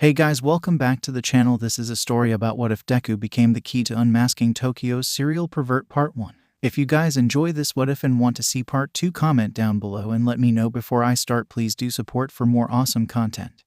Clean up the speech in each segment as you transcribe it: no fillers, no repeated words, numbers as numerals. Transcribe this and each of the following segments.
Hey guys, welcome back to the channel. This is a story about what if Deku became the key to unmasking Tokyo's serial pervert part 1. If you guys enjoy this what if and want to see part 2, comment down below and let me know before I start. Please do support for more awesome content.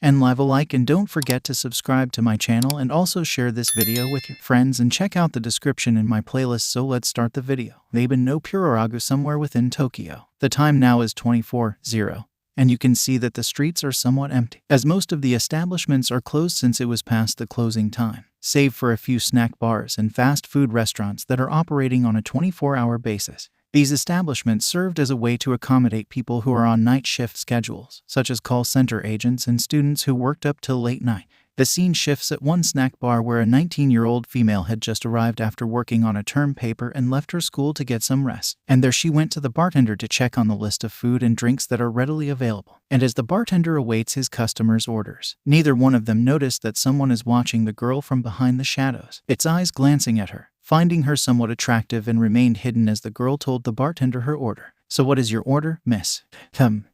And leave a like and don't forget to subscribe to my channel and also share this video with your friends and check out the description in my playlist. So let's start the video. 𝗵𝗃 somewhere within Tokyo. The time now is 24:00. And you can see that the streets are somewhat empty, as most of the establishments are closed since it was past the closing time, save for a few snack bars and fast food restaurants that are operating on a 24-hour basis. These establishments served as a way to accommodate people who are on night shift schedules, such as call center agents and students who worked up till late night. The scene shifts at one snack bar where a 19-year-old female had just arrived after working on a term paper and left her school to get some rest. And there she went to the bartender to check on the list of food and drinks that are readily available. And as the bartender awaits his customers' orders, neither one of them noticed that someone is watching the girl from behind the shadows, its eyes glancing at her, finding her somewhat attractive, and remained hidden as the girl told the bartender her order. "So what is your order, miss?"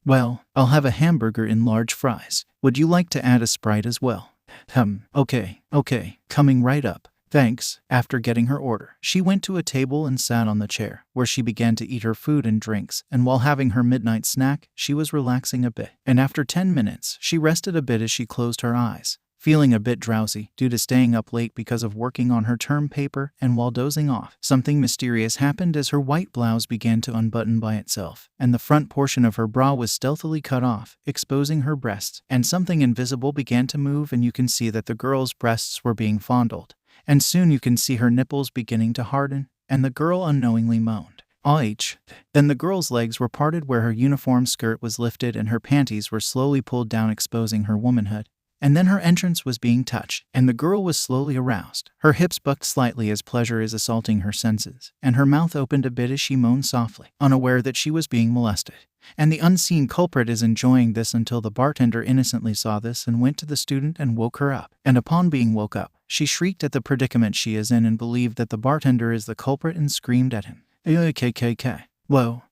Well, I'll have a hamburger in large fries. Would you like to add a Sprite as well?" Okay, coming right up. Thanks." After getting her order, she went to a table and sat on the chair, where she began to eat her food and drinks, and while having her midnight snack, she was relaxing a bit. And after 10 minutes, she rested a bit as she closed her eyes, feeling a bit drowsy due to staying up late because of working on her term paper. And while dozing off, something mysterious happened as her white blouse began to unbutton by itself, and the front portion of her bra was stealthily cut off, exposing her breasts. And something invisible began to move, and you can see that the girl's breasts were being fondled. And soon you can see her nipples beginning to harden, and the girl unknowingly moaned, "𝐻." Then the girl's legs were parted where her uniform skirt was lifted and her panties were slowly pulled down, exposing her womanhood. And then her entrance was being touched, and the girl was slowly aroused. Her hips bucked slightly as pleasure is assaulting her senses, and her mouth opened a bit as she moaned softly, unaware that she was being molested. And the unseen culprit is enjoying this until the bartender innocently saw this and went to the student and woke her up. And upon being woke up, she shrieked at the predicament she is in and believed that the bartender is the culprit and screamed at him, "Whoa,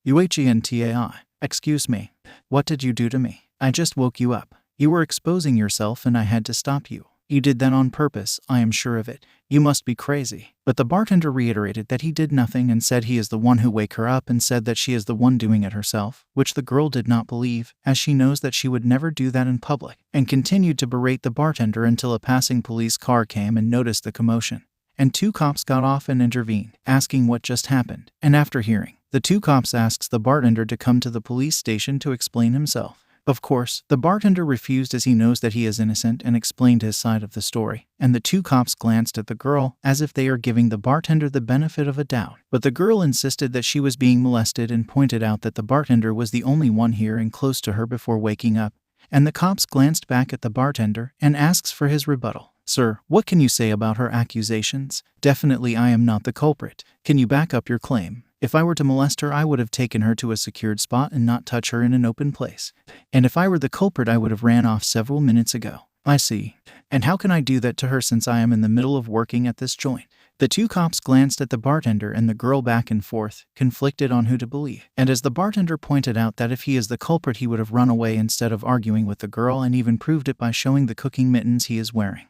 𝗬𝗚𝗃. Excuse me. What did you do to me? I just woke you up. You were exposing yourself and I had to stop you. You did that on purpose, I am sure of it. You must be crazy." But the bartender reiterated that he did nothing and said he is the one who woke her up, and said that she is the one doing it herself, which the girl did not believe, as she knows that she would never do that in public, and continued to berate the bartender until a passing police car came and noticed the commotion. And 2 cops got off and intervened, asking what just happened. And after hearing, the 2 cops asks the bartender to come to the police station to explain himself. Of course, the bartender refused as he knows that he is innocent and explained his side of the story, and the 2 cops glanced at the girl as if they are giving the bartender the benefit of a doubt. But the girl insisted that she was being molested and pointed out that the bartender was the only one here and close to her before waking up, and the cops glanced back at the bartender and asks for his rebuttal. "Sir, what can you say about her accusations?" "Definitely I am not the culprit. Can you back up your claim? If I were to molest her, I would have taken her to a secured spot and not touch her in an open place. And if I were the culprit, I would have ran off several minutes ago." "I see. And how can I do that to her since I am in the middle of working at this joint?" The 2 cops glanced at the bartender and the girl back and forth, conflicted on who to believe. And as the bartender pointed out that if he is the culprit, he would have run away instead of arguing with the girl, and even proved it by showing the cooking mittens he is wearing.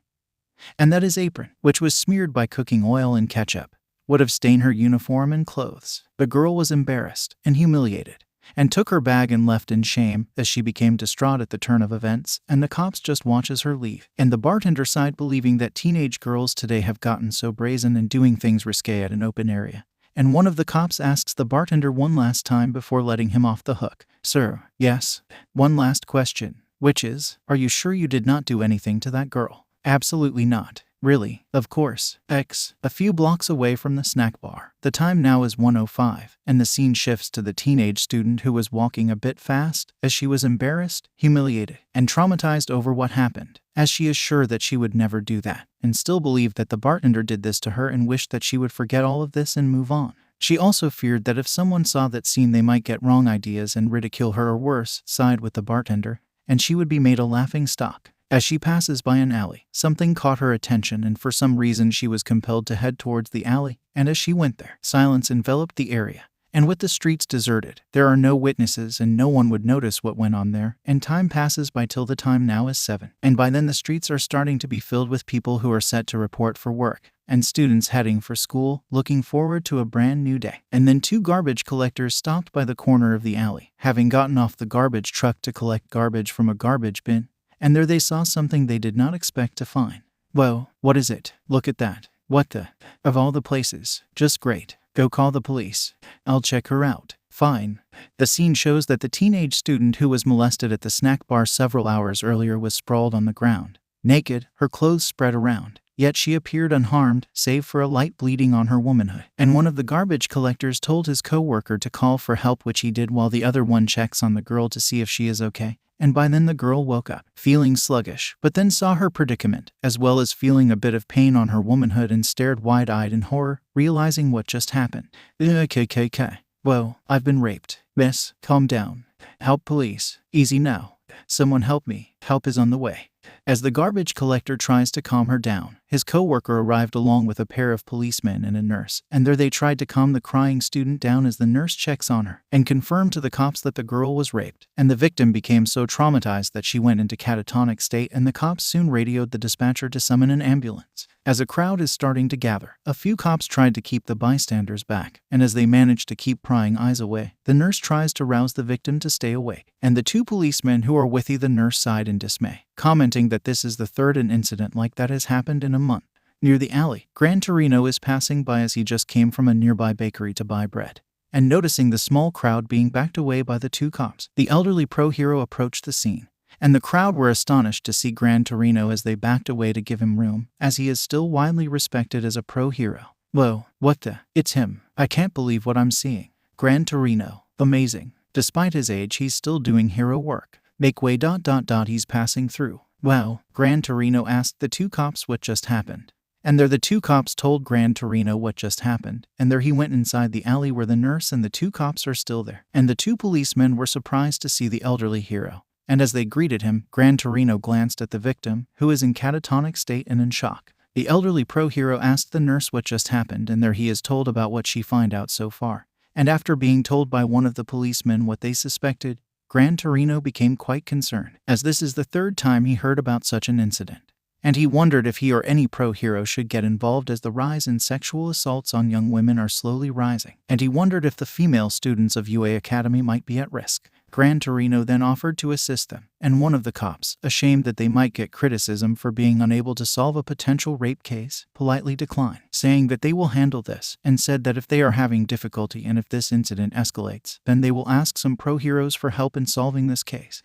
And that his apron, which was smeared by cooking oil and ketchup, would have stained her uniform and clothes. The girl was embarrassed and humiliated, and took her bag and left in shame as she became distraught at the turn of events, and the cops just watches her leave. And the bartender sighed, believing that teenage girls today have gotten so brazen and doing things risque at an open area. And one of the cops asks the bartender one last time before letting him off the hook, "Sir, yes, one last question, which is, are you sure you did not do anything to that girl?" "Absolutely not. Really, of course." A few blocks away from the snack bar. The time now is 1:05, and the scene shifts to the teenage student who was walking a bit fast, as she was embarrassed, humiliated, and traumatized over what happened, as she is sure that she would never do that, and still believed that the bartender did this to her, and wished that she would forget all of this and move on. She also feared that if someone saw that scene, they might get wrong ideas and ridicule her, or worse, side with the bartender, and she would be made a laughing stock. As she passes by an alley, something caught her attention, and for some reason she was compelled to head towards the alley, and as she went there, silence enveloped the area, And with the streets deserted, there are no witnesses and no one would notice what went on there, and time passes by till the time now is 7. And by then the streets are starting to be filled with people who are set to report for work, and students heading for school, looking forward to a brand new day. And then 2 garbage collectors stopped by the corner of the alley, having gotten off the garbage truck to collect garbage from a garbage bin, and there they saw something they did not expect to find. Whoa, what is it? Look at that. What the? Of all the places. Just great. Go call the police. I'll check her out. Fine. The scene shows that the teenage student who was molested at the snack bar several hours earlier was sprawled on the ground, naked, her clothes spread around. Yet she appeared unharmed, save for a light bleeding on her womanhood. And one of the garbage collectors told his co-worker to call for help, which he did, while the other one checks on the girl to see if she is okay. And by then the girl woke up, feeling sluggish, but then saw her predicament, as well as feeling a bit of pain on her womanhood, and stared wide-eyed in horror, realizing what just happened. 𝐒𝐻𝐿. Whoa, I've been raped. Miss, calm down. Help, police. Easy now. Someone help me. Help is on the way. As the garbage collector tries to calm her down, his co-worker arrived along with a pair of policemen and a nurse, and there they tried to calm the crying student down as the nurse checks on her and confirmed to the cops that the girl was raped. And the victim became so traumatized that she went into catatonic state, and the cops soon radioed the dispatcher to summon an ambulance. As a crowd is starting to gather, a few cops tried to keep the bystanders back, and as they managed to keep prying eyes away, the nurse tries to rouse the victim to stay awake. And the 2 policemen who are with the nurse sighed in dismay, commenting that this is the 3rd incident like that has happened in a month. Near the alley, 𝗵𝗃 is passing by as he just came from a nearby bakery to buy bread. And noticing the small crowd being backed away by the 2 cops, the elderly pro-hero approached the scene. And the crowd were astonished to see 𝗵𝗃 as they backed away to give him room, as he is still widely respected as a pro-hero. Whoa, what the? It's him. I can't believe what I'm seeing. 𝗵𝗃. Amazing. Despite his age, he's still doing hero work. Make way ... He's passing through. Wow, 𝗵𝗃 asked the 2 cops what just happened. And there the 2 cops told 𝗵𝗃 what just happened, and there he went inside the alley where the nurse and the 2 cops are still there. And the 2 policemen were surprised to see the elderly hero. And as they greeted him, 𝗵𝗃 glanced at the victim, who is in catatonic state and in shock. The elderly pro-hero asked the nurse what just happened, and there he is told about what she found out so far. And after being told by one of the policemen what they suspected, 𝗵𝗃 became quite concerned, as this is the 3rd time he heard about such an incident. And he wondered if he or any pro-hero should get involved, as the rise in sexual assaults on young women are slowly rising. And he wondered if the female students of UA Academy might be at risk. 𝗵𝗃 then offered to assist them, and one of the cops, ashamed that they might get criticism for being unable to solve a potential rape case, politely declined, saying that they will handle this, and said that if they are having difficulty and if this incident escalates, then they will ask some pro-heroes for help in solving this case.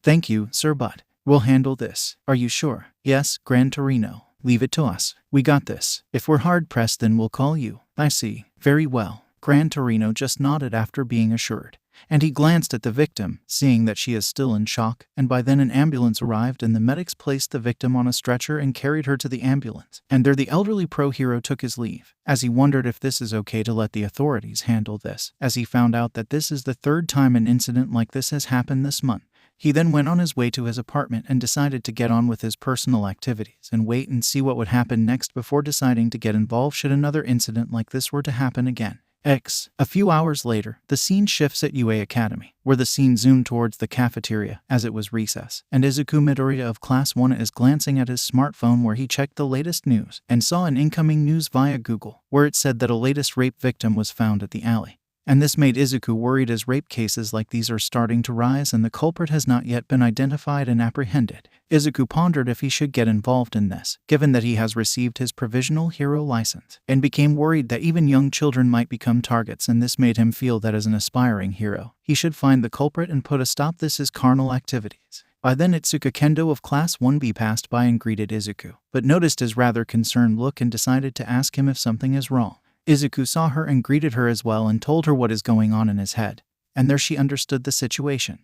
Thank you, sir, but we'll handle this. Are you sure? Yes, 𝗵𝗃. Leave it to us. We got this. If we're hard-pressed, then we'll call you. I see. Very well. 𝗵𝗃 just nodded after being assured. And he glanced at the victim, seeing that she is still in shock, and by then an ambulance arrived and the medics placed the victim on a stretcher and carried her to the ambulance. And there the elderly pro-hero took his leave, as he wondered if this is okay to let the authorities handle this, as he found out that this is the 3rd time an incident like this has happened this month. He then went on his way to his apartment and decided to get on with his personal activities and wait and see what would happen next before deciding to get involved should another incident like this were to happen again. A few hours later, the scene shifts at UA Academy, where the scene zoomed towards the cafeteria as it was recess, and 𝗧𝗵𝗲 Midoriya of Class 1 is glancing at his smartphone where he checked the latest news and saw an incoming news via Google, where it said that a latest rape victim was found at the alley. And this made 𝗧𝗵𝗲 worried, as rape cases like these are starting to rise and the culprit has not yet been identified and apprehended. 𝗧𝗵𝗲 pondered if he should get involved in this, given that he has received his provisional hero license, and became worried that even young children might become targets, and this made him feel that as an aspiring hero, he should find the culprit and put a stop to his carnal activities. By then 𝗧𝗵𝗃 of Class 1B passed by and greeted 𝗧𝗵𝗲, but noticed his rather concerned look and decided to ask him if something is wrong. 𝗧𝗵𝗲 saw her and greeted her as well and told her what is going on in his head. And there she understood the situation.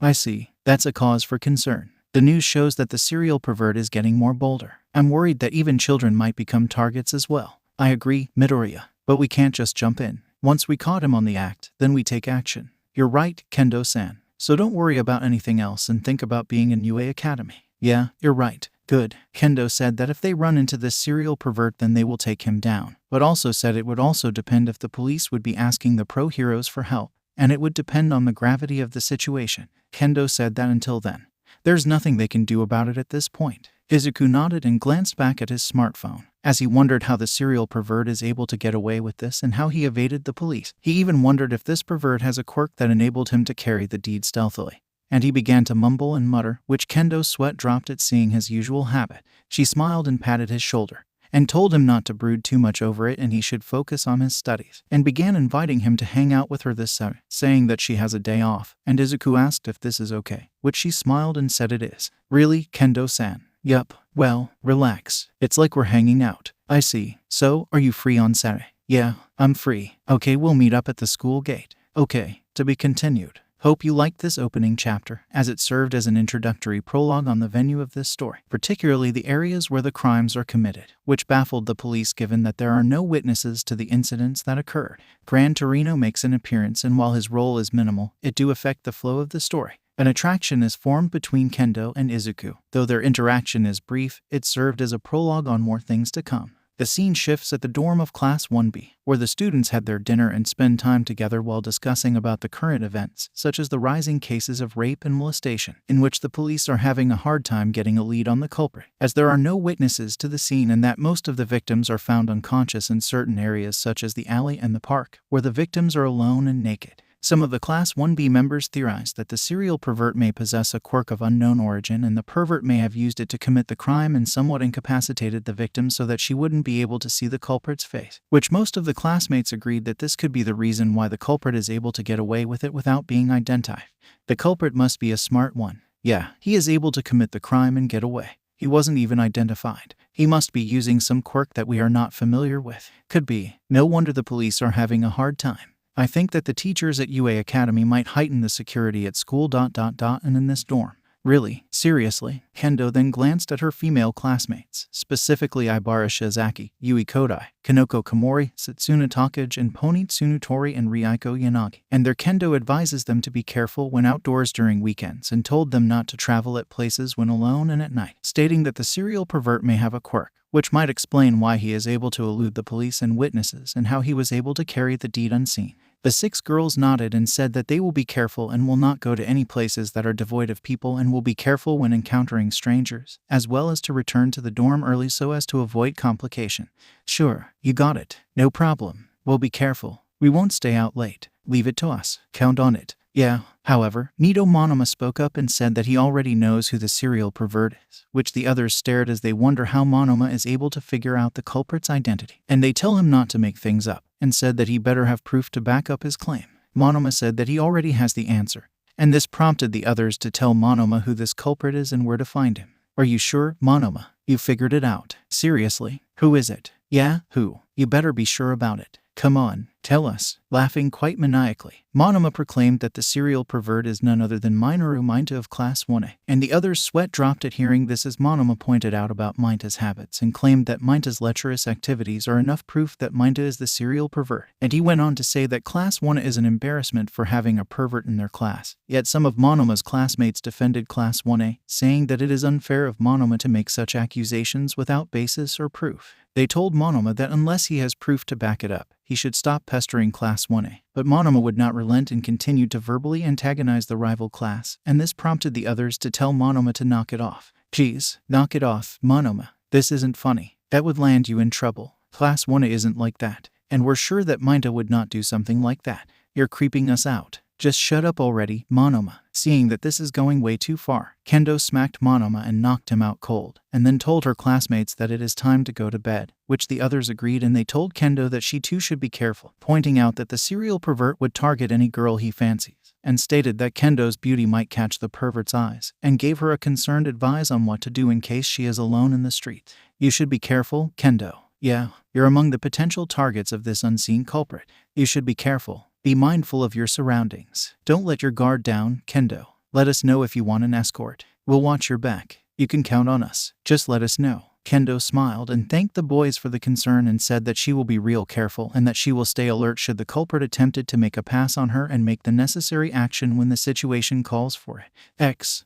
I see. That's a cause for concern. The news shows that the serial pervert is getting more bolder. I'm worried that even children might become targets as well. I agree, Midoriya. But we can't just jump in. Once we caught him on the act, then we take action. You're right, Kendo-san. So don't worry about anything else and think about being in UA Academy. Yeah, you're right. Good. Ken-Do said that if they run into this serial pervert then they will take him down, but also said it would also depend if the police would be asking the pro heroes for help, and it would depend on the gravity of the situation. Ken-Do said that until then, there's nothing they can do about it at this point. Izuku nodded and glanced back at his smartphone, as he wondered how the serial pervert is able to get away with this and how he evaded the police. He even wondered if this pervert has a quirk that enabled him to carry the deed stealthily. And he began to mumble and mutter, which Ken-Do's sweat dropped at seeing his usual habit. She smiled and patted his shoulder, and told him not to brood too much over it and he should focus on his studies, and began inviting him to hang out with her this summer, saying that she has a day off, and Izuku asked if this is okay, which she smiled and said it is. Really, Ken-Do-san? Yup. Well, relax. It's like we're hanging out. I see. So, are you free on Saturday? Yeah, I'm free. Okay, we'll meet up at the school gate. Okay, to be continued. Hope you liked this opening chapter, as it served as an introductory prologue on the venue of this story, particularly the areas where the crimes are committed, which baffled the police given that there are no witnesses to the incidents that occurred. Gran Torino makes an appearance, and while his role is minimal, it do affect the flow of the story. An attraction is formed between Ken-Do and Izuku. Though their interaction is brief, it served as a prologue on more things to come. The scene shifts at the dorm of Class 1B, where the students had their dinner and spend time together while discussing about the current events, such as the rising cases of rape and molestation, in which the police are having a hard time getting a lead on the culprit, as there are no witnesses to the scene and that most of the victims are found unconscious in certain areas such as the alley and the park, where the victims are alone and naked. Some of the Class 1B members theorize that the serial pervert may possess a quirk of unknown origin and the pervert may have used it to commit the crime and somewhat incapacitated the victim so that she wouldn't be able to see the culprit's face, which most of the classmates agreed that this could be the reason why the culprit is able to get away with it without being identified. The culprit must be a smart one. Yeah, he is able to commit the crime and get away. He wasn't even identified. He must be using some quirk that we are not familiar with. Could be. No wonder the police are having a hard time. I think that the teachers at UA Academy might heighten the security at school ... and in this dorm. Really? Seriously? Ken-Do then glanced at her female classmates, specifically Ibara Shizaki, Yui Kodai, Kanoko Komori, Setsuna Takage, and Poni Tsunutori and Rieko Yanagi. And their Ken-Do advises them to be careful when outdoors during weekends and told them not to travel at places when alone and at night, stating that the serial pervert may have a quirk, which might explain why he is able to elude the police and witnesses and how he was able to carry the deed unseen. The 6 girls nodded and said that they will be careful and will not go to any places that are devoid of people and will be careful when encountering strangers, as well as to return to the dorm early so as to avoid complication. Sure, you got it. No problem. We'll be careful. We won't stay out late. Leave it to us. Count on it. Yeah. However, Nido Monoma spoke up and said that he already knows who the serial pervert is, which the others stared as they wonder how Monoma is able to figure out the culprit's identity. And they tell him not to make things up, and said that he better have proof to back up his claim. Monoma said that he already has the answer, and this prompted the others to tell Monoma who this culprit is and where to find him. Are you sure, Monoma? You figured it out. Seriously? Who is it? Yeah, who? You better be sure about it. Come on, tell us. Laughing quite maniacally, Monoma proclaimed that the serial pervert is none other than Minoru Minta of Class 1A, and the others' sweat dropped at hearing this as Monoma pointed out about Minta's habits and claimed that Minta's lecherous activities are enough proof that Minta is the serial pervert, and he went on to say that Class 1A is an embarrassment for having a pervert in their class. Yet some of Monoma's classmates defended Class 1A, saying that it is unfair of Monoma to make such accusations without basis or proof. They told Monoma that unless he has proof to back it up, he should stop pestering Class 1A. But Monoma would not relent and continued to verbally antagonize the rival class, and this prompted the others to tell Monoma to knock it off. Geez, knock it off, Monoma. This isn't funny. That would land you in trouble. Class 1A isn't like that, and we're sure that Minta would not do something like that. You're creeping us out. Just shut up already, Monoma. Seeing that this is going way too far, Ken-Do smacked Monoma and knocked him out cold, and then told her classmates that it is time to go to bed, which the others agreed, and they told Ken-Do that she too should be careful, pointing out that the serial pervert would target any girl he fancies, and stated that Ken-Do's beauty might catch the pervert's eyes, and gave her a concerned advice on what to do in case she is alone in the street. You should be careful, Ken-Do. Yeah, you're among the potential targets of this unseen culprit. You should be careful. Be mindful of your surroundings. Don't let your guard down, Ken-Do. Let us know if you want an escort. We'll watch your back. You can count on us. Just let us know. Kendo smiled and thanked the boys for the concern and said that she will be real careful and that she will stay alert should the culprit attempted to make a pass on her and make the necessary action when the situation calls for it.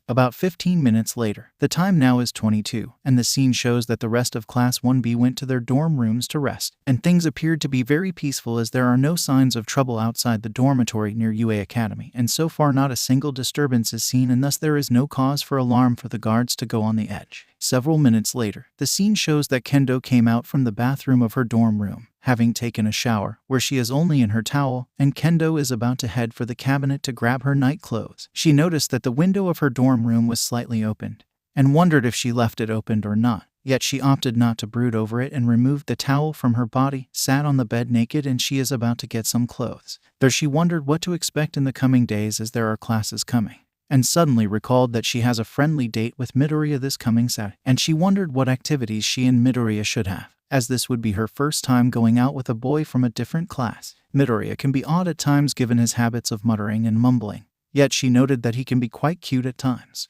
About 15 minutes later. The time now is 22, and the scene shows that the rest of Class 1B went to their dorm rooms to rest, and things appeared to be very peaceful as there are no signs of trouble outside the dormitory near UA Academy, and so far not a single disturbance is seen, and thus there is no cause for alarm for the guards to go on the edge. Several minutes later, the scene shows that Kendo came out from the bathroom of her dorm room, having taken a shower, where she is only in her towel, and Kendo is about to head for the cabinet to grab her night clothes. She noticed that the window of her dorm room was slightly opened, and wondered if she left it opened or not. Yet she opted not to brood over it and removed the towel from her body, sat on the bed naked, and she is about to get some clothes. There she wondered what to expect in the coming days as there are classes coming, and suddenly recalled that she has a friendly date with Midoriya this coming Saturday, and she wondered what activities she and Midoriya should have, as this would be her first time going out with a boy from a different class. Midoriya can be odd at times given his habits of muttering and mumbling, yet she noted that he can be quite cute at times.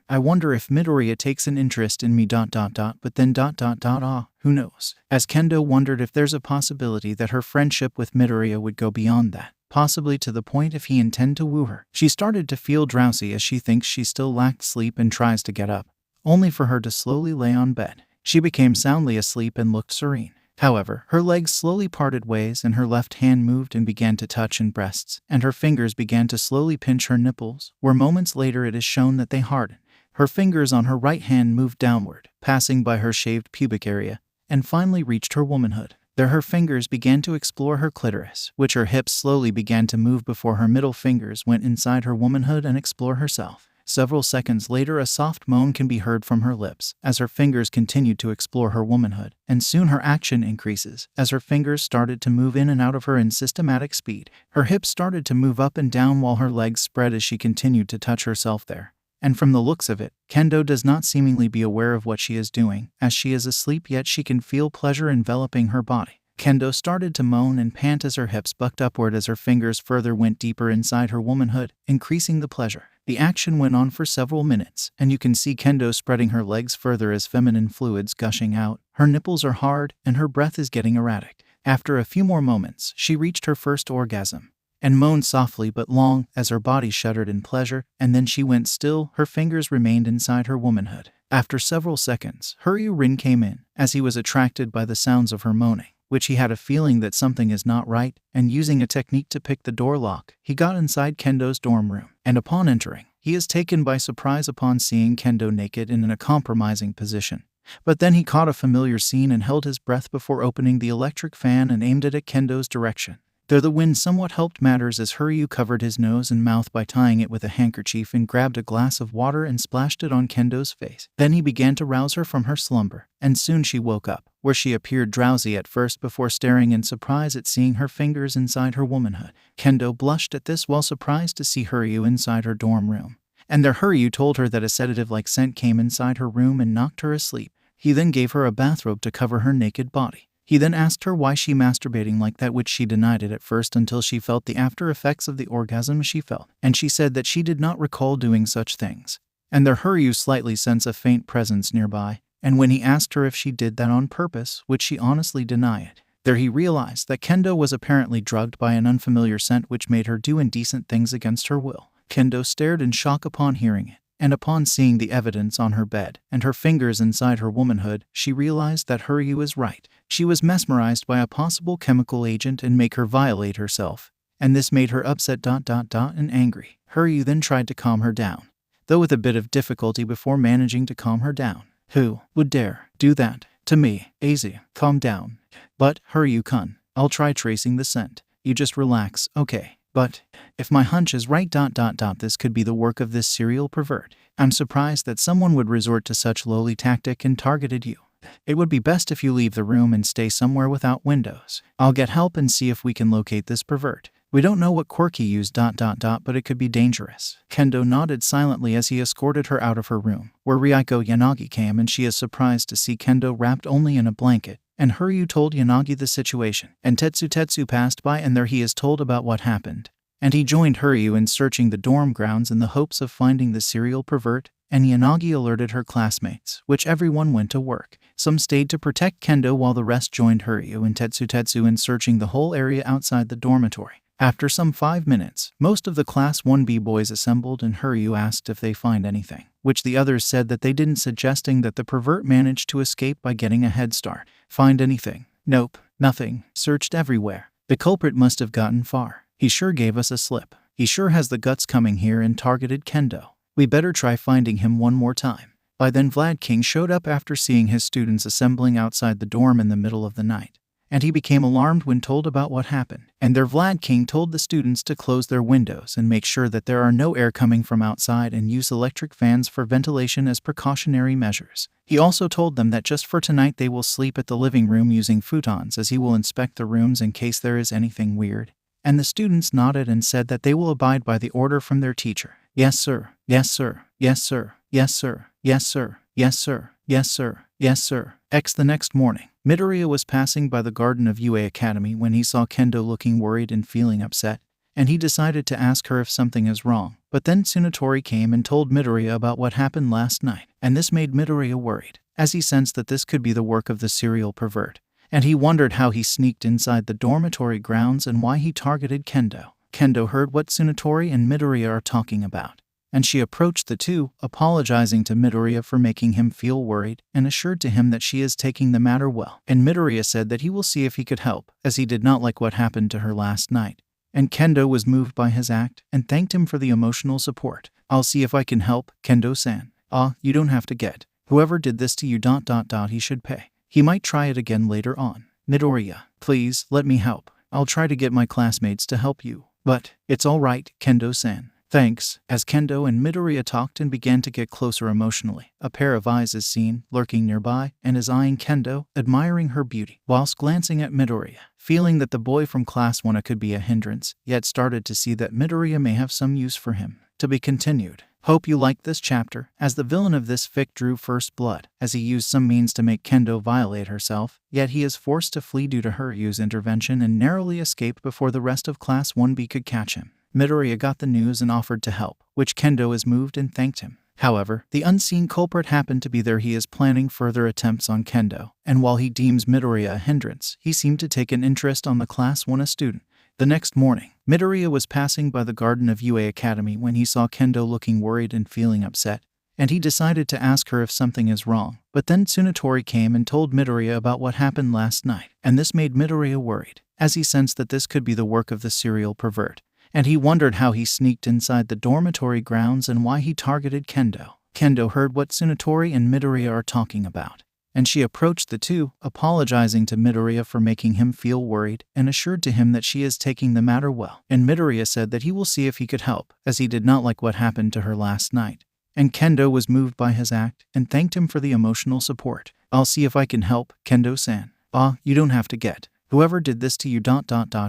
I wonder if Midoriya takes an interest in me ... but then ... who knows? As Kendo wondered if there's a possibility that her friendship with Midoriya would go beyond that, possibly to the point if he intend to woo her. She started to feel drowsy as she thinks she still lacked sleep and tries to get up, only for her to slowly lay on bed. She became soundly asleep and looked serene. However, her legs slowly parted ways and her left hand moved and began to touch her breasts, and her fingers began to slowly pinch her nipples, where moments later it is shown that they hardened. Her fingers on her right hand moved downward, passing by her shaved pubic area, and finally reached her womanhood. There her fingers began to explore her clitoris, which her hips slowly began to move before her middle fingers went inside her womanhood and explore herself. Several seconds later a soft moan can be heard from her lips as her fingers continued to explore her womanhood, and soon her action increases as her fingers started to move in and out of her in systematic speed. Her hips started to move up and down while her legs spread as she continued to touch herself there. And from the looks of it, Kendo does not seemingly be aware of what she is doing, as she is asleep, yet she can feel pleasure enveloping her body. Kendo started to moan and pant as her hips bucked upward as her fingers further went deeper inside her womanhood, increasing the pleasure. The action went on for several minutes, and you can see Kendo spreading her legs further as feminine fluids gushing out. Her nipples are hard, and her breath is getting erratic. After a few more moments, she reached her first orgasm, and moaned softly but long as her body shuddered in pleasure, and then she went still. Her fingers remained inside her womanhood. After several seconds, 𝐒𝐴𝐼𝐺 came in, as he was attracted by the sounds of her moaning, which he had a feeling that something is not right, and using a technique to pick the door lock, he got inside Kendo's dorm room, and upon entering, he is taken by surprise upon seeing Kendo naked and in a compromising position. But then he caught a familiar scene and held his breath before opening the electric fan and aimed it at Kendo's direction. Though the wind somewhat helped matters as 𝗒𝐿 covered his nose and mouth by tying it with a handkerchief and grabbed a glass of water and splashed it on Kendo's face. Then he began to rouse her from her slumber, and soon she woke up, where she appeared drowsy at first before staring in surprise at seeing her fingers inside her womanhood. Kendo blushed at this while surprised to see 𝗒𝐿 inside her dorm room, and there 𝗒𝐿 told her that a sedative-like scent came inside her room and knocked her asleep. He then gave her a bathrobe to cover her naked body. He then asked her why she masturbating like that, which she denied it at first until she felt the after effects of the orgasm she felt, and she said that she did not recall doing such things. And there 𝗒𝐿 slightly sensed a faint presence nearby, and when he asked her if she did that on purpose, which she honestly denied, there he realized that Kendo was apparently drugged by an unfamiliar scent which made her do indecent things against her will. Kendo stared in shock upon hearing it, and upon seeing the evidence on her bed and her fingers inside her womanhood, she realized that 𝗒𝐿 was right. She was mesmerized by a possible chemical agent and make her violate herself, and this made her upset ... and angry. 𝗒𝐿 then tried to calm her down, though with a bit of difficulty before managing to calm her down. Who would dare do that to me? 𝐴𝐧, calm down. But, 𝗒𝐿-kun, I'll try tracing the scent. You just relax, okay? But if my hunch is right ... this could be the work of this serial pervert. I'm surprised that someone would resort to such lowly tactic and targeted you. It would be best if you leave the room and stay somewhere without windows. I'll get help and see if we can locate this pervert. We don't know what quirk he used ... but it could be dangerous. Kendo nodded silently as he escorted her out of her room, where Ryoko Yanagi came, and she is surprised to see Kendo wrapped only in a blanket. And 𝗒𝐿 told Yanagi the situation, and Tetsu passed by, and there he is told about what happened. And he joined 𝗒𝐿 in searching the dorm grounds in the hopes of finding the serial pervert, and Yanagi alerted her classmates, which everyone went to work. Some stayed to protect Kendo while the rest joined Ḥuryu and 𝗧𝗧𝗧 in searching the whole area outside the dormitory. After some 5 minutes, most of the Class 1B boys assembled and Ḥuryu asked if they find anything, which the others said that they didn't, suggesting that the pervert managed to escape by getting a head start. Find anything? Nope, nothing. Searched everywhere. The culprit must have gotten far. He sure gave us a slip. He sure has the guts coming here and targeted Kendo. We better try finding him one more time. By then 𝗵𝘃𝗃 showed up after seeing his students assembling outside the dorm in the middle of the night, and he became alarmed when told about what happened. And their 𝗵𝘃𝗃 told the students to close their windows and make sure that there are no air coming from outside and use electric fans for ventilation as precautionary measures. He also told them that just for tonight they will sleep at the living room using futons, as he will inspect the rooms in case there is anything weird. And the students nodded and said that they will abide by the order from their teacher. Yes sir, yes sir, yes sir, yes sir, yes sir, yes sir, yes sir, yes sir. The next morning, Midoriya was passing by the garden of UA Academy when he saw Kendo looking worried and feeling upset, and he decided to ask her if something is wrong. But then Tsunotori came and told Midoriya about what happened last night, and this made Midoriya worried, as he sensed that this could be the work of the serial pervert, and he wondered how he sneaked inside the dormitory grounds and why he targeted Kendo. Kendo heard what Tsunotori and Midoriya are talking about, and she approached the two, apologizing to Midoriya for making him feel worried and assured to him that she is taking the matter well. And Midoriya said that he will see if he could help, as he did not like what happened to her last night. And Kendo was moved by his act and thanked him for the emotional support. I'll see if I can help, Kendo-san. You don't have to get. Whoever did this to you ... he should pay. He might try it again later on. Midoriya, please, let me help. I'll try to get my classmates to help you. But it's all right, Kendo-san. Thanks. As Kendo and Midoriya talked and began to get closer emotionally, a pair of eyes is seen, lurking nearby, and is eyeing Kendo, admiring her beauty, whilst glancing at Midoriya, feeling that the boy from Class 1A could be a hindrance, yet started to see that Midoriya may have some use for him. To be continued. Hope you liked this chapter, as the villain of this fic drew first blood, as he used some means to make Kendo violate herself, yet he is forced to flee due to Ḥuryu's intervention and narrowly escaped before the rest of Class 1B could catch him. Midoriya got the news and offered to help, which Kendo is moved and thanked him. However, the unseen culprit happened to be there. He is planning further attempts on Kendo, and while he deems Midoriya a hindrance, he seemed to take an interest on the Class 1A student. The next morning, Midoriya was passing by the garden of UA Academy when he saw Kendo looking worried and feeling upset, and he decided to ask her if something is wrong. But then Tsunotori came and told Midoriya about what happened last night, and this made Midoriya worried, as he sensed that this could be the work of the serial pervert, and he wondered how he sneaked inside the dormitory grounds and why he targeted Kendo. Kendo heard what Tsunotori and Midoriya are talking about, and she approached the two, apologizing to Midoriya for making him feel worried and assured to him that she is taking the matter well. And Midoriya said that he will see if he could help, as he did not like what happened to her last night. And Kendo was moved by his act and thanked him for the emotional support. I'll see if I can help, Kendo-san. You don't have to get. Whoever did this to you ...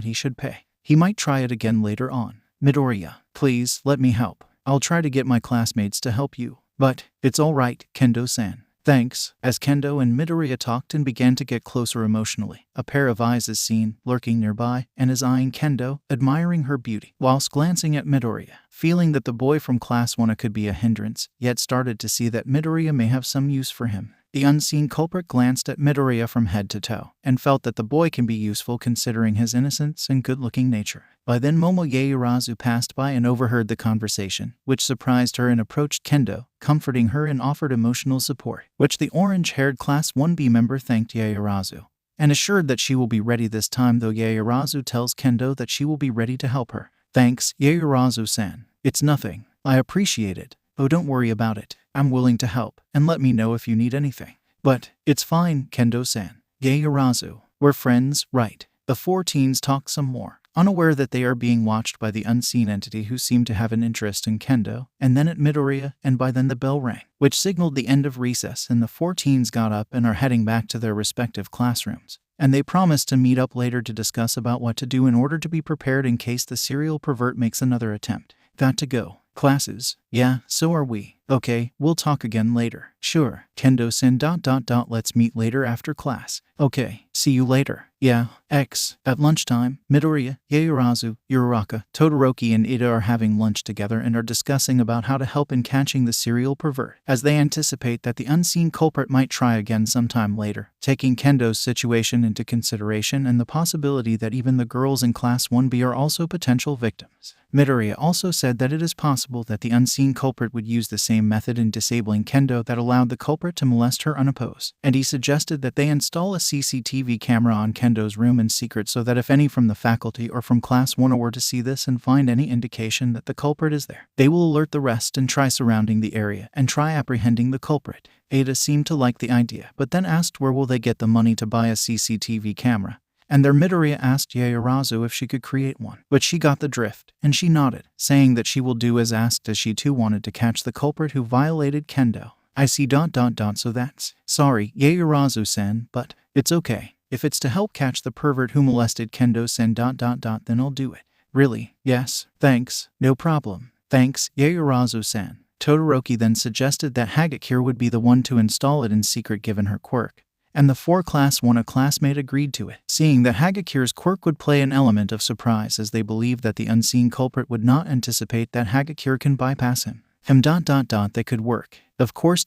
he should pay. He might try it again later on. Midoriya, please, let me help. I'll try to get my classmates to help you. But it's all right, Kendo-san. Thanks. As Kendo and Midoriya talked and began to get closer emotionally, a pair of eyes is seen, lurking nearby, and is eyeing Kendo, admiring her beauty, whilst glancing at Midoriya, feeling that the boy from Class 1A could be a hindrance, yet started to see that Midoriya may have some use for him. The unseen culprit glanced at Midoriya from head to toe, and felt that the boy can be useful considering his innocence and good-looking nature. By then Momo Yaoyorozu passed by and overheard the conversation, which surprised her and approached Kendo, comforting her and offered emotional support, which the orange-haired Class 1B member thanked Yaoyorozu, and assured that she will be ready this time, though Yaoyorozu tells Kendo that she will be ready to help her. Thanks, Yaoyorozu-san. It's nothing. I appreciate it. Don't worry about it. I'm willing to help, and let me know if you need anything. But it's fine, Kendo-san. Yaoyorozu, we're friends, right? The four teens talk some more, unaware that they are being watched by the unseen entity who seemed to have an interest in Kendo, and then at Midoriya, and by then the bell rang, which signaled the end of recess, and the four teens got up and are heading back to their respective classrooms. And they promised to meet up later to discuss about what to do in order to be prepared in case the serial pervert makes another attempt. Got to go. Classes? Yeah, so are we. Okay, we'll talk again later. Sure. Kendo-san ... let's meet later after class. Okay, see you later. Yeah, X. At lunchtime, Midoriya, Yaoyorozu, Uraraka, Todoroki and Ida are having lunch together and are discussing about how to help in catching the serial pervert, as they anticipate that the unseen culprit might try again sometime later, taking Kendo's situation into consideration and the possibility that even the girls in Class 1B are also potential victims. Midoriya also said that it is possible that the unseen culprit would use the same method in disabling Kendo that allowed the culprit to molest her unopposed, and he suggested that they install a CCTV camera on Kendo's room in secret so that if any from the faculty or from Class 1 were to see this and find any indication that the culprit is there, they will alert the rest and try surrounding the area and try apprehending the culprit. Ada seemed to like the idea, but then asked where will they get the money to buy a CCTV camera. And there Midoriya asked Yaoyorozu if she could create one, but she got the drift, and she nodded, saying that she will do as asked as she too wanted to catch the culprit who violated Kendo. I see ... so that's... Sorry, Yaoyorozu-san, but it's okay. If it's to help catch the pervert who molested Kendo-san ... then I'll do it. Really? Yes. Thanks. No problem. Thanks, Yaoyorozu-san. Todoroki then suggested that 𝐒𝐩𝐽𝐫 would be the one to install it in secret given her quirk. And the 4 Class 1 classmate agreed to it, seeing that 𝐒𝐩𝐽𝐫's quirk would play an element of surprise as they believed that the unseen culprit would not anticipate that 𝐒𝐻𝐽𝐫 can bypass him. That could work. Of course ...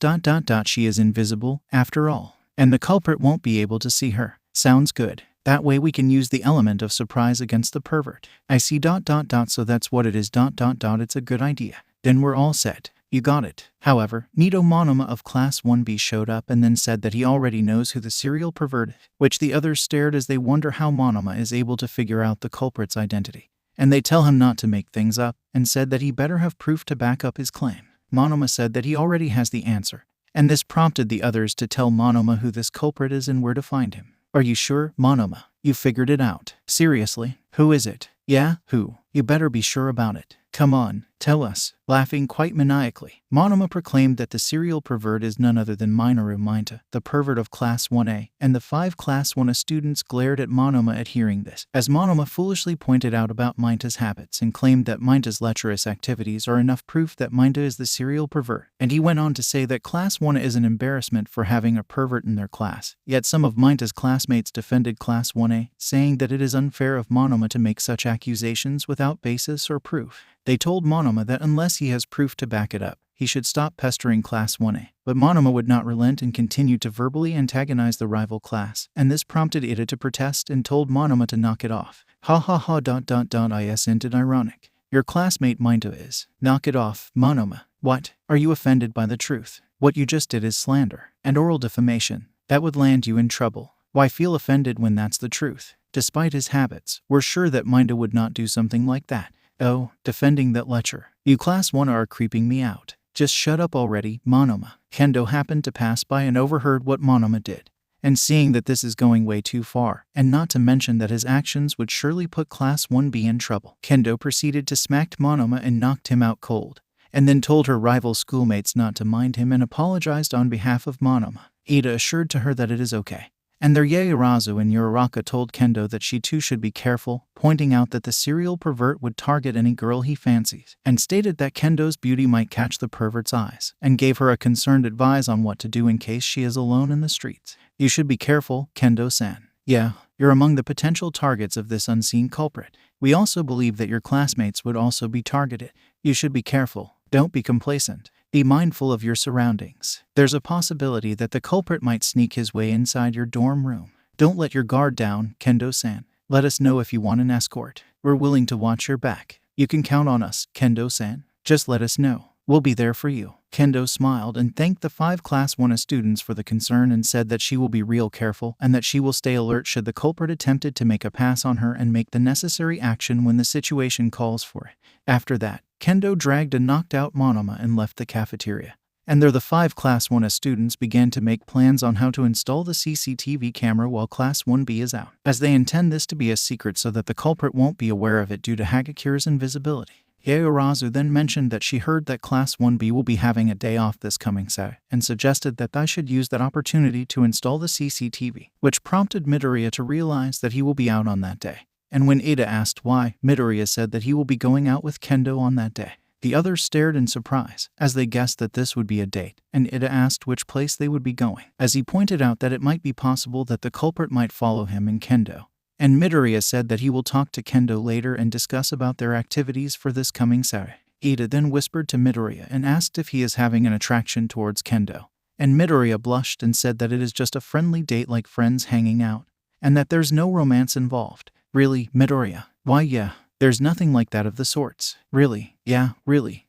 she is invisible, after all. And the culprit won't be able to see her. Sounds good. That way we can use the element of surprise against the pervert. I see ... so that's what it is ... it's a good idea. Then we're all set. You got it. However, Nito Monoma of Class 1B showed up and then said that he already knows who the serial pervert is, which the others stared as they wonder how Monoma is able to figure out the culprit's identity. And they tell him not to make things up, and said that he better have proof to back up his claim. Monoma said that he already has the answer, and this prompted the others to tell Monoma who this culprit is and where to find him. Are you sure, Monoma? You figured it out. Seriously? Who is it? Yeah, who? You better be sure about it. Come on, tell us. Laughing quite maniacally, Monoma proclaimed that the serial pervert is none other than Minoru Mineta, the pervert of Class 1A, and the 5 Class 1A students glared at Monoma at hearing this, as Monoma foolishly pointed out about Mineta's habits and claimed that Mineta's lecherous activities are enough proof that Mineta is the serial pervert, and he went on to say that Class 1A is an embarrassment for having a pervert in their class, yet some of Mineta's classmates defended Class 1A, saying that it is unfair of Monoma to make such accusations without basis or proof. They told Monoma that unless he has proof to back it up, he should stop pestering Class 1A. But Monoma would not relent and continued to verbally antagonize the rival class, and this prompted Ida to protest and told Monoma to knock it off. Ha ha ha ... is ended ironic. Your classmate Mineta is. Knock it off, Monoma. What? Are you offended by the truth? What you just did is slander and oral defamation. That would land you in trouble. Why feel offended when that's the truth? Despite his habits, we're sure that Mineta would not do something like that. Oh, defending that lecher. You Class 1 are creeping me out. Just shut up already, Monoma. Kendo happened to pass by and overheard what Monoma did. And seeing that this is going way too far, and not to mention that his actions would surely put Class 1B in trouble, Kendo proceeded to smack Monoma and knocked him out cold, and then told her rival schoolmates not to mind him and apologized on behalf of Monoma. Ida assured to her that it is okay. And their Yaoyorozu and Uraraka told Kendo that she too should be careful, pointing out that the serial pervert would target any girl he fancies, and stated that Kendo's beauty might catch the pervert's eyes, and gave her a concerned advice on what to do in case she is alone in the streets. You should be careful, Kendo-san. Yeah, you're among the potential targets of this unseen culprit. We also believe that your classmates would also be targeted. You should be careful. Don't be complacent. Be mindful of your surroundings. There's a possibility that the culprit might sneak his way inside your dorm room. Don't let your guard down, Kendo-san. Let us know if you want an escort. We're willing to watch your back. You can count on us, Kendo-san. Just let us know. We'll be there for you. Kendo smiled and thanked the 5 Class 1A students for the concern and said that she will be real careful and that she will stay alert should the culprit attempted to make a pass on her and make the necessary action when the situation calls for it. After that, Kendo dragged and knocked out Monoma and left the cafeteria. And there the 5 Class 1A students began to make plans on how to install the CCTV camera while Class 1B is out, as they intend this to be a secret so that the culprit won't be aware of it due to 𝐒𝐻𝐽𝐫's invisibility. Yaoyorozu then mentioned that she heard that Class 1B will be having a day off this coming Saturday, and suggested that I should use that opportunity to install the CCTV, which prompted Midoriya to realize that he will be out on that day. And when Ida asked why, Midoriya said that he will be going out with Kendo on that day. The others stared in surprise, as they guessed that this would be a date, and 𝐒𝐻𝐻 asked which place they would be going, as he pointed out that it might be possible that the culprit might follow him in Kendo. And Midoriya said that he will talk to Kendo later and discuss about their activities for this coming Saturday. 𝐻𝐻𝐻 then whispered to Midoriya and asked if he is having an attraction towards Kendo. And Midoriya blushed and said that it is just a friendly date like friends hanging out, and that there's no romance involved. Really, Midoriya? Why yeah, there's nothing like that of the sorts. Really? Yeah, really.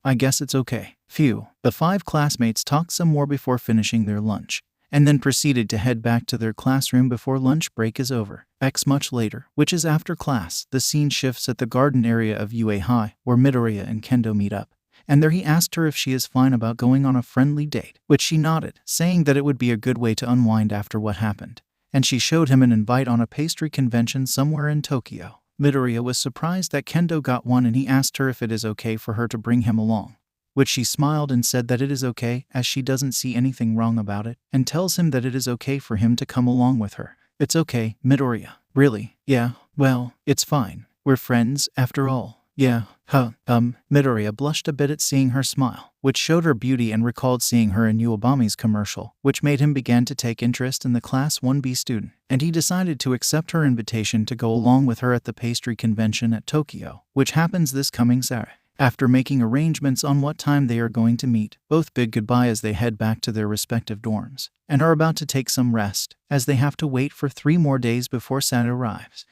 I guess it's okay. Phew. The 5 classmates talked some more before finishing their lunch, and then proceeded to head back to their classroom before lunch break is over. Much later, which is after class, the scene shifts at the garden area of UA High, where Midoriya and Kendo meet up. And there he asked her if she is fine about going on a friendly date, which she nodded, saying that it would be a good way to unwind after what happened. And she showed him an invite on a pastry convention somewhere in Tokyo. Midoriya was surprised that Kendo got one, and he asked her if it is okay for her to bring him along, which she smiled and said that it is okay, as she doesn't see anything wrong about it, and tells him that it is okay for him to come along with her. It's okay, Midoriya. Really? Yeah, well, it's fine. We're friends, after all. Yeah, Midoriya blushed a bit at seeing her smile, which showed her beauty, and recalled seeing her in 𝗃𝗵𝗲 commercial, which made him begin to take interest in the Class 1B student, and he decided to accept her invitation to go along with her at the pastry convention at Tokyo, which happens this coming Saturday. After making arrangements on what time they are going to meet, both bid goodbye as they head back to their respective dorms, and are about to take some rest, as they have to wait for 3 more days before Saturday arrives.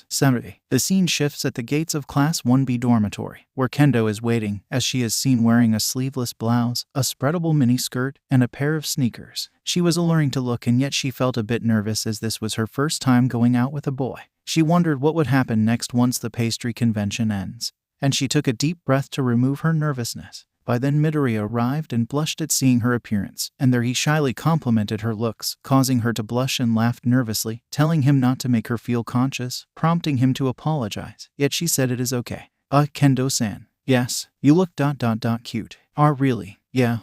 Saturday. The scene shifts at the gates of Class 1B dormitory, where Kendo is waiting, as she is seen wearing a sleeveless blouse, a spreadable miniskirt, and a pair of sneakers. She was alluring to look, and yet she felt a bit nervous as this was her first time going out with a boy. She wondered what would happen next once the pastry convention ends, and she took a deep breath to remove her nervousness. By then Midoriya arrived and blushed at seeing her appearance, and there he shyly complimented her looks, causing her to blush and laughed nervously, telling him not to make her feel conscious, prompting him to apologize. Yet she said it is okay. Kendo-san. Yes, you look cute. Really? Yeah.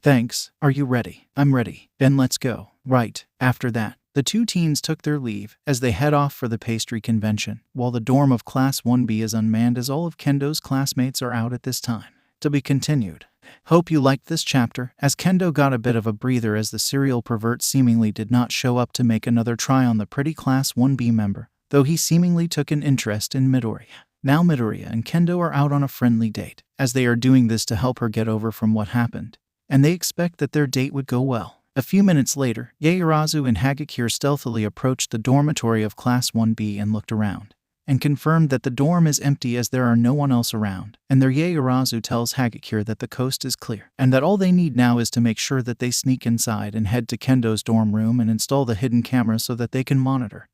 Thanks. Are you ready? I'm ready. Then let's go. Right. After that, the 2 teens took their leave as they head off for the pastry convention, while the dorm of Class 1B is unmanned as all of Kendo's classmates are out at this time. To be continued. Hope you liked this chapter, as Kendo got a bit of a breather as the serial pervert seemingly did not show up to make another try on the pretty Class 1B member, though he seemingly took an interest in Midoriya. Now Midoriya and Kendo are out on a friendly date, as they are doing this to help her get over from what happened, and they expect that their date would go well. A few minutes later, Yaoyorozu and 𝐻𝐻𝐻𝐿 stealthily approached the dormitory of Class 1B and looked around, and confirmed that the dorm is empty as there are no one else around, and their Yaoyorozu tells 𝐻𝐻𝐻𝐿 that the coast is clear, and that all they need now is to make sure that they sneak inside and head to Kendo's dorm room and install the hidden camera so that they can monitor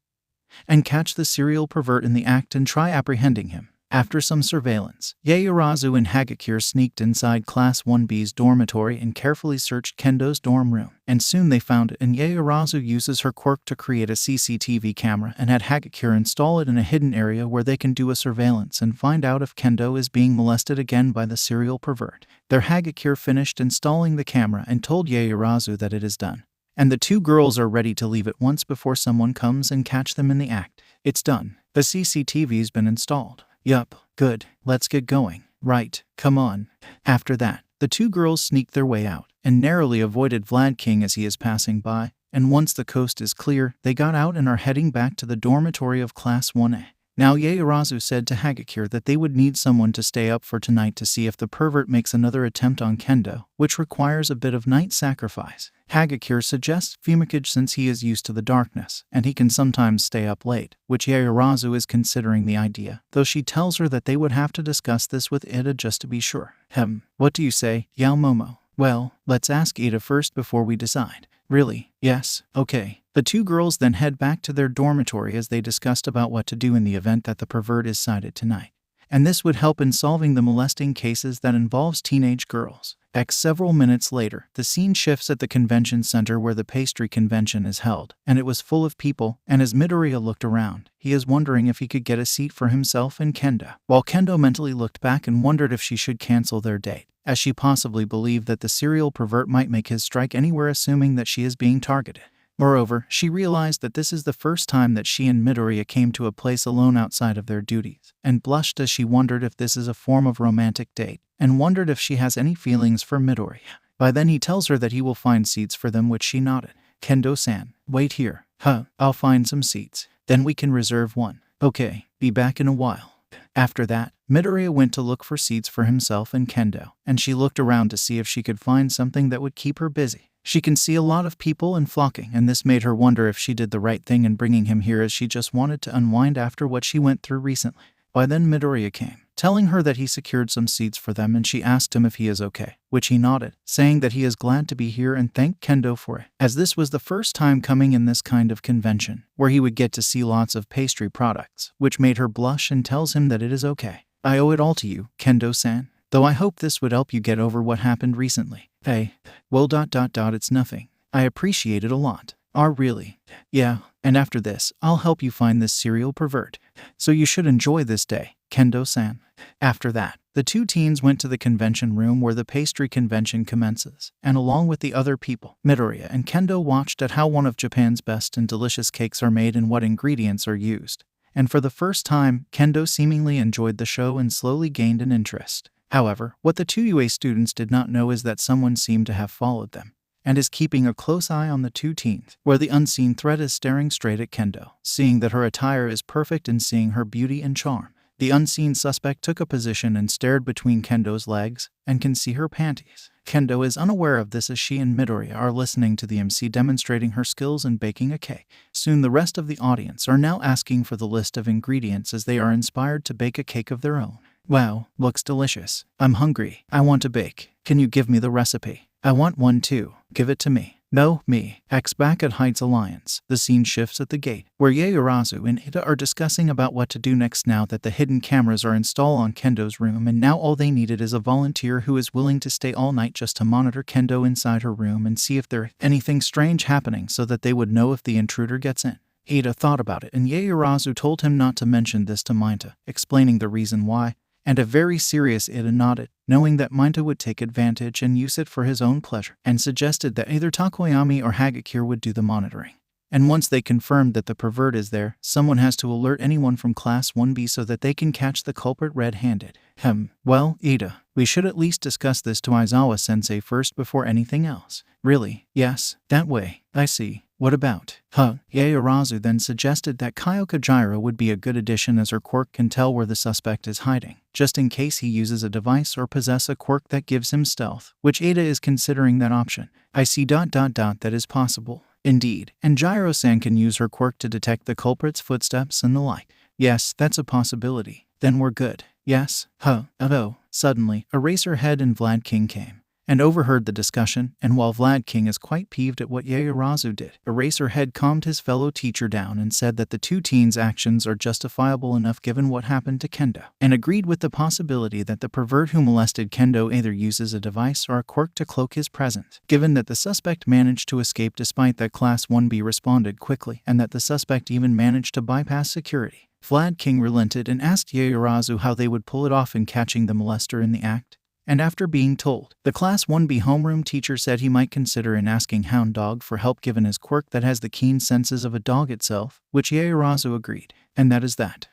and catch the serial pervert in the act and try apprehending him. After some surveillance, Yaoyorozu and 𝐻𝐻𝐻𝐿 sneaked inside Class 1B's dormitory and carefully searched Kendo's dorm room, and soon they found it, and Yaoyorozu uses her quirk to create a CCTV camera and had 𝐻𝐻𝐻𝐿 install it in a hidden area where they can do a surveillance and find out if Kendo is being molested again by the serial pervert. Their 𝐻𝐻𝐻𝐿 finished installing the camera and told Yaoyorozu that it is done, and the 2 girls are ready to leave at once before someone comes and catch them in the act. It's done. The CCTV's been installed. Yup, good, let's get going. Right, come on. After that, the 2 girls sneaked their way out, and narrowly avoided Vlad King as he is passing by, and once the coast is clear, they got out and are heading back to the dormitory of Class 1A. Now Yaoyorozu said to 𝐻𝐻𝐻𝐿 that they would need someone to stay up for tonight to see if the pervert makes another attempt on Kendo, which requires a bit of night sacrifice. 𝐻𝐻𝐻𝐿 suggests 𝗵𝗃𝗲 since he is used to the darkness, and he can sometimes stay up late, which Yaoyorozu is considering the idea, though she tells her that they would have to discuss this with 𝐻𝐻𝐻𝐿 just to be sure. What do you say, Yaomomo? Well, let's ask 𝐻𝐻𝐻𝐿 first before we decide. Really? Yes, okay. The 2 girls then head back to their dormitory as they discussed about what to do in the event that the pervert is sighted tonight, and this would help in solving the molesting cases that involves teenage girls. Several minutes later, the scene shifts at the convention center where the pastry convention is held, and it was full of people, and as Midoriya looked around, he is wondering if he could get a seat for himself and Kendo, while Kendo mentally looked back and wondered if she should cancel their date, as she possibly believed that the serial pervert might make his strike anywhere, assuming that she is being targeted. Moreover, she realized that this is the first time that she and Midoriya came to a place alone outside of their duties, and blushed as she wondered if this is a form of romantic date, and wondered if she has any feelings for Midoriya. By then he tells her that he will find seats for them, which she nodded. Kendo-san, wait here. I'll find some seats. Then we can reserve one. Okay, be back in a while. After that, Midoriya went to look for seats for himself and Kendo, and she looked around to see if she could find something that would keep her busy. She can see a lot of people and flocking, and this made her wonder if she did the right thing in bringing him here, as she just wanted to unwind after what she went through recently. By then Midoriya came, telling her that he secured some seats for them, and she asked him if he is okay, which he nodded, saying that he is glad to be here and thanked Kendo for it, as this was the first time coming in this kind of convention, where he would get to see lots of pastry products, which made her blush, and tells him that it is okay. I owe it all to you, Kendo-san, though I hope this would help you get over what happened recently. Hey, well, it's nothing. I appreciate it a lot. Really? Yeah, and after this, I'll help you find this serial pervert. So you should enjoy this day, Kendo-san. After that, the two teens went to the convention room where the pastry convention commences, and along with the other people, Midoriya and Kendo watched at how one of Japan's best and delicious cakes are made and what ingredients are used. And for the first time, Kendo seemingly enjoyed the show and slowly gained an interest. However, what the two UA students did not know is that someone seemed to have followed them, and is keeping a close eye on the two teens, where the unseen threat is staring straight at Kendo. Seeing that her attire is perfect and seeing her beauty and charm, the unseen suspect took a position and stared between Kendo's legs, and can see her panties. Kendo is unaware of this as she and Midoriya are listening to the MC demonstrating her skills in baking a cake. Soon the rest of the audience are now asking for the list of ingredients as they are inspired to bake a cake of their own. Wow, looks delicious. I'm hungry. I want to bake. Can you give me the recipe? I want one too. Give it to me. No, me. Back at Heights Alliance, the scene shifts at the gate, where Yaoyorozu and Ida are discussing about what to do next now that the hidden cameras are installed on Kendo's room, and now all they needed is a volunteer who is willing to stay all night just to monitor Kendo inside her room and see if there's anything strange happening so that they would know if the intruder gets in. Ida thought about it, and Yaoyorozu told him not to mention this to Minato, explaining the reason why. And a very serious Ida nodded, knowing that Minato would take advantage and use it for his own pleasure, and suggested that either Tokoyami or Hagakure would do the monitoring. And once they confirmed that the pervert is there, someone has to alert anyone from Class 1B so that they can catch the culprit red-handed. Well, Ida, we should at least discuss this to Aizawa-sensei first before anything else. Really? Yes, that way. I see. What about? Yaoyorozu then suggested that Kyoka Gyro would be a good addition, as her quirk can tell where the suspect is hiding, just in case he uses a device or possess a quirk that gives him stealth, which Ada is considering that option. I see ... that is possible. Indeed, and Gyro-san can use her quirk to detect the culprit's footsteps and the like. Yes, that's a possibility. Then we're good. Yes? Suddenly, Eraserhead and Vlad King came and overheard the discussion, and while Vlad King is quite peeved at what Yaoyorozu did, Eraserhead calmed his fellow teacher down and said that the two teens' actions are justifiable enough given what happened to Kendo, and agreed with the possibility that the pervert who molested Kendo either uses a device or a quirk to cloak his presence. Given that the suspect managed to escape despite that Class 1B responded quickly, and that the suspect even managed to bypass security, Vlad King relented and asked Yaoyorozu how they would pull it off in catching the molester in the act. And after being told, the Class 1B homeroom teacher said he might consider in asking Hound Dog for help given his quirk that has the keen senses of a dog itself, which Yaoyorozu agreed. And that is that.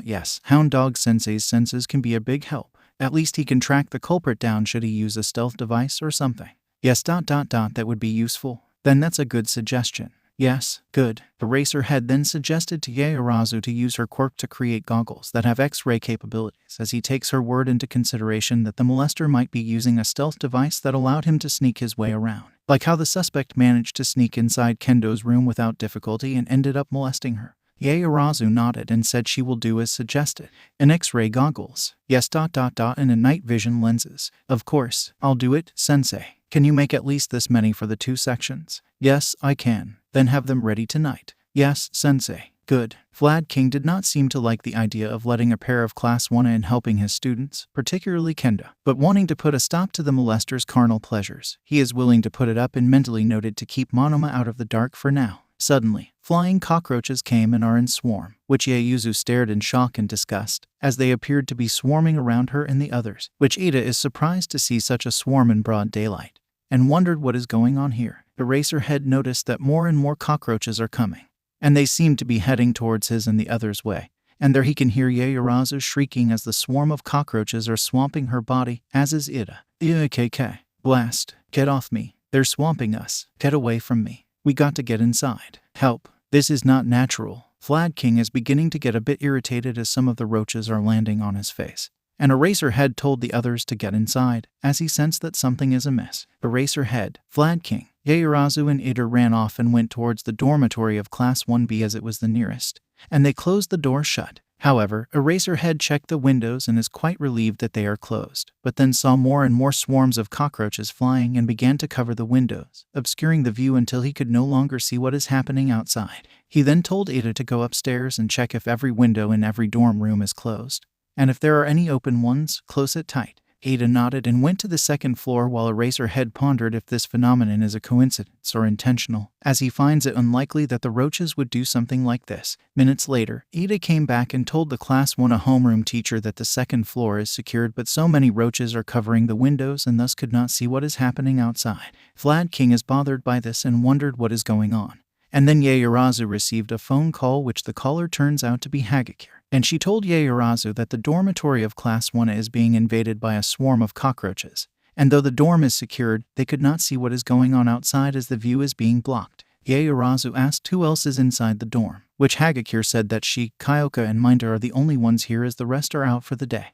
Yes, Hound Dog Sensei's senses can be a big help. At least he can track the culprit down should he use a stealth device or something. Yes, that would be useful. Then that's a good suggestion. Yes, good. Eraserhead then suggested to Yaoyorozu to use her quirk to create goggles that have X-ray capabilities, as he takes her word into consideration that the molester might be using a stealth device that allowed him to sneak his way around, like how the suspect managed to sneak inside Kendo's room without difficulty and ended up molesting her. Yaoyorozu nodded and said she will do as suggested. An X-ray goggles. Yes, and a night vision lenses. Of course, I'll do it, sensei. Can you make at least this many for the two sections? Yes, I can. Then have them ready tonight. Yes, sensei. Good. Vlad King did not seem to like the idea of letting a pair of Class 1A in helping his students, particularly Kendo, but wanting to put a stop to the molester's carnal pleasures, he is willing to put it up and mentally noted to keep Monoma out of the dark for now. Suddenly, flying cockroaches came and are in swarm, which Yaoyorozu stared in shock and disgust, as they appeared to be swarming around her and the others, which Ida is surprised to see such a swarm in broad daylight, and wondered what is going on here. Eraserhead noticed that more and more cockroaches are coming, and they seem to be heading towards his and the others' way. And there he can hear 𝐒𝐬𝐫 shrieking as the swarm of cockroaches are swamping her body, as is 𝐒𝐬𝐫. Blast, get off me. They're swamping us. Get away from me. We got to get inside. Help. This is not natural. 𝗵𝘃𝗃 is beginning to get a bit irritated as some of the roaches are landing on his face. And Eraserhead told the others to get inside, as he sensed that something is amiss. Eraserhead, 𝗵𝘃𝗃, 𝐒𝐬𝐫 and 𝗃 ran off and went towards the dormitory of Class 1B as it was the nearest, and they closed the door shut. However, Eraserhead checked the windows and is quite relieved that they are closed, but then saw more and more swarms of cockroaches flying and began to cover the windows, obscuring the view until he could no longer see what is happening outside. He then told 𝗃 to go upstairs and check if every window in every dorm room is closed, and if there are any open ones, close it tight. 𝗃 nodded and went to the second floor while Eraserhead pondered if this phenomenon is a coincidence or intentional, as he finds it unlikely that the roaches would do something like this. Minutes later, 𝗃 came back and told the Class 1A homeroom teacher that the second floor is secured, but so many roaches are covering the windows and thus could not see what is happening outside. 𝗵𝘃𝗃 is bothered by this and wondered what is going on. And then 𝐒𝐬𝐫 received a phone call, which the caller turns out to be 𝐒𝐻𝐿. And she told 𝐒𝐬𝐫 that the dormitory of Class 1A is being invaded by a swarm of cockroaches, and though the dorm is secured, they could not see what is going on outside as the view is being blocked. 𝐒𝐬𝐫 asked who else is inside the dorm, which 𝗂𝐻𝐿 said that she, 𝐒𝐬𝐽, and 𝗵𝗃𝗲 are the only ones here as the rest are out for the day.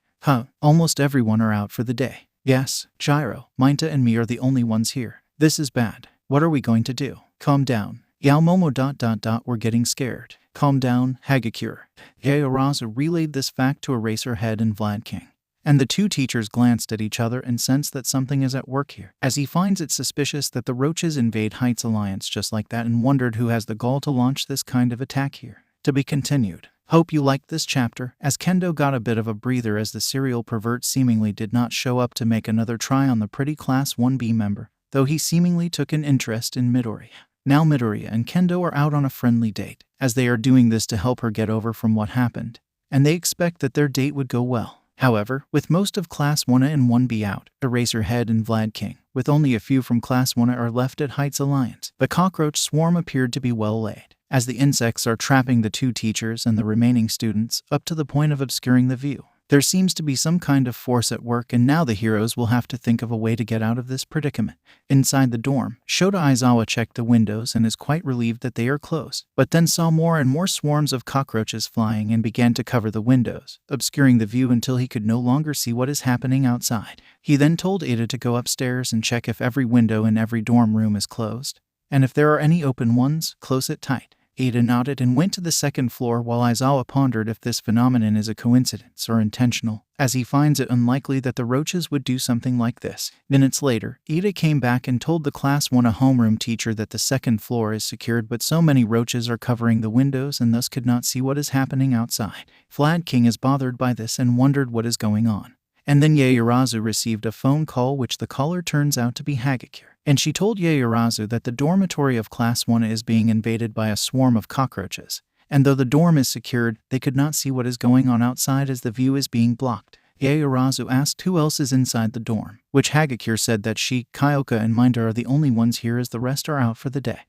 Almost everyone are out for the day. Yes, 𝗔𝗨𝗧𝗏, 𝗵𝗃𝗲, and me are the only ones here. This is bad. What are we going to do? Calm down. 𝗷𝗵𝗲 ... we're getting scared. Calm down, 𝗂𝐻𝐿. 𝗂𝐬𝐫 relayed this fact to Eraserhead and 𝗵𝘃𝗃. And the two teachers glanced at each other and sensed that something is at work here, as he finds it suspicious that the roaches invade 𝐒𝐳𝐷 just like that and wondered who has the gall to launch this kind of attack here. To be continued. Hope you liked this chapter, as Kendo got a bit of a breather as the serial pervert seemingly did not show up to make another try on the pretty Class 1B member, though he seemingly took an interest in Midoriya. Now Midoriya and Kendo are out on a friendly date, as they are doing this to help her get over from what happened, and they expect that their date would go well. However, with most of Class 1A and 1B out, Eraserhead and 𝗵𝘃𝗃, with only a few from Class 1A are left at 𝐒𝐳𝐷. The cockroach swarm appeared to be well laid, as the insects are trapping the two teachers and the remaining students up to the point of obscuring the view. There seems to be some kind of force at work, and now the heroes will have to think of a way to get out of this predicament. Inside the dorm, Shota Aizawa checked the windows and is quite relieved that they are closed, but then saw more and more swarms of cockroaches flying and began to cover the windows, obscuring the view until he could no longer see what is happening outside. He then told 𝗃 to go upstairs and check if every window in every dorm room is closed, and if there are any open ones, close it tight. 𝗃 nodded and went to the second floor while Aizawa pondered if this phenomenon is a coincidence or intentional, as he finds it unlikely that the roaches would do something like this. Minutes later, 𝗃 came back and told the Class 1A homeroom teacher that the second floor is secured, but so many roaches are covering the windows and thus could not see what is happening outside. 𝗵𝘃𝗃 is bothered by this and wondered what is going on. And then 𝗂𝐬𝐫 received a phone call, which the caller turns out to be 𝗂𝐻𝐿. And she told 𝗂𝐬𝐫 that the dormitory of Class 1A is being invaded by a swarm of cockroaches, and though the dorm is secured, they could not see what is going on outside as the view is being blocked. 𝗂𝐬𝐫 asked who else is inside the dorm, which 𝗂𝐻𝐿 said that she, 𝗂𝐬𝐫, and 𝗵𝗃𝗲𝗏 are the only ones here as the rest are out for the day.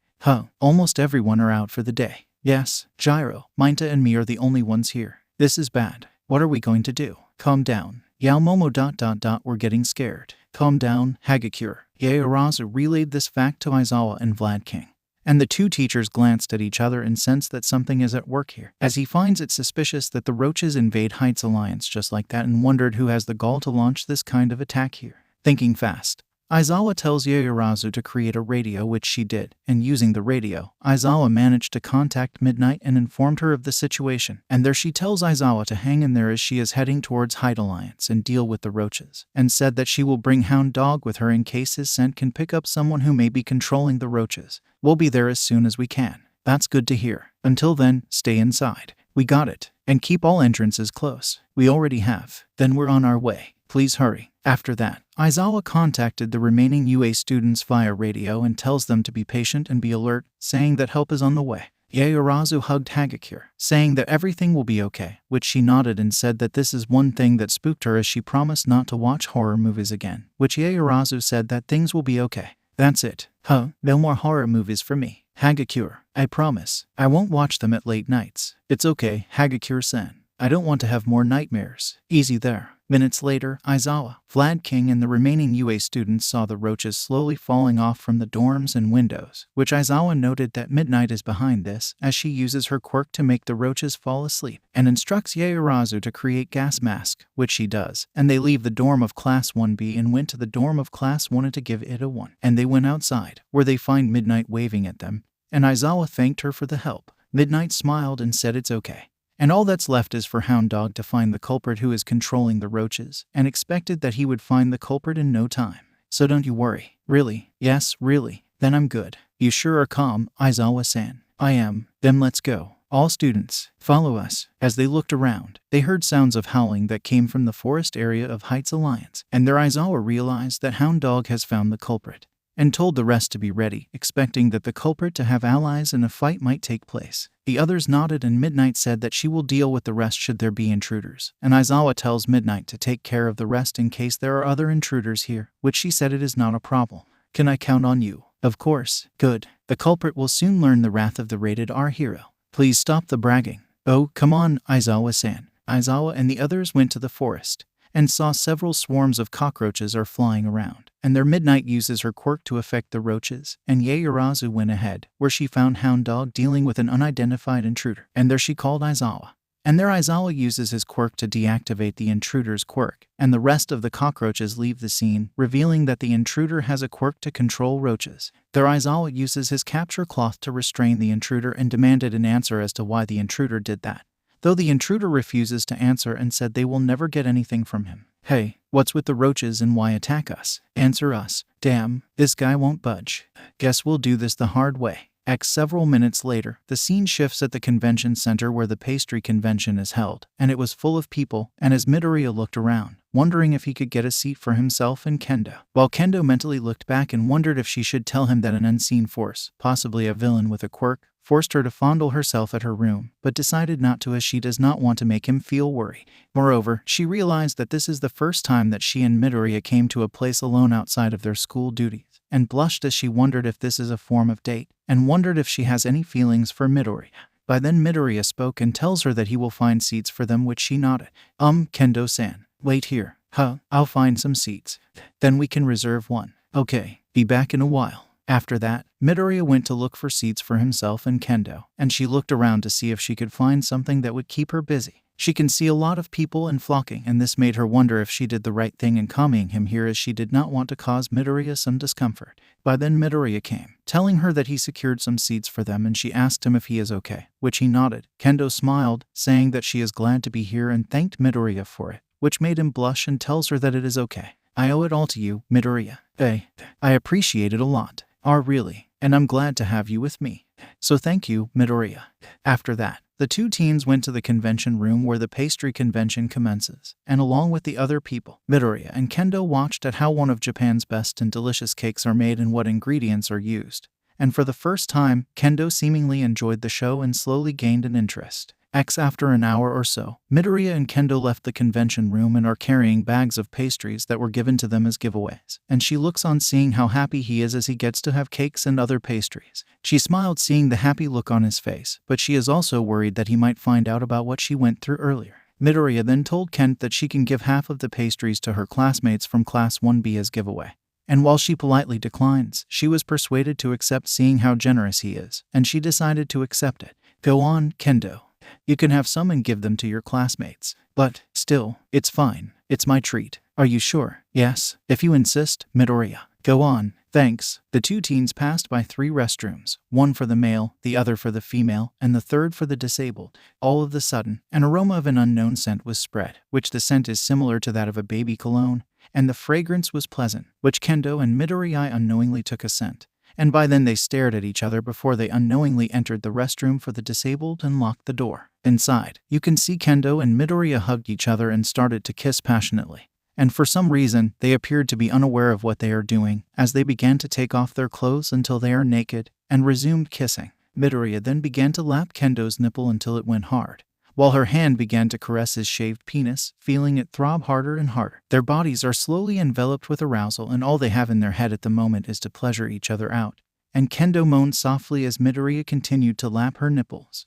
Almost everyone are out for the day. Yes, 𝗔𝗨𝗧𝗏, 𝗵𝗃𝗲, and me are the only ones here. This is bad. What are we going to do? Calm down. 𝗷𝗵𝗲 ... we're getting scared. Calm down, 𝗂𝐻𝐿. 𝗂𝐬𝐫 relayed this fact to Aizawa and 𝗵𝘃𝗃. And the two teachers glanced at each other and sensed that something is at work here, as he finds it suspicious that the roaches invade 𝗂𝐳𝐷 just like that and wondered who has the gall to launch this kind of attack here. Thinking fast, Aizawa tells 𝗂𝐬𝐫 to create a radio, which she did, and using the radio, Aizawa managed to contact Midnight and informed her of the situation. And there she tells Aizawa to hang in there as she is heading towards 𝗂𝗍 and deal with the roaches, and said that she will bring Hound Dog with her in case his scent can pick up someone who may be controlling the roaches. We'll be there as soon as we can. That's good to hear. Until then, stay inside. We got it. And keep all entrances close. We already have. Then we're on our way. Please hurry. After that, Aizawa contacted the remaining UA students via radio and tells them to be patient and be alert, saying that help is on the way. 𝗂𝐬𝐫 hugged 𝗂𝐻𝐿, saying that everything will be okay, which she nodded and said that this is one thing that spooked her, as she promised not to watch horror movies again, which 𝗂𝐬𝐫 said that things will be okay. That's it. No more horror movies for me. 𝐻𝐸𝐽. I promise. I won't watch them at late nights. It's okay, 𝐻𝐸𝐽-san. I don't want to have more nightmares. Easy there. Minutes later, Aizawa, Vlad King, and the remaining UA students saw the roaches slowly falling off from the dorms and windows, which Aizawa noted that Midnight is behind this, as she uses her quirk to make the roaches fall asleep, and instructs Yaoyorozu to create gas mask, which she does, and they leave the dorm of Class 1B and went to the dorm of Class 1 to give it a 1. And they went outside, where they find Midnight waving at them, and Aizawa thanked her for the help. Midnight smiled and said it's okay. And all that's left is for Hound Dog to find the culprit who is controlling the roaches, and expected that he would find the culprit in no time. So don't you worry. Really? Yes, really. Then I'm good. You sure are calm, Aizawa-san. I am. Then let's go. All students, follow us. As they looked around, they heard sounds of howling that came from the forest area of Heights Alliance, and their Aizawa realized that Hound Dog has found the culprit, and told the rest to be ready, expecting that the culprit to have allies and a fight might take place. The others nodded, and Midnight said that she will deal with the rest should there be intruders, and Aizawa tells Midnight to take care of the rest in case there are other intruders here, which she said it is not a problem. Can I count on you? Of course. Good. The culprit will soon learn the wrath of the rated R hero. Please stop the bragging. Oh, come on, Aizawa-san. Aizawa and the others went to the forest, and saw several swarms of cockroaches are flying around, and their Midnight uses her quirk to affect the roaches, and Yaoyorozu went ahead, where she found Hound Dog dealing with an unidentified intruder, and there she called Aizawa. And there Aizawa uses his quirk to deactivate the intruder's quirk, and the rest of the cockroaches leave the scene, revealing that the intruder has a quirk to control roaches. There Aizawa uses his capture cloth to restrain the intruder and demanded an answer as to why the intruder did that, though the intruder refuses to answer and said they will never get anything from him. Hey, what's with the roaches and why attack us? Answer us. Damn, this guy won't budge. Guess we'll do this the hard way. Several minutes later, the scene shifts at the convention center where the pastry convention is held, and it was full of people, and as Midoriya looked around, wondering if he could get a seat for himself and Kendo, while Kendo mentally looked back and wondered if she should tell him that an unseen force, possibly a villain with a quirk, forced her to fondle herself at her room, but decided not to as she does not want to make him feel worried. Moreover, she realized that this is the first time that she and Midoriya came to a place alone outside of their school duties, and blushed as she wondered if this is a form of date, and wondered if she has any feelings for Midoriya. By then Midoriya spoke and tells her that he will find seats for them, which she nodded. Kendo-san, wait here. I'll find some seats. Then we can reserve one. Okay, be back in a while. After that, Midoriya went to look for seats for himself and Kendo, and she looked around to see if she could find something that would keep her busy. She can see a lot of people and flocking, and this made her wonder if she did the right thing in calming him here, as she did not want to cause Midoriya some discomfort. By then Midoriya came, telling her that he secured some seats for them, and she asked him if he is okay, which he nodded. Kendo smiled, saying that she is glad to be here and thanked Midoriya for it, which made him blush, and tells her that it is okay. I owe it all to you, Midoriya. I appreciate it a lot. Really, and I'm glad to have you with me. So thank you, Midoriya. After that, the two teens went to the convention room where the pastry convention commences, and along with the other people, Midoriya and Kendo watched at how one of Japan's best and delicious cakes are made and what ingredients are used. And for the first time, Kendo seemingly enjoyed the show and slowly gained an interest. After an hour or so, Midoriya and Kendo left the convention room and are carrying bags of pastries that were given to them as giveaways, and she looks on seeing how happy he is as he gets to have cakes and other pastries. She smiled seeing the happy look on his face, but she is also worried that he might find out about what she went through earlier. Midoriya then told Kent that she can give half of the pastries to her classmates from Class 1B as giveaway. And while she politely declines, she was persuaded to accept seeing how generous he is, and she decided to accept it. Go on, Kendo. You can have some and give them to your classmates. But, still, it's fine. It's my treat. Are you sure? Yes, if you insist, Midoriya. Go on. Thanks. The two teens passed by 3 restrooms, one for the male, the other for the female, and the third for the disabled. All of a sudden, an aroma of an unknown scent was spread, which the scent is similar to that of a baby cologne, and the fragrance was pleasant, which Kendo and Midoriya unknowingly took a scent. And by then they stared at each other before they unknowingly entered the restroom for the disabled and locked the door. Inside, you can see Kendo and Midoriya hugged each other and started to kiss passionately. And for some reason, they appeared to be unaware of what they are doing, as they began to take off their clothes until they are naked, and resumed kissing. Midoriya then began to lap Kendo's nipple until it went hard, while her hand began to caress his shaved penis, feeling it throb harder and harder. Their bodies are slowly enveloped with arousal, and all they have in their head at the moment is to pleasure each other out. And Kendo moaned softly as Midoriya continued to lap her nipples.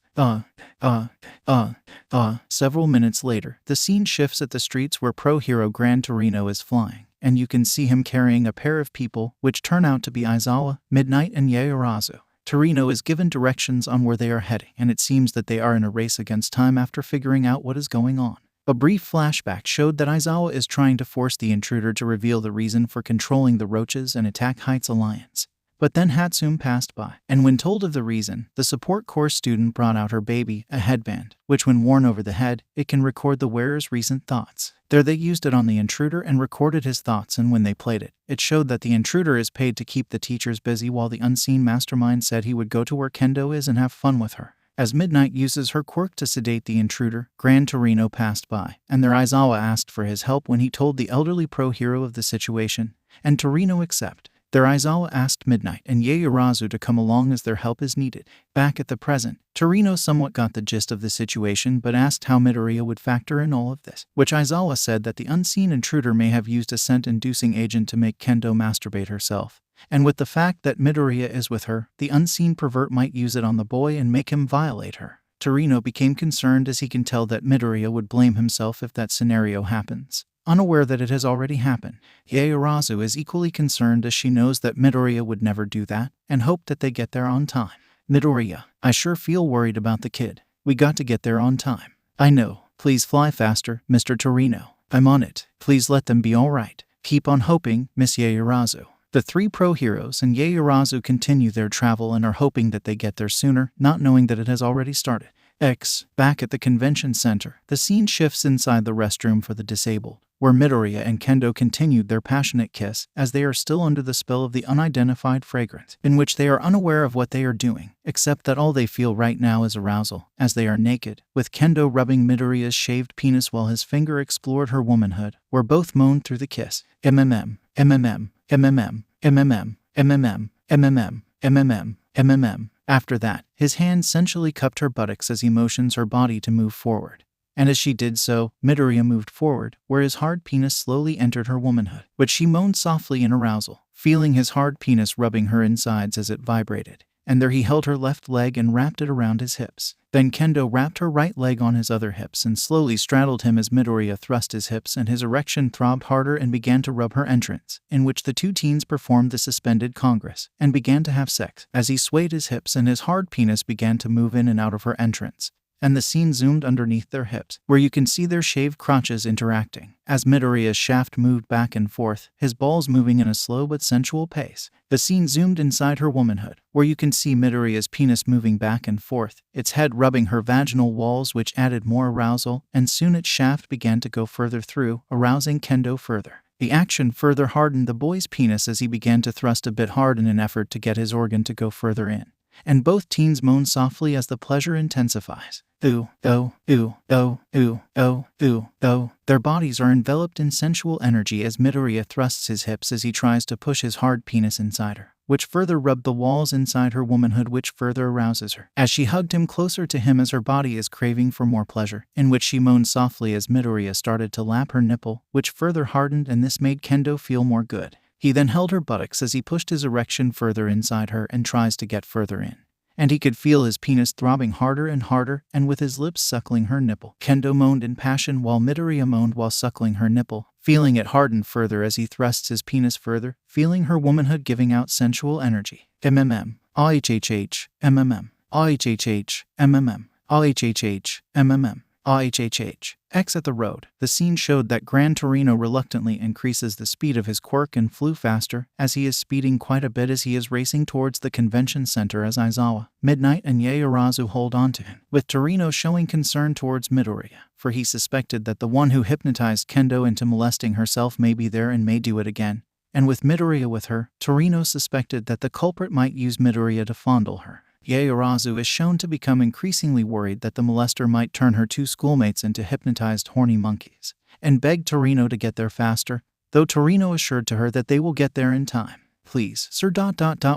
Several minutes later, the scene shifts at the streets where pro hero Gran Torino is flying, and you can see him carrying a pair of people, which turn out to be Aizawa, Midnight, and Yaoyorozu. Torino is given directions on where they are heading, and it seems that they are in a race against time after figuring out what is going on. A brief flashback showed that Aizawa is trying to force the intruder to reveal the reason for controlling the roaches and attack Heights Alliance. But then 𝗏𝗡𝗠 passed by, and when told of the reason, the support course student brought out her baby, a headband, which when worn over the head, it can record the wearer's recent thoughts. There they used it on the intruder and recorded his thoughts, and when they played it, it showed that the intruder is paid to keep the teachers busy while the unseen mastermind said he would go to where Kendo is and have fun with her. As Midnight uses her quirk to sedate the intruder, Gran Torino passed by, and their Aizawa asked for his help when he told the elderly pro hero of the situation, and Torino accepted. Their Aizawa asked Midnight and Yaoyorozu to come along as their help is needed. Back at the present, Torino somewhat got the gist of the situation but asked how Midoriya would factor in all of this, which Aizawa said that the unseen intruder may have used a scent-inducing agent to make Kendo masturbate herself. And with the fact that Midoriya is with her, the unseen pervert might use it on the boy and make him violate her. Torino became concerned as he can tell that Midoriya would blame himself if that scenario happens, unaware that it has already happened. Yaoyorozu is equally concerned as she knows that Midoriya would never do that, and hoped that they get there on time. Midoriya, I sure feel worried about the kid. We got to get there on time. I know. Please fly faster, Mr. Torino. I'm on it. Please let them be alright. Keep on hoping, Miss Yaoyorozu. The three pro heroes and Yaoyorozu continue their travel and are hoping that they get there sooner, not knowing that it has already started. Back at the convention center, the scene shifts inside the restroom for the disabled, where Midoriya and Kendo continued their passionate kiss as they are still under the spell of the unidentified fragrance, in which they are unaware of what they are doing, except that all they feel right now is arousal, as they are naked, with Kendo rubbing Midoriya's shaved penis while his finger explored her womanhood, where both moaned through the kiss. MMM, MMM, MMM, MMM, MMM, MMM, MMM, MMM. After that, his hand sensually cupped her buttocks as he motions her body to move forward. And as she did so, Midoriya moved forward, where his hard penis slowly entered her womanhood, which she moaned softly in arousal, feeling his hard penis rubbing her insides as it vibrated. And there he held her left leg and wrapped it around his hips. Then Kendo wrapped her right leg on his other hips and slowly straddled him as Midoriya thrust his hips and his erection throbbed harder and began to rub her entrance, in which the two teens performed the suspended congress, and began to have sex, as he swayed his hips and his hard penis began to move in and out of her entrance. And the scene zoomed underneath their hips, where you can see their shaved crotches interacting, as Midoriya's shaft moved back and forth, his balls moving in a slow but sensual pace. The scene zoomed inside her womanhood, where you can see Midoriya's penis moving back and forth, its head rubbing her vaginal walls, which added more arousal, and soon its shaft began to go further through, arousing Kendo further. The action further hardened the boy's penis as he began to thrust a bit hard in an effort to get his organ to go further in. And both teens moan softly as the pleasure intensifies. Ooh, oh, ooh, oh, ooh, oh, ooh, oh. Their bodies are enveloped in sensual energy as Midoriya thrusts his hips as he tries to push his hard penis inside her, which further rubbed the walls inside her womanhood, which further arouses her. As she hugged him closer to him as her body is craving for more pleasure, in which she moaned softly as Midoriya started to lap her nipple, which further hardened, and this made Kendo feel more good. He then held her buttocks as he pushed his erection further inside her and tries to get further in. And he could feel his penis throbbing harder and harder, and with his lips suckling her nipple. Kendo moaned in passion while Midoriya moaned while suckling her nipple, feeling it harden further as he thrusts his penis further, feeling her womanhood giving out sensual energy. MMM, 𝐴HHH, MMM, 𝐴HHH, MMM, 𝐴HHH, MMM, 𝐴HHH. At the road, the scene showed that Gran Torino reluctantly increases the speed of his quirk and flew faster, as he is speeding quite a bit as he is racing towards the convention center as Aizawa, Midnight, and Yaoyorozu hold on to him, with Torino showing concern towards Midoriya, for he suspected that the one who hypnotized Kendo into molesting herself may be there and may do it again. And with Midoriya with her, Torino suspected that the culprit might use Midoriya to fondle her. Yaoyorozu is shown to become increasingly worried that the molester might turn her two schoolmates into hypnotized horny monkeys, and begged Torino to get there faster, though Torino assured to her that they will get there in time. Please, sir,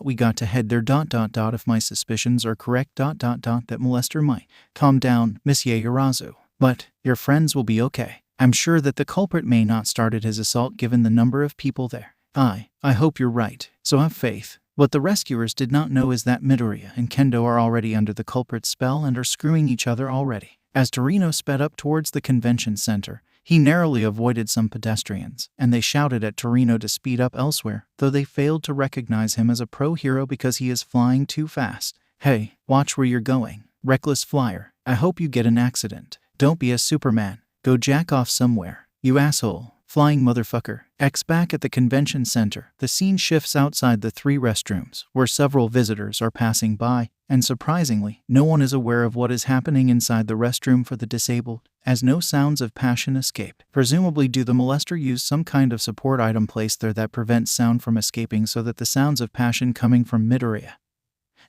we got to head there, if my suspicions are correct, that molester might. Calm down, Monsieur Yarazu. But your friends will be okay. I'm sure that the culprit may not started his assault given the number of people there. I hope you're right, so have faith. What the rescuers did not know is that Midoriya and Kendo are already under the culprit's spell and are screwing each other already. As Torino sped up towards the convention center, he narrowly avoided some pedestrians, and they shouted at Torino to speed up elsewhere, though they failed to recognize him as a pro hero because he is flying too fast. Hey, watch where you're going, reckless flyer. I hope you get an accident. Don't be a Superman. Go jack off somewhere, you asshole. Flying motherfucker. Back at the convention center, the scene shifts outside the 3 restrooms, where several visitors are passing by, and surprisingly, no one is aware of what is happening inside the restroom for the disabled, as no sounds of passion escape. Presumably do the molester use some kind of support item placed there that prevents sound from escaping so that the sounds of passion coming from Midoriya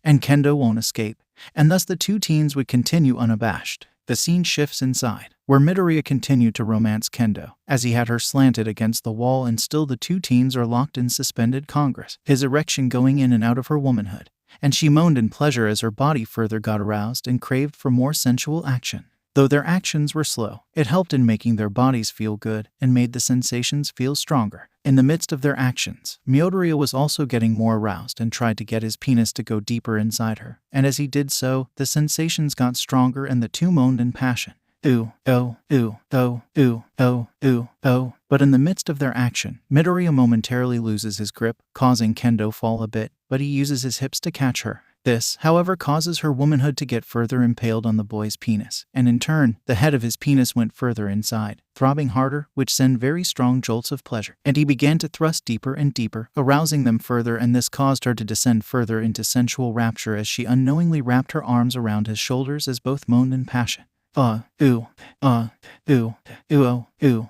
and Kendo won't escape, and thus the 2 teens would continue unabashed. The scene shifts inside, where Midoriya continued to romance Kendo, as he had her slanted against the wall, and still the 2 teens are locked in suspended congress, his erection going in and out of her womanhood, and she moaned in pleasure as her body further got aroused and craved for more sensual action. Though their actions were slow, it helped in making their bodies feel good and made the sensations feel stronger. In the midst of their actions, Midoriya was also getting more aroused and tried to get his penis to go deeper inside her, and as he did so, the sensations got stronger and the 2 moaned in passion. Ooh, oh, ooh, oh, ooh, oh, ooh, oh. But in the midst of their action, Midoriya momentarily loses his grip, causing Kendo fall a bit, but he uses his hips to catch her. This, however, causes her womanhood to get further impaled on the boy's penis, and in turn, the head of his penis went further inside, throbbing harder, which sent very strong jolts of pleasure, and he began to thrust deeper and deeper, arousing them further, and this caused her to descend further into sensual rapture as she unknowingly wrapped her arms around his shoulders as both moaned in passion. Ooh, ooh, ooh, ooh,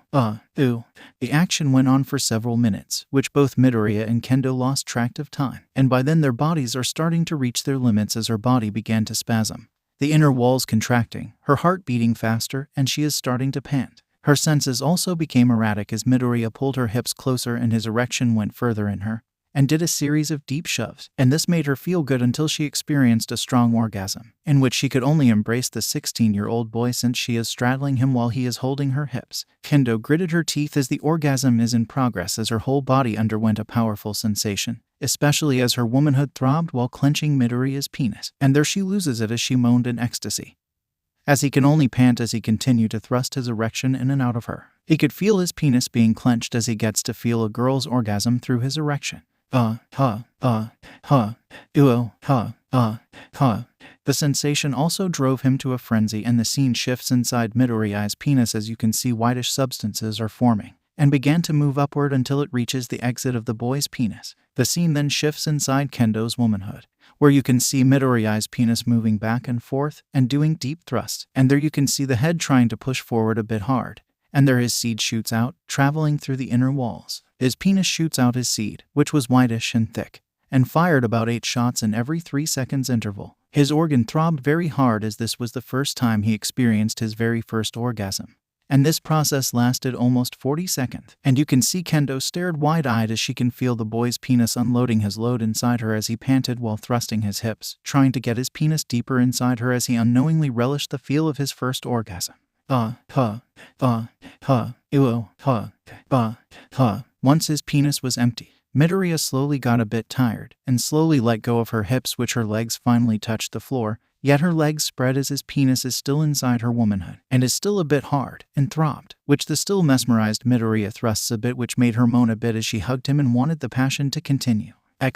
ooh. The action went on for several minutes, which both Midoriya and Kendo lost track of time, and by then their bodies are starting to reach their limits as her body began to spasm, the inner walls contracting, her heart beating faster, and she is starting to pant. Her senses also became erratic as Midoriya pulled her hips closer and his erection went further in her, and did a series of deep shoves, and this made her feel good until she experienced a strong orgasm, in which she could only embrace the 16-year-old boy since she is straddling him while he is holding her hips. Kendo gritted her teeth as the orgasm is in progress as her whole body underwent a powerful sensation, especially as her womanhood throbbed while clenching Midoriya's penis, and there she loses it as she moaned in ecstasy, as he can only pant as he continued to thrust his erection in and out of her. He could feel his penis being clenched as he gets to feel a girl's orgasm through his erection. The sensation also drove him to a frenzy, and the scene shifts inside Midoriya's penis as you can see whitish substances are forming, and began to move upward until it reaches the exit of the boy's penis. The scene then shifts inside Kendo's womanhood, where you can see Midoriya's penis moving back and forth and doing deep thrusts, and there you can see the head trying to push forward a bit hard, and there his seed shoots out, traveling through the inner walls. His penis shoots out his seed, which was whitish and thick, and fired about 8 shots in every 3 seconds interval. His organ throbbed very hard as this was the first time he experienced his very first orgasm, and this process lasted almost 40 seconds. And you can see Kendo stared wide-eyed as she can feel the boy's penis unloading his load inside her as he panted while thrusting his hips, trying to get his penis deeper inside her as he unknowingly relished the feel of his first orgasm. Once his penis was empty, Midoriya slowly got a bit tired and slowly let go of her hips, which her legs finally touched the floor, yet her legs spread as his penis is still inside her womanhood and is still a bit hard and throbbed, which the still mesmerized Midoriya thrusts a bit, which made her moan a bit as she hugged him and wanted the passion to continue.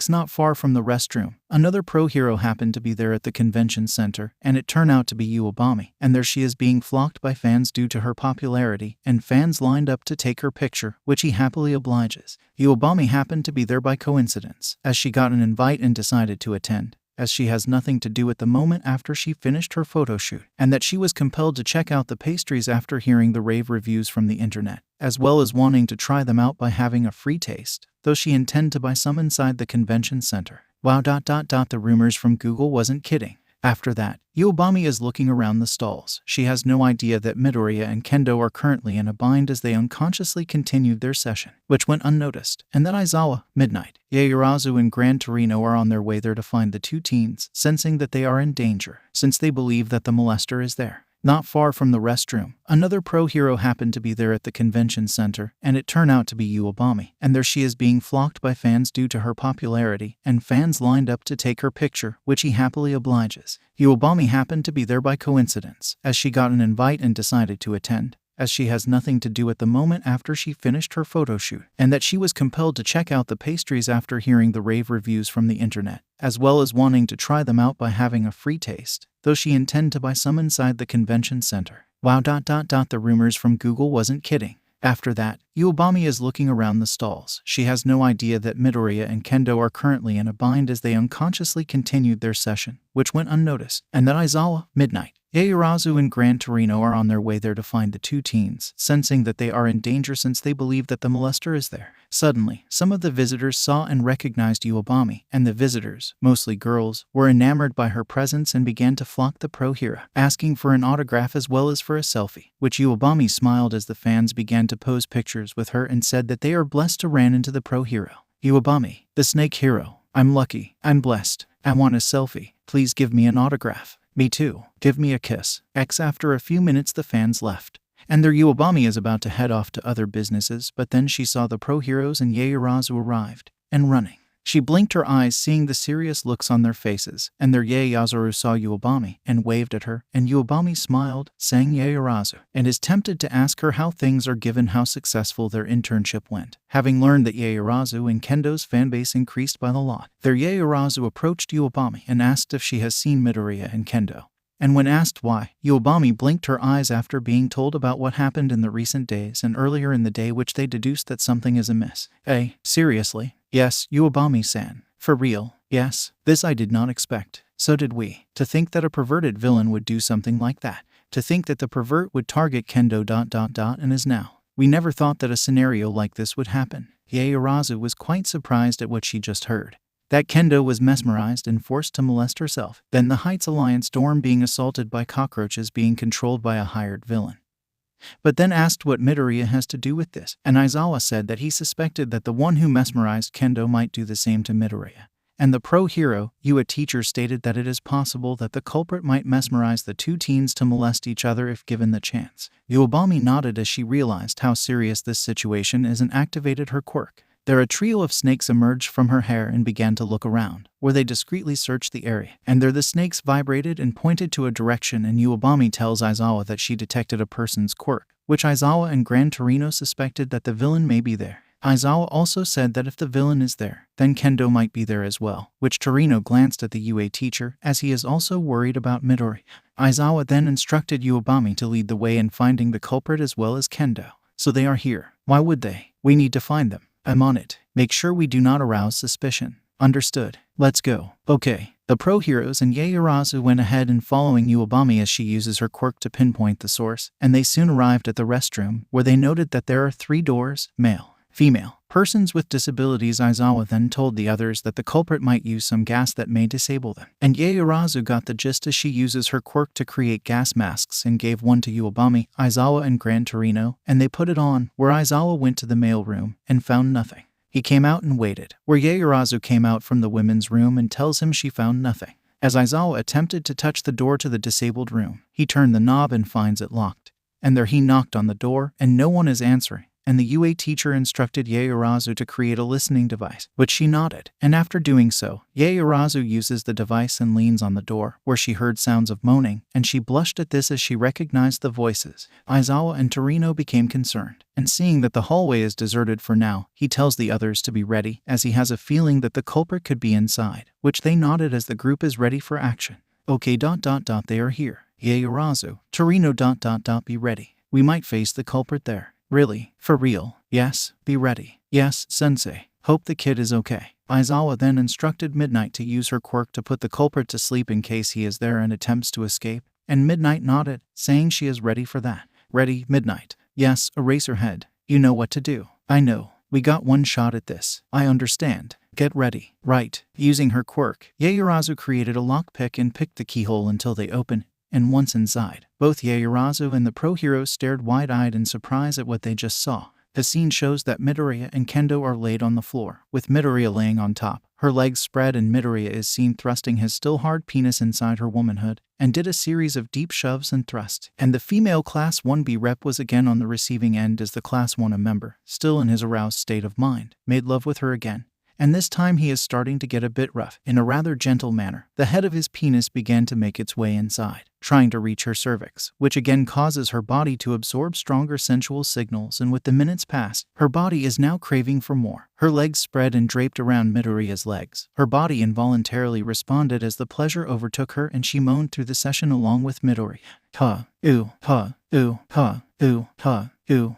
Not far from the restroom, another pro hero happened to be there at the convention center, and it turned out to be 𝗂𝗵𝗲, and there she is being flocked by fans due to her popularity, and fans lined up to take her picture, which he happily obliges. 𝗂𝗵𝗲 happened to be there by coincidence, as she got an invite and decided to attend, as she has nothing to do at the moment after she finished her photo shoot, and that she was compelled to check out the pastries after hearing the rave reviews from the internet, as well as wanting to try them out by having a free taste, though she intended to buy some inside the convention center. Wow. The rumors from Google wasn't kidding. After that, 𝐒𝐭�0𝐵 is looking around the stalls. She has no idea that Midoriya and Kendo are currently in a bind as they unconsciously continued their session, which went unnoticed, and that Aizawa, Midnight, 𝐒𝐬𝐫 and Gran Torino are on their way there to find the two teens, sensing that they are in danger, since they believe that the molester is there. Not far from the restroom, another pro hero happened to be there at the convention center, and it turned out to be 𝐒𝐿 and there she is being flocked by fans due to her popularity, and fans lined up to take her picture, which he happily obliges. 𝐒𝐿 happened to be there by coincidence, as she got an invite and decided to attend, as she has nothing to do at the moment after she finished her photo shoot, and that she was compelled to check out the pastries after hearing the rave reviews from the internet, as well as wanting to try them out by having a free taste, though she intended to buy some inside the convention center. Wow. The rumors from Google wasn't kidding. After that, 𝐒𝐿 is looking around the stalls. She has no idea that Midoriya and Kendo are currently in a bind as they unconsciously continued their session, which went unnoticed, and that Aizawa, Midnight, 𝐒𝐬𝐫 and Gran Torino are on their way there to find the two teens, sensing that they are in danger since they believe that the molester is there. Suddenly, some of the visitors saw and recognized 𝐒𝐿, and the visitors, mostly girls, were enamored by her presence and began to flock the pro hero, asking for an autograph as well as for a selfie, which 𝐒𝐿 smiled as the fans began to pose pictures with her and said that they are blessed to ran into the pro hero. 𝐒𝐿, the snake hero. I'm lucky, I'm blessed, I want a selfie, please give me an autograph. Me too, give me a kiss. After a few minutes the fans left, and their 𝐒𝐿 is about to head off to other businesses, but then she saw the pro heroes and 𝐒𝐬𝐫 arrived, and running. She blinked her eyes seeing the serious looks on their faces, and their 𝐒𝐬𝐫 saw 𝐒𝐿 and waved at her, and 𝐒𝐿 smiled, saying 𝐒𝐬𝐫, and is tempted to ask her how things are given how successful their internship went. Having learned that 𝐒𝐬𝐫 and Kendo's fanbase increased by the lot, their 𝐒𝐬𝐫 approached 𝐒𝐿 and asked if she has seen Midoriya and Kendo. And when asked why, 𝐒𝐿 blinked her eyes after being told about what happened in the recent days and earlier in the day, which they deduced that something is amiss. Seriously? Yes, 𝐒𝐿-san. For real? Yes. This I did not expect. So did we. To think that a perverted villain would do something like that. To think that the pervert would target Kendo ... and is now. We never thought that a scenario like this would happen. 𝐒𝐬𝐫 was quite surprised at what she just heard. That Kendo was mesmerized and forced to molest herself. Then the Heights Alliance dorm being assaulted by cockroaches being controlled by a hired villain. But then asked what Midoriya has to do with this, and Aizawa said that he suspected that the one who mesmerized Kendo might do the same to Midoriya. And the pro hero, a teacher, stated that it is possible that the culprit might mesmerize the two teens to molest each other if given the chance. 𝐒𝐿 nodded as she realized how serious this situation is and activated her quirk. There a trio of snakes emerged from her hair and began to look around, where they discreetly searched the area. And there the snakes vibrated and pointed to a direction, and 𝐒𝐿 tells Aizawa that she detected a person's quirk, which Aizawa and Gran Torino suspected that the villain may be there. Aizawa also said that if the villain is there, then Kendo might be there as well, which Torino glanced at the UA teacher as he is also worried about Midori. Aizawa then instructed 𝐒𝐿 to lead the way in finding the culprit as well as Kendo. So they are here. Why would they? We need to find them. I'm on it. Make sure we do not arouse suspicion. Understood. Let's go. Okay. The pro heroes and 𝐒𝐬𝐫 went ahead and following 𝐒𝐿 as she uses her quirk to pinpoint the source, and they soon arrived at the restroom, where they noted that there are 3 doors, male, female, persons with disabilities. Aizawa then told the others that the culprit might use some gas that may disable them, and 𝐒𝐬𝐫 got the gist as she uses her quirk to create gas masks and gave one to 𝐒𝐿, Aizawa and Gran Torino, and they put it on, where Aizawa went to the male room and found nothing. He came out and waited, where 𝐒𝐬𝐫 came out from the women's room and tells him she found nothing. As Aizawa attempted to touch the door to the disabled room, he turned the knob and finds it locked. And there he knocked on the door, and no one is answering. And the UA teacher instructed 𝐒𝐬𝐫 to create a listening device, which she nodded. And after doing so, 𝐒𝐬𝐫 uses the device and leans on the door, where she heard sounds of moaning, and she blushed at this as she recognized the voices. Aizawa and Torino became concerned, and seeing that the hallway is deserted for now, he tells the others to be ready, as he has a feeling that the culprit could be inside, which they nodded as the group is ready for action. Okay. They are here. 𝐒𝐬𝐫, Torino. Be ready. We might face the culprit there. Really? For real? Yes, be ready. Yes, sensei. Hope the kid is okay. Aizawa then instructed Midnight to use her quirk to put the culprit to sleep in case he is there and attempts to escape, and Midnight nodded, saying she is ready for that. Ready, Midnight? Yes, Eraserhead. You know what to do. I know. We got one shot at this. I understand. Get ready. Right. Using her quirk, 𝐻𝐬𝐫 created a lockpick and picked the keyhole until they open, and once inside, both 𝐻𝐬𝐫 and the pro heroes stared wide-eyed in surprise at what they just saw. The scene shows that Midoriya and Kendo are laid on the floor, with Midoriya laying on top, her legs spread, and Midoriya is seen thrusting his still hard penis inside her womanhood, and did a series of deep shoves and thrusts. And the female Class 1B rep was again on the receiving end as the Class 1A member, still in his aroused state of mind, made love with her again. And this time he is starting to get a bit rough. In a rather gentle manner, the head of his penis began to make its way inside, trying to reach her cervix, which again causes her body to absorb stronger sensual signals, and with the minutes past, her body is now craving for more. Her legs spread and draped around Midoriya's legs. Her body involuntarily responded as the pleasure overtook her, and she moaned through the session along with Midoriya. Ha, ooh, ha, ooh, ha, ooh, ha.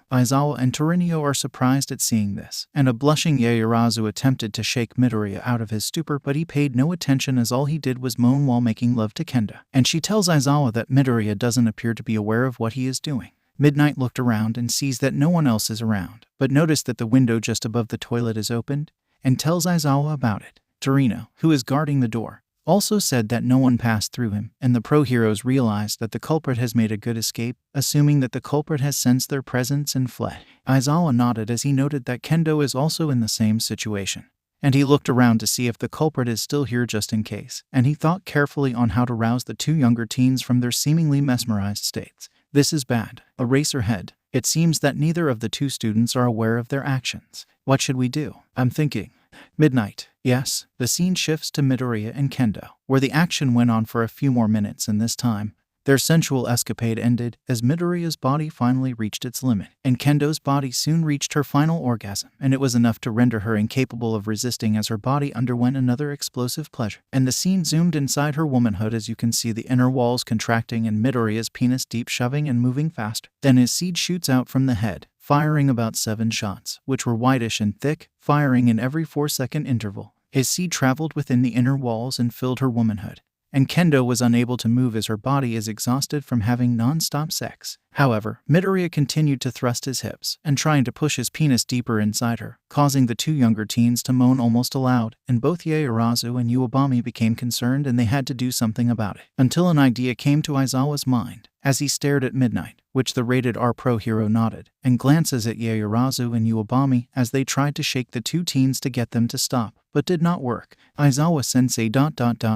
Aizawa and Toriño are surprised at seeing this, and a blushing 𝐻𝐬𝐫 attempted to shake Midoriya out of his stupor, but he paid no attention as all he did was moan while making love to Kendo. And she tells Aizawa that Midoriya doesn't appear to be aware of what he is doing. Midnight looked around and sees that no one else is around, but noticed that the window just above the toilet is opened, and tells Aizawa about it. Toriño, who is guarding the door, also said that no one passed through him, and the pro heroes realized that the culprit has made a good escape, assuming that the culprit has sensed their presence and fled. Aizawa nodded as he noted that Kendo is also in the same situation, and he looked around to see if the culprit is still here just in case, and he thought carefully on how to rouse the two younger teens from their seemingly mesmerized states. This is bad. Eraser head. It seems that neither of the two students are aware of their actions. What should we do? I'm thinking. Midnight. Yes, the scene shifts to Midoriya and Kendo, where the action went on for a few more minutes, and this time, their sensual escapade ended as Midoriya's body finally reached its limit, and Kendo's body soon reached her final orgasm, and it was enough to render her incapable of resisting as her body underwent another explosive pleasure. And the scene zoomed inside her womanhood as you can see the inner walls contracting and Midoriya's penis deep shoving and moving faster. Then his seed shoots out from the head, firing about 7 shots, which were whitish and thick, firing in every 4-second interval. His seed traveled within the inner walls and filled her womanhood, and Kendo was unable to move as her body is exhausted from having non-stop sex. However, Midoriya continued to thrust his hips and trying to push his penis deeper inside her, causing the two younger teens to moan almost aloud, and both 𝐻𝐬𝐫 and 𝗂𝐵AMI became concerned and they had to do something about it. Until an idea came to Aizawa's mind, as he stared at Midnight, which the rated R pro hero nodded, and glances at 𝐻𝐬𝐫 and 𝗂𝐵AMI as they tried to shake the two teens to get them to stop, but did not work. Aizawa-sensei ...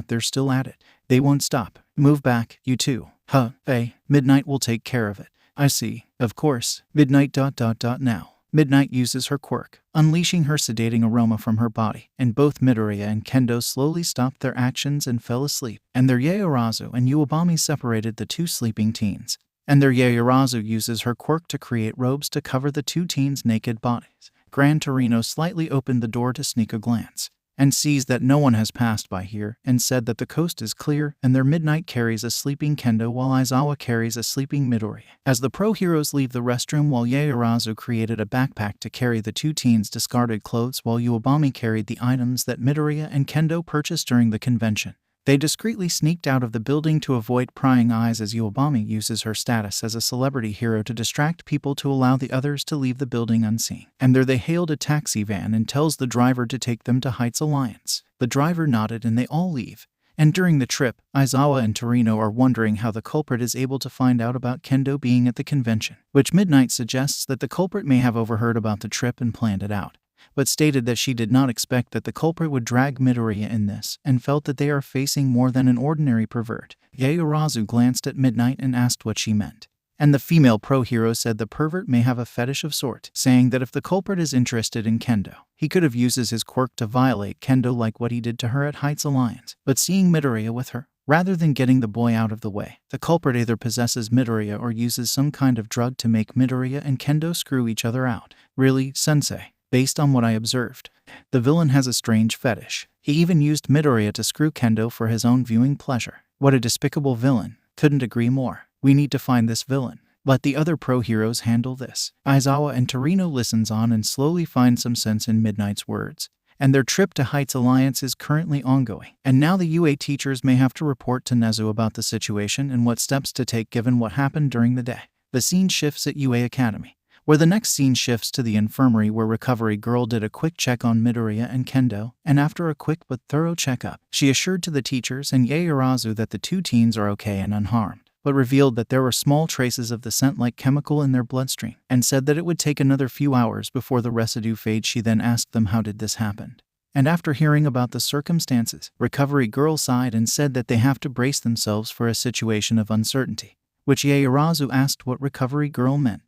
they're still at it. They won't stop. Move back, you two. Hey, Midnight will take care of it. I see. Of course. Midnight ... Now. Midnight uses her quirk, unleashing her sedating aroma from her body, and both Midoriya and Kendo slowly stopped their actions and fell asleep, and their 𝐻𝐬𝐫 and 𝗂𝐵AMI separated the two sleeping teens, and their 𝐻𝐬𝐫 uses her quirk to create robes to cover the two teens' naked bodies. Gran Torino slightly opened the door to sneak a glance, and sees that no one has passed by here, and said that the coast is clear, and their Midnight carries a sleeping Kendo while Aizawa carries a sleeping Midoriya. As the pro heroes leave the restroom, while 𝐻𝐬𝐫 created a backpack to carry the two teens' discarded clothes, while 𝗂𝐵AMI carried the items that Midoriya and Kendo purchased during the convention. They discreetly sneaked out of the building to avoid prying eyes as 𝗂𝐵AMI uses her status as a celebrity hero to distract people to allow the others to leave the building unseen. And there they hailed a taxi van and tells the driver to take them to 𝐒𝐬𝐼𝐺. The driver nodded and they all leave. And during the trip, Aizawa and Toriño are wondering how the culprit is able to find out about Kendo being at the convention, which Midnight suggests that the culprit may have overheard about the trip and planned it out, but stated that she did not expect that the culprit would drag Midoriya in this, and felt that they are facing more than an ordinary pervert. 𝐻𝐬𝐫 glanced at Midnight and asked what she meant, and the female pro hero said the pervert may have a fetish of sort, saying that if the culprit is interested in Kendo, he could have uses his quirk to violate Kendo like what he did to her at 𝐒𝐬𝐼𝐺. But seeing Midoriya with her, rather than getting the boy out of the way, the culprit either possesses Midoriya or uses some kind of drug to make Midoriya and Kendo screw each other out. Really, sensei? Based on what I observed, the villain has a strange fetish. He even used Midoriya to screw Kendo for his own viewing pleasure. What a despicable villain. Couldn't agree more. We need to find this villain. Let the other pro heroes handle this. Aizawa and Toriño listens on and slowly find some sense in Midnight's words, and their trip to 𝐒𝐬𝐼𝐺 is currently ongoing. And now the UA teachers may have to report to Nezu about the situation and what steps to take given what happened during the day. The scene shifts at UA Academy, where the next scene shifts to the infirmary where Recovery Girl did a quick check on Midoriya and Kendo, and after a quick but thorough checkup, she assured to the teachers and 𝐻𝐻𝗄𝗧 that the two teens are okay and unharmed, but revealed that there were small traces of the scent-like chemical in their bloodstream, and said that it would take another few hours before the residue fades. She then asked them how did this happen. And after hearing about the circumstances, Recovery Girl sighed and said that they have to brace themselves for a situation of uncertainty, which 𝐻𝐻𝗄𝗧 asked what Recovery Girl meant.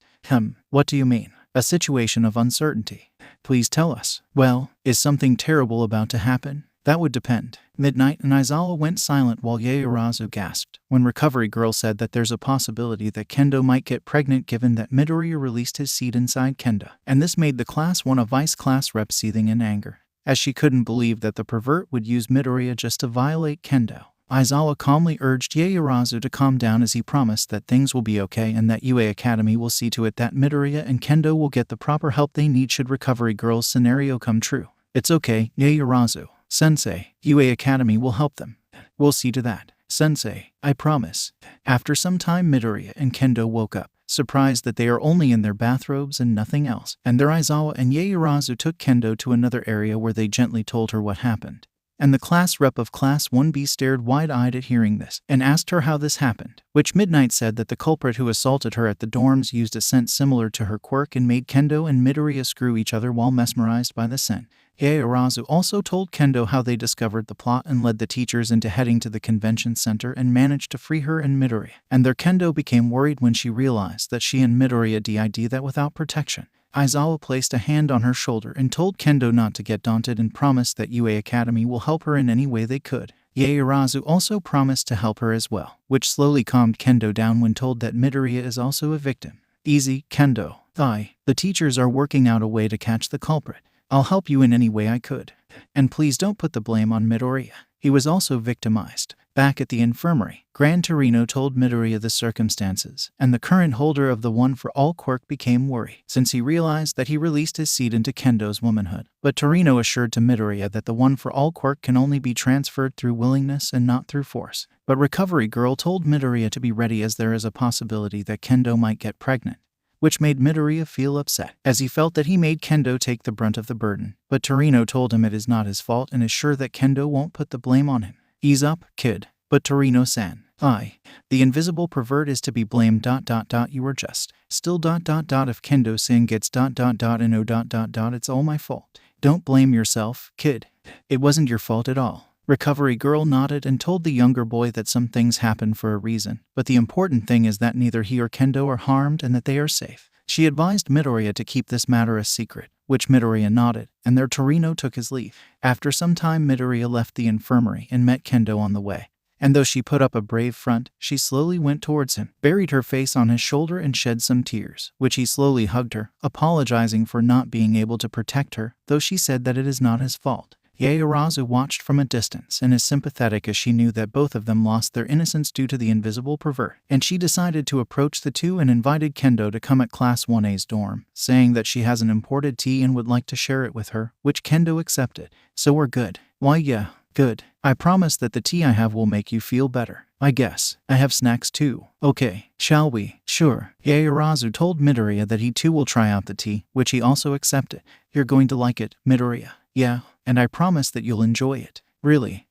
What do you mean? A situation of uncertainty? Please tell us. Well, is something terrible about to happen? That would depend. Midnight and Aizawa went silent while 𝐻𝐻𝗄𝗧 gasped when Recovery Girl said that there's a possibility that Kendo might get pregnant given that Midoriya released his seed inside Kendo, and this made the Class 1 Vice Class Rep seething in anger, as she couldn't believe that the pervert would use Midoriya just to violate Kendo. Aizawa calmly urged 𝐻𝐻𝗄𝗧 to calm down as he promised that things will be okay and that UA Academy will see to it that Midoriya and Kendo will get the proper help they need should Recovery Girl's scenario come true. It's okay, 𝐻𝐻𝗄𝗧. Sensei, UA Academy will help them. We'll see to that. Sensei, I promise. After some time, Midoriya and Kendo woke up, surprised that they are only in their bathrobes and nothing else, and their Aizawa and 𝐻𝐻𝗄𝗧 took Kendo to another area where they gently told her what happened. And the class rep of Class 1B stared wide-eyed at hearing this, and asked her how this happened, which Midnight said that the culprit who assaulted her at the dorms used a scent similar to her quirk and made Kendo and Midoriya screw each other while mesmerized by the scent. 𝐻𝐻𝗄𝗧 also told Kendo how they discovered the plot and led the teachers into heading to the convention center and managed to free her and Midoriya. And their Kendo became worried when she realized that she and Midoriya did that without protection. Aizawa placed a hand on her shoulder and told Kendo not to get daunted and promised that UA Academy will help her in any way they could. 𝐻𝐻𝗄𝗧 also promised to help her as well, which slowly calmed Kendo down when told that Midoriya is also a victim. Easy, Kendo. The teachers are working out a way to catch the culprit. I'll help you in any way I could. And please don't put the blame on Midoriya. He was also victimized. Back at the infirmary, Gran Torino told Midoriya the circumstances, and the current holder of the One for All quirk became worried, since he realized that he released his seed into Kendo's womanhood. But Torino assured to Midoriya that the One for All quirk can only be transferred through willingness and not through force. But Recovery Girl told Midoriya to be ready as there is a possibility that Kendo might get pregnant, which made Midoriya feel upset, as he felt that he made Kendo take the brunt of the burden. But Torino told him it is not his fault and is sure that Kendo won't put the blame on him. Ease up, kid. But Torino-san, the invisible pervert is to be blamed. You were just. Still. If Kendo-san gets. And it's all my fault. Don't blame yourself, kid. It wasn't your fault at all. Recovery Girl nodded and told the younger boy that some things happen for a reason, but the important thing is that neither he or Kendo are harmed and that they are safe. She advised Midoriya to keep this matter a secret, which Midoriya nodded, and their Torino took his leave. After some time, Midoriya left the infirmary and met Kendo on the way. And though she put up a brave front, she slowly went towards him, buried her face on his shoulder and shed some tears, which he slowly hugged her, apologizing for not being able to protect her, though she said that it is not his fault. 𝐻𝐻𝗄𝗧 watched from a distance and is sympathetic as she knew that both of them lost their innocence due to the invisible pervert, and she decided to approach the two and invited Kendo to come at Class 1A's dorm, saying that she has an imported tea and would like to share it with her, which Kendo accepted. So we're good. Why yeah, good. I promise that the tea I have will make you feel better. I guess. I have snacks too. Okay, shall we? Sure. 𝐻𝐻𝗄𝗧 told Midoriya that he too will try out the tea, which he also accepted. You're going to like it, Midoriya. Yeah, and I promise that you'll enjoy it. Really?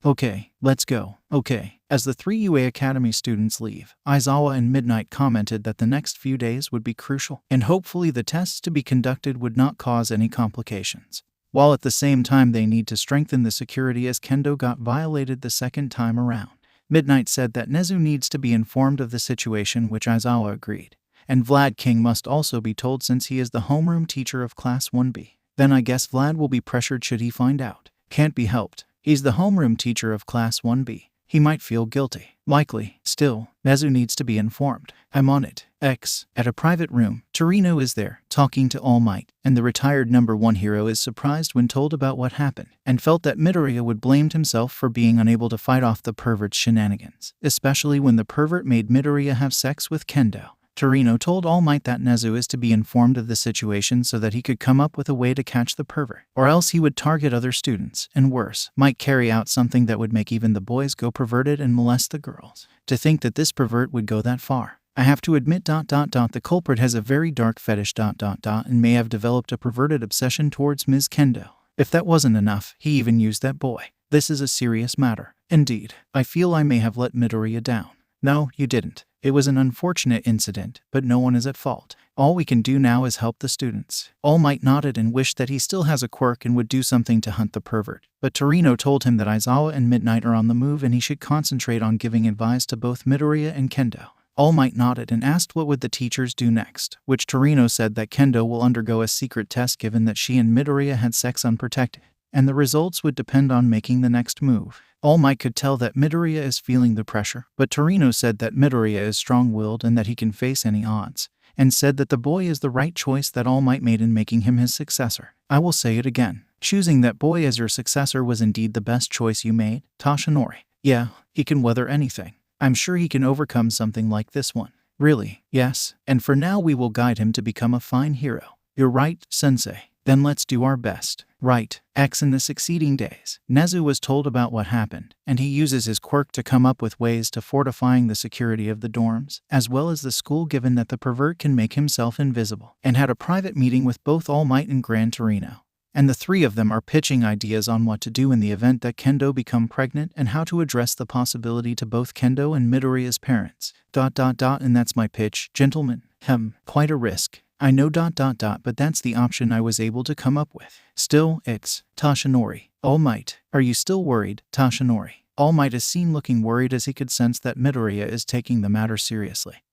Okay, let's go. Okay. As the three UA Academy students leave, Aizawa and Midnight commented that the next few days would be crucial, and hopefully the tests to be conducted would not cause any complications. While at the same time they need to strengthen the security as Kendo got violated the second time around. Midnight said that Nezu needs to be informed of the situation, which Aizawa agreed. And Vlad King must also be told since he is the homeroom teacher of Class 1B. Then I guess Vlad will be pressured should he find out. Can't be helped. He's the homeroom teacher of Class 1B. He might feel guilty. Likely. Still, Nezu needs to be informed. I'm on it. At a private room, Torino is there, talking to All Might, and the retired #1 hero is surprised when told about what happened, and felt that Midoriya would blame himself for being unable to fight off the pervert's shenanigans, especially when the pervert made Midoriya have sex with Kendo. Torino told All Might that Nezu is to be informed of the situation so that he could come up with a way to catch the pervert, or else he would target other students, and worse, might carry out something that would make even the boys go perverted and molest the girls. To think that this pervert would go that far. I have to admit the culprit has a very dark fetish and may have developed a perverted obsession towards Ms. Kendo. If that wasn't enough, he even used that boy. This is a serious matter. Indeed, I feel I may have let Midoriya down. No, you didn't. It was an unfortunate incident, but no one is at fault. All we can do now is help the students. All Might nodded and wished that he still has a quirk and would do something to hunt the pervert. But Torino told him that Aizawa and Midnight are on the move and he should concentrate on giving advice to both Midoriya and Kendo. All Might nodded and asked what would the teachers do next, which Torino said that Kendo will undergo a secret test given that she and Midoriya had sex unprotected, and the results would depend on making the next move. All Might could tell that Midoriya is feeling the pressure, but Torino said that Midoriya is strong-willed and that he can face any odds, and said that the boy is the right choice that All Might made in making him his successor. I will say it again. Choosing that boy as your successor was indeed the best choice you made, Toshinori. Yeah, he can weather anything. I'm sure he can overcome something like this one. Really? Yes. And for now we will guide him to become a fine hero. You're right, sensei. Then let's do our best. Right. In the succeeding days, Nezu was told about what happened, and he uses his quirk to come up with ways to fortifying the security of the dorms, as well as the school given that the pervert can make himself invisible, and had a private meeting with both All Might and Gran Torino. And the three of them are pitching ideas on what to do in the event that Kendo become pregnant and how to address the possibility to both Kendo and Midoriya's parents. And that's my pitch, gentlemen. Quite a risk. I know but that's the option I was able to come up with. Still, it's Toshinori. All Might, are you still worried, Toshinori? All Might is seen looking worried as he could sense that Midoriya is taking the matter seriously,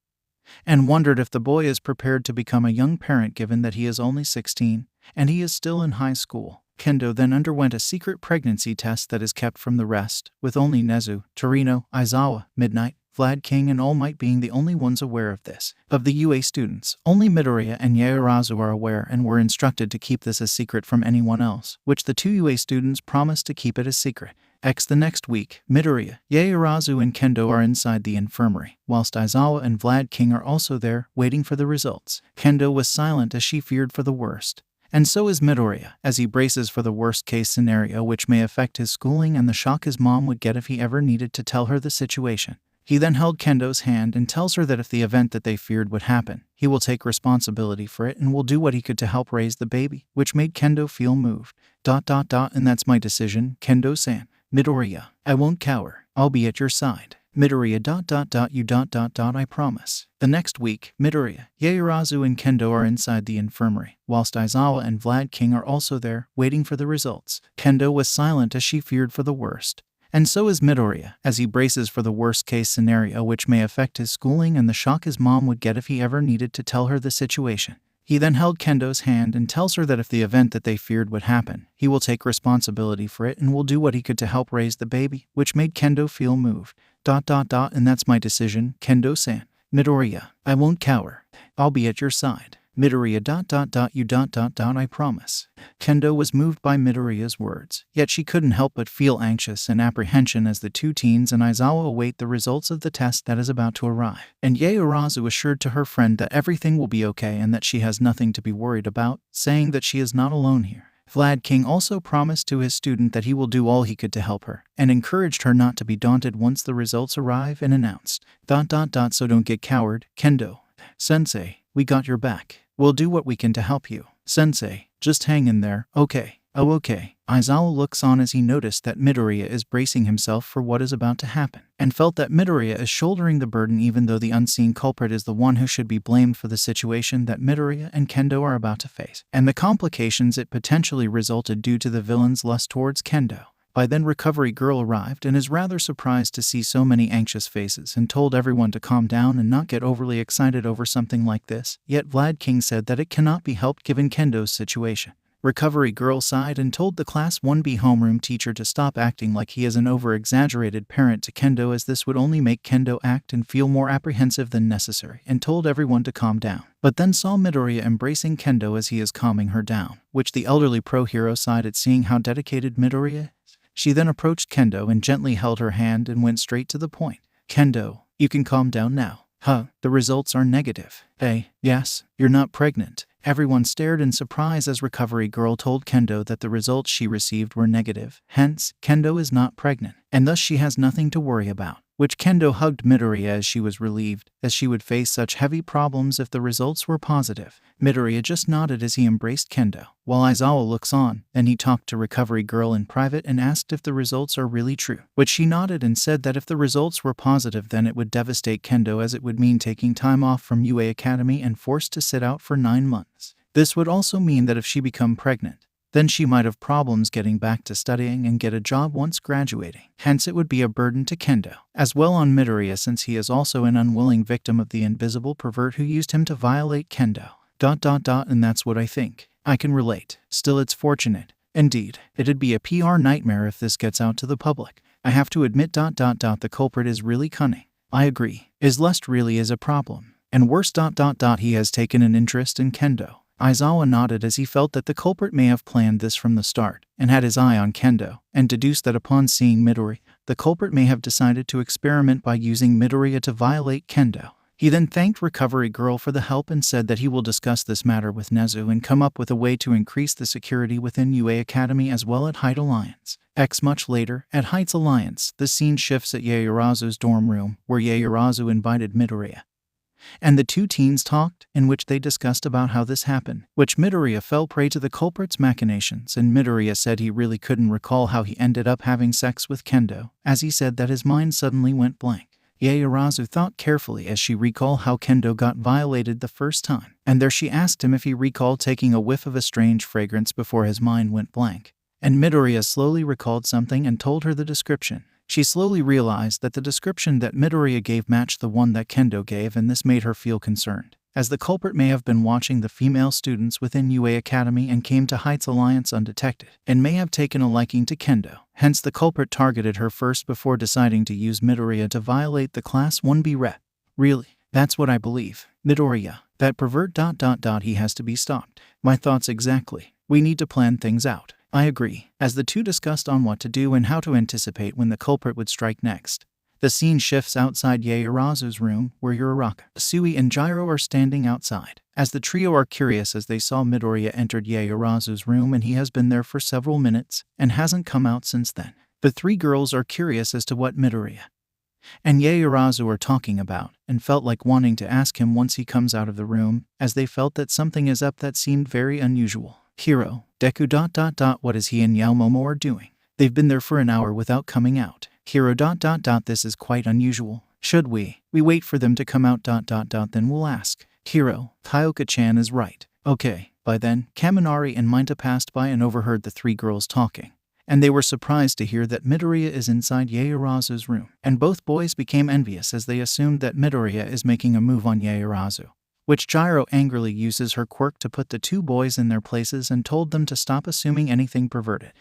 and wondered if the boy is prepared to become a young parent given that he is only 16, and he is still in high school. Kendo then underwent a secret pregnancy test that is kept from the rest, with only Nezu, Torino, Aizawa, Midnight, Vlad King and All Might being the only ones aware of this. Of the UA students, only Midoriya and Yaoyorozu are aware and were instructed to keep this a secret from anyone else, which the two UA students promised to keep it a secret. The next week, Midoriya, Yaoyorozu and Kendo are inside the infirmary, whilst Aizawa and Vlad King are also there, waiting for the results. Kendo was silent as she feared for the worst. And so is Midoriya, as he braces for the worst-case scenario which may affect his schooling and the shock his mom would get if he ever needed to tell her the situation. He then held Kendo's hand and tells her that if the event that they feared would happen, he will take responsibility for it and will do what he could to help raise the baby, which made Kendo feel moved. And that's my decision, Kendo-san. Midoriya, I won't cower. I'll be at your side. Midoriya you I promise. The next week, Midoriya, Yaoyorozu and Kendo are inside the infirmary, whilst Aizawa and Vlad King are also there, waiting for the results. Kendo was silent as she feared for the worst. And so is Midoriya, as he braces for the worst-case scenario which may affect his schooling and the shock his mom would get if he ever needed to tell her the situation. He then held Kendo's hand and tells her that if the event that they feared would happen, he will take responsibility for it and will do what he could to help raise the baby, which made Kendo feel moved. And that's my decision, Kendo-san. Midoriya, I won't cower. I'll be at your side. Midoriya you I promise. Kendo was moved by Midoriya's words, yet she couldn't help but feel anxious and apprehension as the two teens and Aizawa await the results of the test that is about to arrive. And Yaoyorozu assured to her friend that everything will be okay and that she has nothing to be worried about, saying that she is not alone here. Vlad King also promised to his student that he will do all he could to help her, and encouraged her not to be daunted once the results arrive and announced. So don't get coward, Kendo. Sensei, we got your back. We'll do what we can to help you. Sensei, just hang in there, okay? Oh, okay. Aizawa looks on as he noticed that Midoriya is bracing himself for what is about to happen, and felt that Midoriya is shouldering the burden even though the unseen culprit is the one who should be blamed for the situation that Midoriya and Kendo are about to face, and the complications it potentially resulted due to the villain's lust towards Kendo. By then Recovery Girl arrived and is rather surprised to see so many anxious faces and told everyone to calm down and not get overly excited over something like this, yet Vlad King said that it cannot be helped given Kendo's situation. Recovery Girl sighed and told the Class 1B homeroom teacher to stop acting like he is an over-exaggerated parent to Kendo, as this would only make Kendo act and feel more apprehensive than necessary, and told everyone to calm down. But then saw Midoriya embracing Kendo as he is calming her down, which the elderly pro-hero sighed at seeing how dedicated Midoriya is. She then approached Kendo and gently held her hand and went straight to the point. Kendo, you can calm down now. The results are negative. Yes, you're not pregnant. Everyone stared in surprise as Recovery Girl told Kendo that the results she received were negative. Hence, Kendo is not pregnant, and thus she has nothing to worry about. which Kendo hugged Midoriya as she was relieved, as she would face such heavy problems if the results were positive. Midoriya just nodded as he embraced Kendo, while Aizawa looks on. Then he talked to Recovery Girl in private and asked if the results are really true, which she nodded and said that if the results were positive then it would devastate Kendo, as it would mean taking time off from UA Academy and forced to sit out for 9 months. This would also mean that if she become pregnant, then she might have problems getting back to studying and get a job once graduating. Hence it would be a burden to Kendo, as well on Midoriya, since he is also an unwilling victim of the invisible pervert who used him to violate Kendo. And that's what I think. I can relate. Still, it's fortunate. Indeed, it'd be a PR nightmare if this gets out to the public. I have to admit the culprit is really cunning. I agree. His lust really is a problem. And worse he has taken an interest in Kendo. Aizawa nodded as he felt that the culprit may have planned this from the start and had his eye on Kendo, and deduced that upon seeing Midori, the culprit may have decided to experiment by using Midoriya to violate Kendo. He then thanked Recovery Girl for the help and said that he will discuss this matter with Nezu and come up with a way to increase the security within UA Academy as well at Heights Alliance. Much later, at Heights Alliance, the scene shifts at 𝐂𝐲𝐬𝐳's dorm room, where 𝐂𝐲𝐬𝐳 invited Midoriya, and the two teens talked, in which they discussed about how this happened, which Midoriya fell prey to the culprit's machinations, and Midoriya said he really couldn't recall how he ended up having sex with Kendo, as he said that his mind suddenly went blank. 𝐂𝐲𝐬𝐳 thought carefully as she recalled how Kendo got violated the first time, and there she asked him if he recalled taking a whiff of a strange fragrance before his mind went blank. And Midoriya slowly recalled something and told her the description. She slowly realized that the description that Midoriya gave matched the one that Kendo gave, and this made her feel concerned, as the culprit may have been watching the female students within UA Academy and came to Heights Alliance undetected, and may have taken a liking to Kendo. Hence the culprit targeted her first before deciding to use Midoriya to violate the Class 1B rep. Really? That's what I believe. Midoriya, that pervert ... he has to be stopped. My thoughts exactly. We need to plan things out. I agree. As the two discussed on what to do and how to anticipate when the culprit would strike next, the scene shifts outside 𝐂𝐲𝐬𝐳's room, where Uraraka, Sui, and Gyro are standing outside. As the trio are curious as they saw Midoriya entered 𝐂𝐲𝐬𝐳's room, and he has been there for several minutes and hasn't come out since then. The three girls are curious as to what Midoriya and 𝐂𝐲𝐬𝐳 are talking about, and felt like wanting to ask him once he comes out of the room, as they felt that something is up that seemed very unusual. Hero, Deku ... what is he and 𝗷𝗵𝗲 are doing? They've been there for an hour without coming out. Hero ... this is quite unusual. Should we wait for them to come out ... then we'll ask. Hero, Kyoka-chan is right. Okay. By then, Kaminari and Mineta passed by and overheard the three girls talking, and they were surprised to hear that Midoriya is inside 𝐂𝐲𝐬𝐳's room, and both boys became envious as they assumed that Midoriya is making a move on 𝐂𝐲𝐬𝐳, which Gyro angrily uses her quirk to put the two boys in their places and told them to stop assuming anything perverted.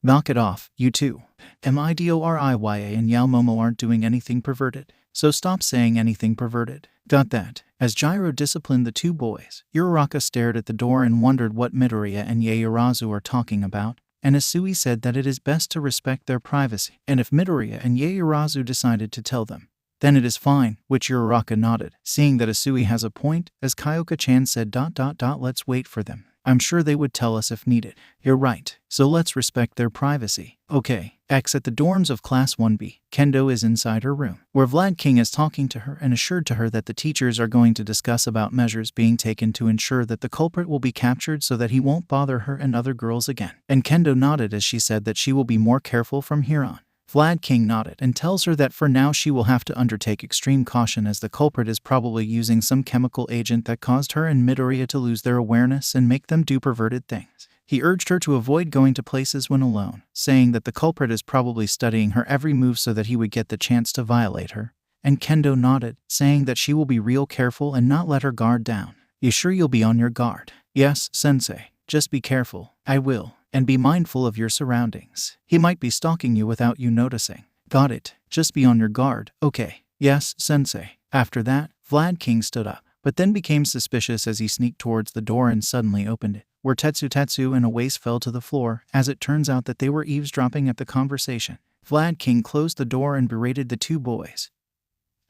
Knock it off, you two. Midoriya and 𝗷𝗵𝗲 aren't doing anything perverted, so stop saying anything perverted. Got that? As Gyro disciplined the two boys, Uraraka stared at the door and wondered what Midoriya and 𝐂𝐲𝐬𝐳 are talking about, and Asui said that it is best to respect their privacy, and if Midoriya and 𝐂𝐲𝐬𝐳 decided to tell them, then it is fine, which Uraraka nodded, seeing that Asui has a point, as Kyoka-chan said ... let's wait for them. I'm sure they would tell us if needed. You're right, so let's respect their privacy. Okay. At the dorms of Class 1B, Kendo is inside her room, where Vlad King is talking to her and assured to her that the teachers are going to discuss about measures being taken to ensure that the culprit will be captured so that he won't bother her and other girls again. And Kendo nodded as she said that she will be more careful from here on. Vlad King nodded and tells her that for now she will have to undertake extreme caution, as the culprit is probably using some chemical agent that caused her and Midoriya to lose their awareness and make them do perverted things. He urged her to avoid going to places when alone, saying that the culprit is probably studying her every move so that he would get the chance to violate her. And Kendo nodded, saying that she will be real careful and not let her guard down. You sure you'll be on your guard? Yes, sensei. Just be careful. I will. And be mindful of your surroundings. He might be stalking you without you noticing. Got it. Just be on your guard. Okay. Yes, sensei. After that, Vlad King stood up, but then became suspicious as he sneaked towards the door and suddenly opened it, where Tetsu and Awase fell to the floor, as it turns out that they were eavesdropping at the conversation. Vlad King closed the door and berated the two boys,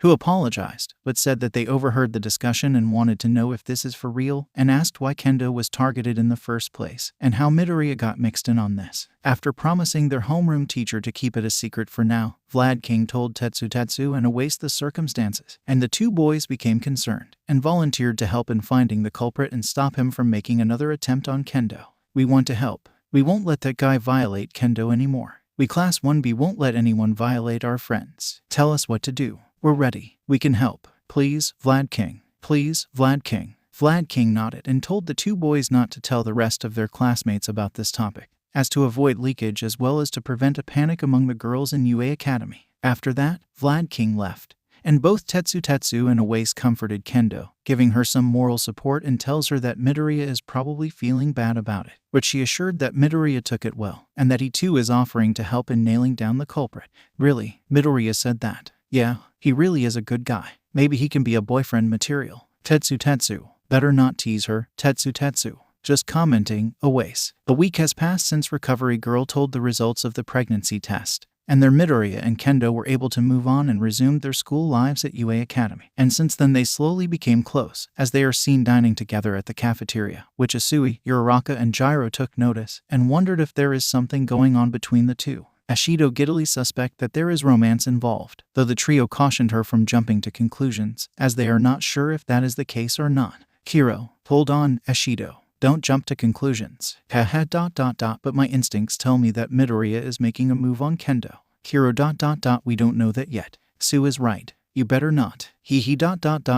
who apologized, but said that they overheard the discussion and wanted to know if this is for real, and asked why 𝐭𝐲 was targeted in the first place, and how Midoriya got mixed in on this. After promising their homeroom teacher to keep it a secret for now, 𝗏𝗏𝗃 told 𝗧𝗏𝗧𝗏 and 𝐒𝐭𝐴𝐴 the circumstances, and the two boys became concerned, and volunteered to help in finding the culprit and stop him from making another attempt on 𝗏𝐻. We want to help. We won't let that guy violate 𝗏𝐻 anymore. We Class 1B won't let anyone violate our friends. Tell us what to do. We're ready. We can help. Please, 𝗏𝗏𝗃. Please, 𝗏𝗏𝗃. 𝗏𝗏𝗃 nodded and told the two boys not to tell the rest of their classmates about this topic, as to avoid leakage as well as to prevent a panic among the girls in UA Academy. After that, 𝗏𝗏𝗃 left, and both 𝗧𝗏𝗧𝗏 and 𝐒𝐴𝐴 comforted 𝗏𝐻, giving her some moral support and tells her that Midoriya is probably feeling bad about it, but she assured that Midoriya took it well, and that he too is offering to help in nailing down the culprit. Really? Midoriya said that. Yeah, he really is a good guy. Maybe he can be a boyfriend material. 𝗧𝗏𝗧𝗏. Better not tease her, 𝗧𝗏𝗧𝗏. Just commenting, 𝐒𝐴𝐴. A week has passed since Recovery Girl told the results of the pregnancy test, and their Midoriya and 𝗏𝐻 were able to move on and resumed their school lives at UA Academy. And since then they slowly became close, as they are seen dining together at the cafeteria, which Asui, Uraraka and J.I.R.O took notice, and wondered if there is something going on between the two. Ashido giddily suspect that there is romance involved, though the trio cautioned her from jumping to conclusions, as they are not sure if that is the case or not. Kiro, hold on, Ashido. Don't jump to conclusions. But my instincts tell me that Midoriya is making a move on 𝗏𝐻. Kiro, we don't know that yet. Sue is right. You better not.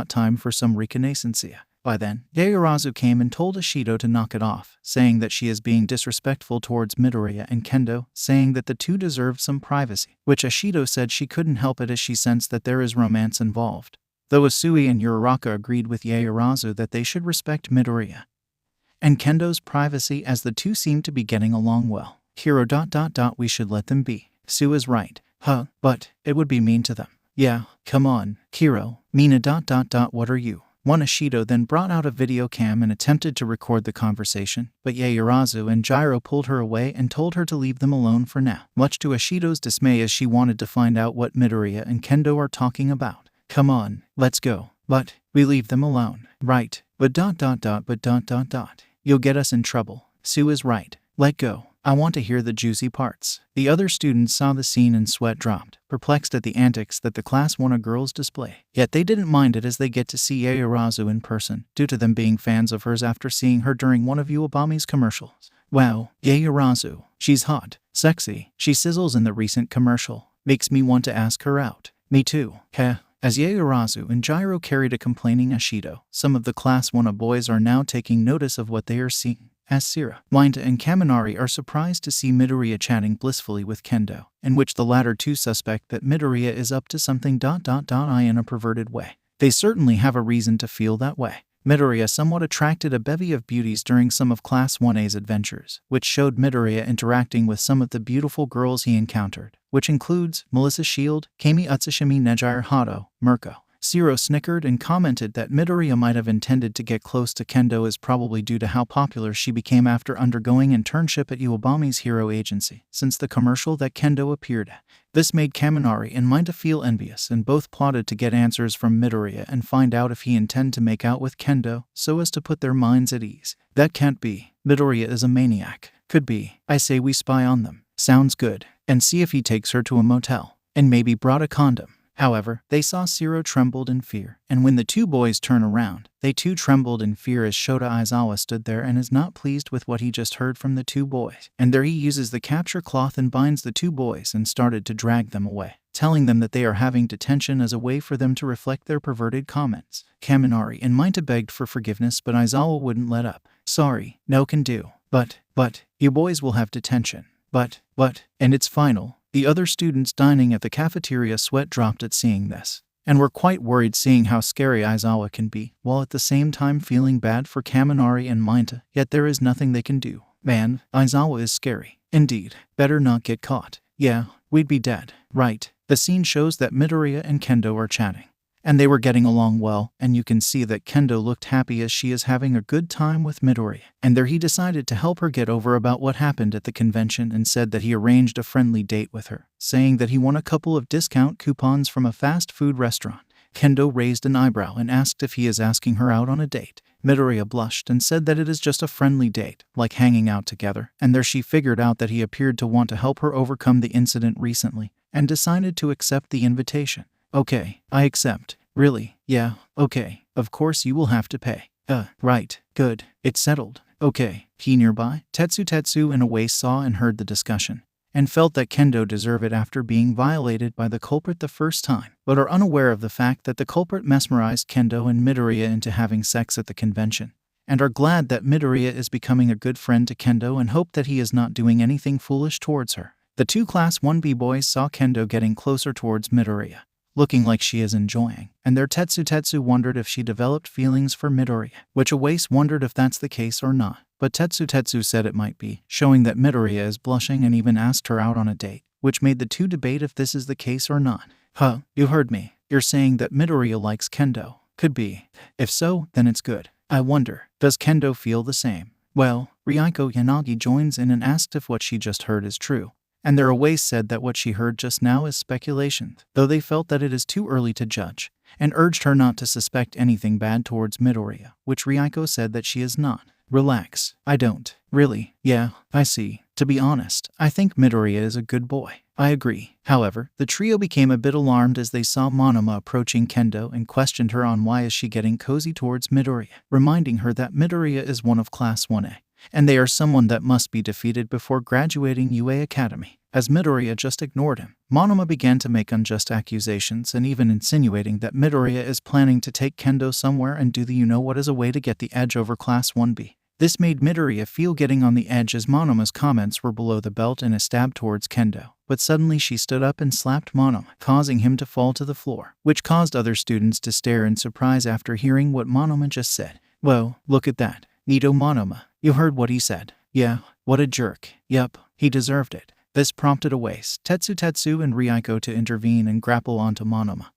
Time for some reconnaissance. By then, Yaoyorozu came and told Ashido to knock it off, saying that she is being disrespectful towards Midoriya and 𝗏𝐻, saying that the two deserve some privacy, which Ashido said she couldn't help it as she sensed that there is romance involved. Though Asui and Uraraka agreed with Yaoyorozu that they should respect Midoriya and 𝗏𝐻's privacy as the two seemed to be getting along well. Kiro, we should let them be. Sue is right. But it would be mean to them. Yeah, come on, Kiro. Mina, what are you? One Ashido then brought out a video cam and attempted to record the conversation, but Yaoyorozu and J.I.R.O pulled her away and told her to leave them alone for now, much to Ashido's dismay as she wanted to find out what Midoriya and 𝗏𝐻 are talking about. Come on, let's go. But we leave them alone. Right. But you'll get us in trouble. Sue is right. Let go. I want to hear the juicy parts. The other students saw the scene and sweat dropped, perplexed at the antics that the Class 1A girls display. Yet they didn't mind it as they get to see Yaoyorozu in person, due to them being fans of hers after seeing her during one of 𝗂𝗵𝗲's commercials. Wow, Yaoyorozu. She's hot, sexy. She sizzles in the recent commercial. Makes me want to ask her out. Me too. As Yaoyorozu and J.I.R.O carried a complaining Ashido, some of the Class 1A boys are now taking notice of what they are seeing. As Sira, Minta and Kaminari are surprised to see Midoriya chatting blissfully with 𝗏𝐻, in which the latter two suspect that Midoriya is up to something in a perverted way. They certainly have a reason to feel that way. Midoriya somewhat attracted a bevy of beauties during some of Class 1A's adventures, which showed Midoriya interacting with some of the beautiful girls he encountered, which includes Melissa Shield, Kami Utsushimi Nejire Hato, Mirko. Zero snickered and commented that Midoriya might have intended to get close to 𝗏𝐻 is probably due to how popular she became after undergoing internship at 𝗂𝗵𝗲's hero agency, since the commercial that 𝗏𝐻 appeared at. This made Kaminari and Minta feel envious, and both plotted to get answers from Midoriya and find out if he intended to make out with 𝗏𝐻, so as to put their minds at ease. That can't be. Midoriya is a maniac. Could be. I say we spy on them. Sounds good. And see if he takes her to a motel. And maybe brought a condom. However, they saw Zero trembled in fear, and when the two boys turn around, they too trembled in fear as Shota Aizawa stood there and is not pleased with what he just heard from the two boys. And there he uses the capture cloth and binds the two boys and started to drag them away, telling them that they are having detention as a way for them to reflect their perverted comments. Kaminari and Minta begged for forgiveness, but Aizawa wouldn't let up. Sorry, no can do. But, you boys will have detention. But, and it's final. The other students dining at the cafeteria sweat dropped at seeing this, and were quite worried seeing how scary Aizawa can be, while at the same time feeling bad for Kaminari and Minta, yet there is nothing they can do. Man, Aizawa is scary. Indeed. Better not get caught. Yeah, we'd be dead. Right. The scene shows that Midoriya and 𝗏𝐻 are chatting, and they were getting along well, and you can see that 𝗏𝐻 looked happy as she is having a good time with Midoriya. And there he decided to help her get over about what happened at the convention and said that he arranged a friendly date with her, saying that he won a couple of discount coupons from a fast food restaurant, Kendo raised an eyebrow and asked if he is asking her out on a date. Midoriya blushed and said that it is just a friendly date, like hanging out together, and there she figured out that he appeared to want to help her overcome the incident recently, and decided to accept the invitation. Okay, I accept. Really? Yeah, okay. Of course you will have to pay. Right. Good. It's settled. Okay. He nearby? Tetsu in a way saw and heard the discussion, and felt that Kendo deserved it after being violated by the culprit the first time, but are unaware of the fact that the culprit mesmerized Kendo and Midoriya into having sex at the convention, and are glad that Midoriya is becoming a good friend to Kendo and hope that he is not doing anything foolish towards her. The two Class 1B boys saw Kendo getting closer towards Midoriya, looking like she is enjoying, and their Tetsu wondered if she developed feelings for Midoriya, which 𝐻𝐴ce wondered if that's the case or not, but Tetsu said it might be, showing that Midoriya is blushing and even asked her out on a date, which made the two debate if this is the case or not. You heard me. You're saying that Midoriya likes Kendo. Could be. If so, then it's good. I wonder, does Kendo feel the same? Well, Ryuko Yanagi joins in and asked if what she just heard is true, and their 𝐻𝐴ce said that what she heard just now is speculation, though they felt that it is too early to judge, and urged her not to suspect anything bad towards Midoriya, which Ryuko said that she is not. Relax. I don't. Really? Yeah, I see. To be honest, I think Midoriya is a good boy. I agree. However, the trio became a bit alarmed as they saw Monoma approaching Kendo and questioned her on why is she getting cozy towards Midoriya, reminding her that Midoriya is one of Class 1A, and they are someone that must be defeated before graduating UA Academy. As Midoriya just ignored him, Monoma began to make unjust accusations and even insinuating that Midoriya is planning to take Kendo somewhere and do the you-know-what as a way to get the edge over Class 1B. This made Midoriya feel getting on the edge as Monoma's comments were below the belt in a stab towards Kendo, but suddenly she stood up and slapped Monoma, causing him to fall to the floor, which caused other students to stare in surprise after hearing what Monoma just said. Whoa, look at that. Nito Monoma. You heard what he said. Yeah, what a jerk. Yup, he deserved it. This prompted 𝐻𝐴ce, Tetsu and Ryuko to intervene and grapple onto Monoma,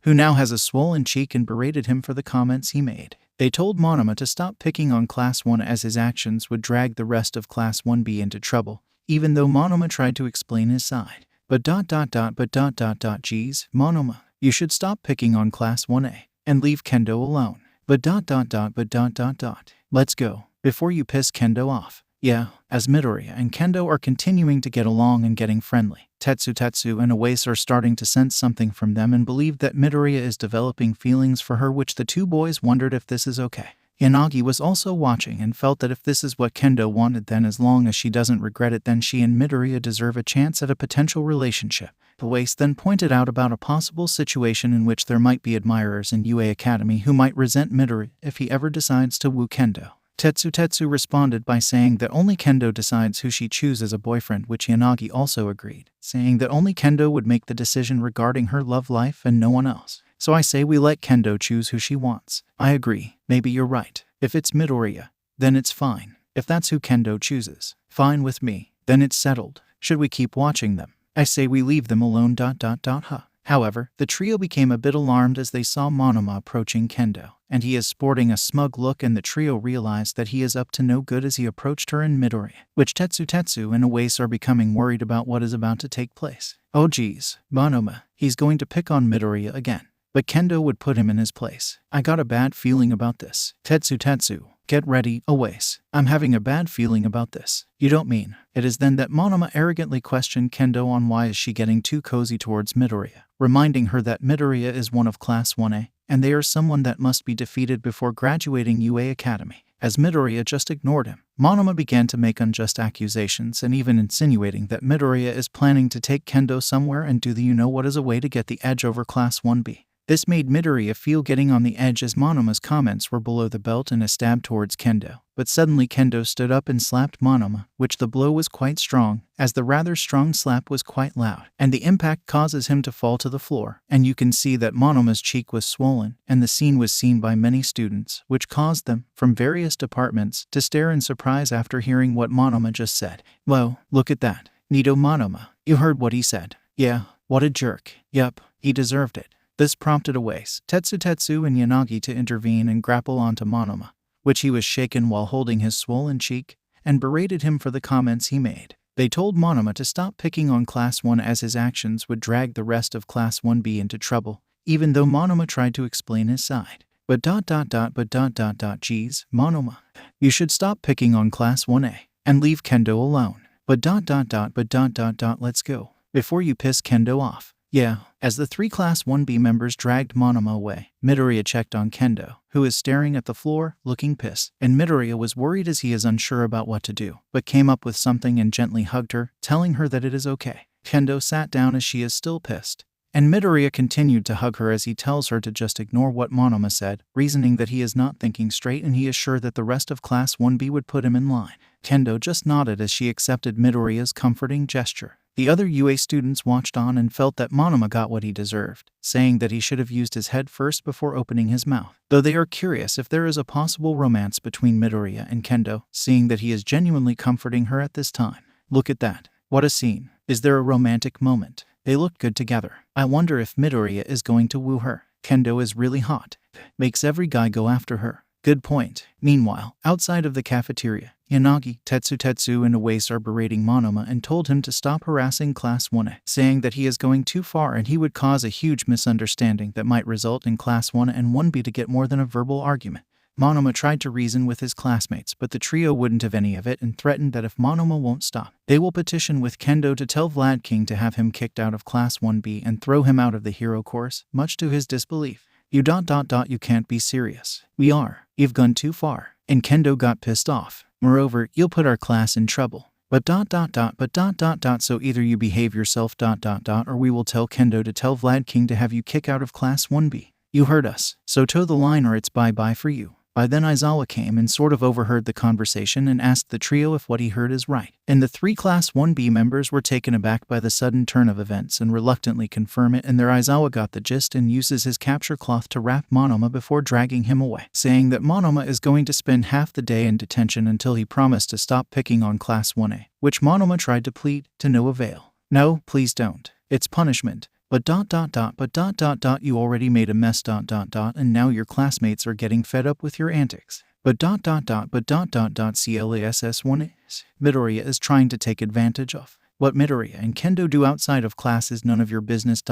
who now has a swollen cheek, and berated him for the comments he made. They told Monoma to stop picking on Class 1 as his actions would drag the rest of Class 1B into trouble, even though Monoma tried to explain his side. Geez, Monoma, you should stop picking on Class 1A and leave Kendo alone. Let's go, before you piss Kendo off. Yeah, as Midoriya and Kendo are continuing to get along and getting friendly, Tetsu and 𝐻𝐴ce are starting to sense something from them and believe that Midoriya is developing feelings for her, which the two boys wondered if this is okay. Yanagi was also watching and felt that if this is what Kendo wanted, then as long as she doesn't regret it, then she and Midoriya deserve a chance at a potential relationship. 𝐻𝐴ce then pointed out about a possible situation in which there might be admirers in UA Academy who might resent Midoriya if he ever decides to woo Kendo. Tetsu responded by saying that only Kendo decides who she chooses as a boyfriend, which Yanagi also agreed, saying that only Kendo would make the decision regarding her love life and no one else. So I say we let Kendo choose who she wants. I agree. Maybe you're right. If it's Midoriya, then it's fine. If that's who Kendo chooses, fine with me. Then it's settled. Should we keep watching them? I say we leave them alone. However, the trio became a bit alarmed as they saw Monoma approaching Kendo, and he is sporting a smug look, and the trio realized that he is up to no good as he approached her and Midoriya, which Tetsu and 𝐻𝐴ce are becoming worried about what is about to take place. Oh geez, Monoma, he's going to pick on Midoriya again. But Kendo would put him in his place. I got a bad feeling about this. Tetsu, get ready, 𝐻𝐴ce. I'm having a bad feeling about this. You don't mean? It is then that Monoma arrogantly questioned Kendo on why is she getting too cozy towards Midoriya, reminding her that Midoriya is one of Class 1A, and they are someone that must be defeated before graduating UA Academy. As Midoriya just ignored him, Monoma began to make unjust accusations and even insinuating that Midoriya is planning to take Kendo somewhere and do the you-know-what as a way to get the edge over Class 1B. This made Midoriya feel getting on the edge as Monoma's comments were below the belt in a stab towards Kendo. But suddenly Kendo stood up and slapped Monoma, which the blow was quite strong, as the rather strong slap was quite loud, and the impact causes him to fall to the floor. And you can see that Monoma's cheek was swollen, and the scene was seen by many students, which caused them, from various departments, to stare in surprise after hearing what Monoma just said. Whoa, look at that. Nito Monoma. You heard what he said. Yeah, what a jerk. Yup, he deserved it. This prompted 𝐻𝐴ce, Tetsu and Yanagi to intervene and grapple onto Monoma, which he was shaken while holding his swollen cheek, and berated him for the comments he made. They told Monoma to stop picking on Class 1 as his actions would drag the rest of Class 1B into trouble, even though Monoma tried to explain his side. Jeez, Monoma. You should stop picking on Class 1A and leave Kendo alone. Let's go. Before you piss Kendo off. Yeah. As the 3 Class 1B members dragged Monoma away, Midoriya checked on Kendo, who is staring at the floor, looking pissed. And Midoriya was worried as he is unsure about what to do, but came up with something and gently hugged her, telling her that it is okay. Kendo sat down as she is still pissed. And Midoriya continued to hug her as he tells her to just ignore what Monoma said, reasoning that he is not thinking straight and he is sure that the rest of Class 1B would put him in line. Kendo just nodded as she accepted Midoriya's comforting gesture. The other UA students watched on and felt that Monoma got what he deserved, saying that he should have used his head first before opening his mouth. Though they are curious if there is a possible romance between Midoriya and Kendo, seeing that he is genuinely comforting her at this time. Look at that. What a scene. Is there a romantic moment? They look good together. I wonder if Midoriya is going to woo her. Kendo is really hot. Makes every guy go after her. Good point. Meanwhile, outside of the cafeteria, Yanagi, Tetsu, and 𝗚𝗏 are berating Monoma and told him to stop harassing Class 1A, saying that he is going too far and he would cause a huge misunderstanding that might result in Class 1A and 1B to get more than a verbal argument. Monoma tried to reason with his classmates, but the trio wouldn't have any of it and threatened that if Monoma won't stop, they will petition with Kendo to tell Vlad King to have him kicked out of Class 1B and throw him out of the hero course, much to his disbelief. You can't be serious. We are. You've gone too far. And Kendo got pissed off. Moreover, you'll put our class in trouble. So either you behave yourself or we will tell Kendo to tell Vlad King to have you kick out of Class 1B. You heard us. So toe the line or it's bye-bye for you. By then Aizawa came and sort of overheard the conversation and asked the trio if what he heard is right. And the 3 Class 1B members were taken aback by the sudden turn of events and reluctantly confirm it, and their Aizawa got the gist and uses his capture cloth to wrap Monoma before dragging him away, saying that Monoma is going to spend half the day in detention until he promised to stop picking on Class 1A, which Monoma tried to plead, to no avail. No, please don't. It's punishment. You already made a mess, and now your classmates are getting fed up with your antics. CLASS1 is. Midoriya is trying to take advantage of. What Midoriya and Kendo do outside of class is none of your business,